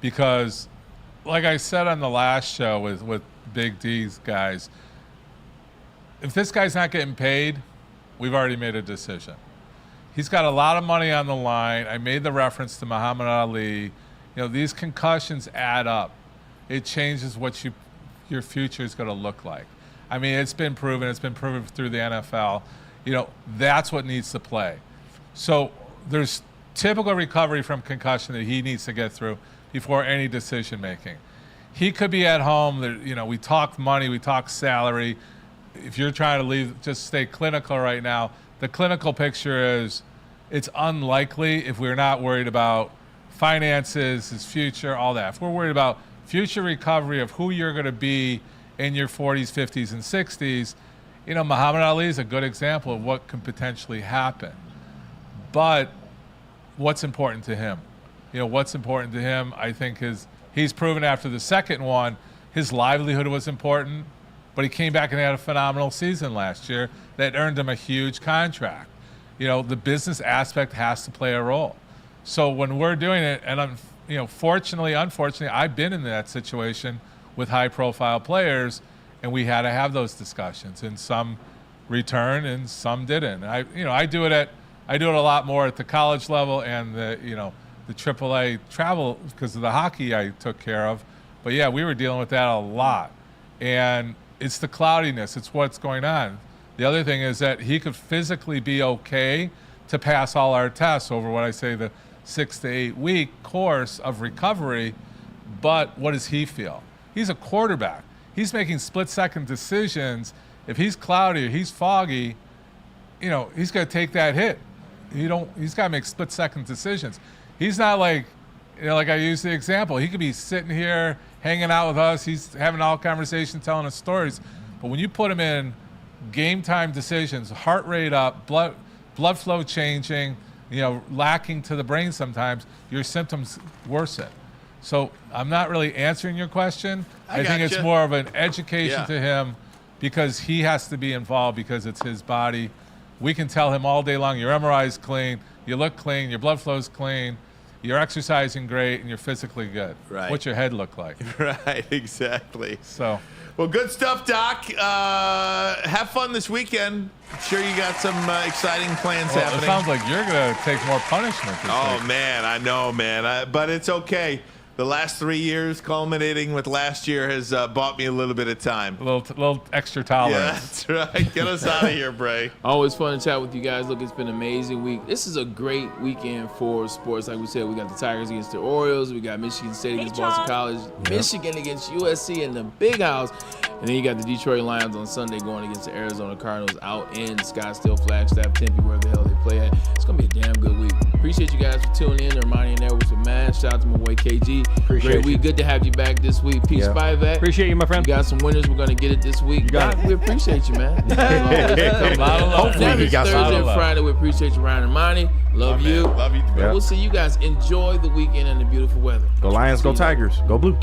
Because, like I said on the last show with Big D's guys, if this guy's not getting paid, we've already made a decision. He's got a lot of money on the line. I made the reference to Muhammad Ali. These concussions add up. It changes what your future is going to look like. I mean, it's been proven. It's been proven through the NFL. That's what needs to play. So there's typical recovery from concussion that he needs to get through before any decision making. He could be at home. We talk money. We talk salary. If you're trying to leave, just stay clinical right now. The clinical picture is it's unlikely if we're not worried about finances, his future, all that. If we're worried about future recovery of who you're going to be in your 40s, 50s, and 60s, Muhammad Ali is a good example of what can potentially happen. But what's important to him? What's important to him, I think, is he's proven after the second one, his livelihood was important, but he came back and had a phenomenal season last year that earned him a huge contract. The business aspect has to play a role. So when we're doing it, and fortunately, unfortunately, I've been in that situation with high-profile players, and we had to have those discussions. And some returned, and some didn't. I do it a lot more at the college level and the AAA travel because of the hockey I took care of. But yeah, we were dealing with that a lot, and it's the cloudiness. It's what's going on. The other thing is that he could physically be okay to pass all our tests over what I say the 6 to 8 week course of recovery, but what does he feel? He's a quarterback. He's making split-second decisions. If he's cloudy or he's foggy, he's going to take that hit. He's got to make split-second decisions. He's not like I used the example. He could be sitting here hanging out with us. He's having all conversations, telling us stories. But when you put him in game-time decisions, heart rate up, blood flow changing, lacking to the brain sometimes, your symptoms worsen. So I'm not really answering your question. I think it's more of an education to him because he has to be involved because it's his body. We can tell him all day long, your MRI is clean, you look clean, your blood flow is clean, you're exercising great, and you're physically good. Right. What's your head look like? Right, exactly. So, well, good stuff, Doc. Have fun this weekend. I'm sure you got some exciting plans happening. It sounds like you're going to take more punishment this week. Man, I know, man. But it's okay. The last 3 years, culminating with last year, has bought me a little bit of time. A little extra tolerance. Yeah, that's right. Get us out of here, Bray. Always fun to chat with you guys. Look, it's been an amazing week. This is a great weekend for sports. Like we said, we got the Tigers against the Orioles. We got Michigan State against Boston College. Michigan against USC in the Big House. And then you got the Detroit Lions on Sunday going against the Arizona Cardinals out in Scottsdale, Flagstaff, Tempe, where the hell they play at. It's going to be a damn good week. Appreciate you guys for tuning in. Ermanni and Edwards with Mass. Shout out to my boy KG. Great week. Good to have you back this week. Peace, Spivak. Appreciate you, my friend. We got some winners. We're going to get it this week. Doc, we appreciate you, man. Hopefully, Thursday and Friday, we appreciate you, Ryan Ermanni. Love you. Love you. We'll see you guys. Enjoy the weekend and the beautiful weather. Go Lions, go Tigers, go Blue.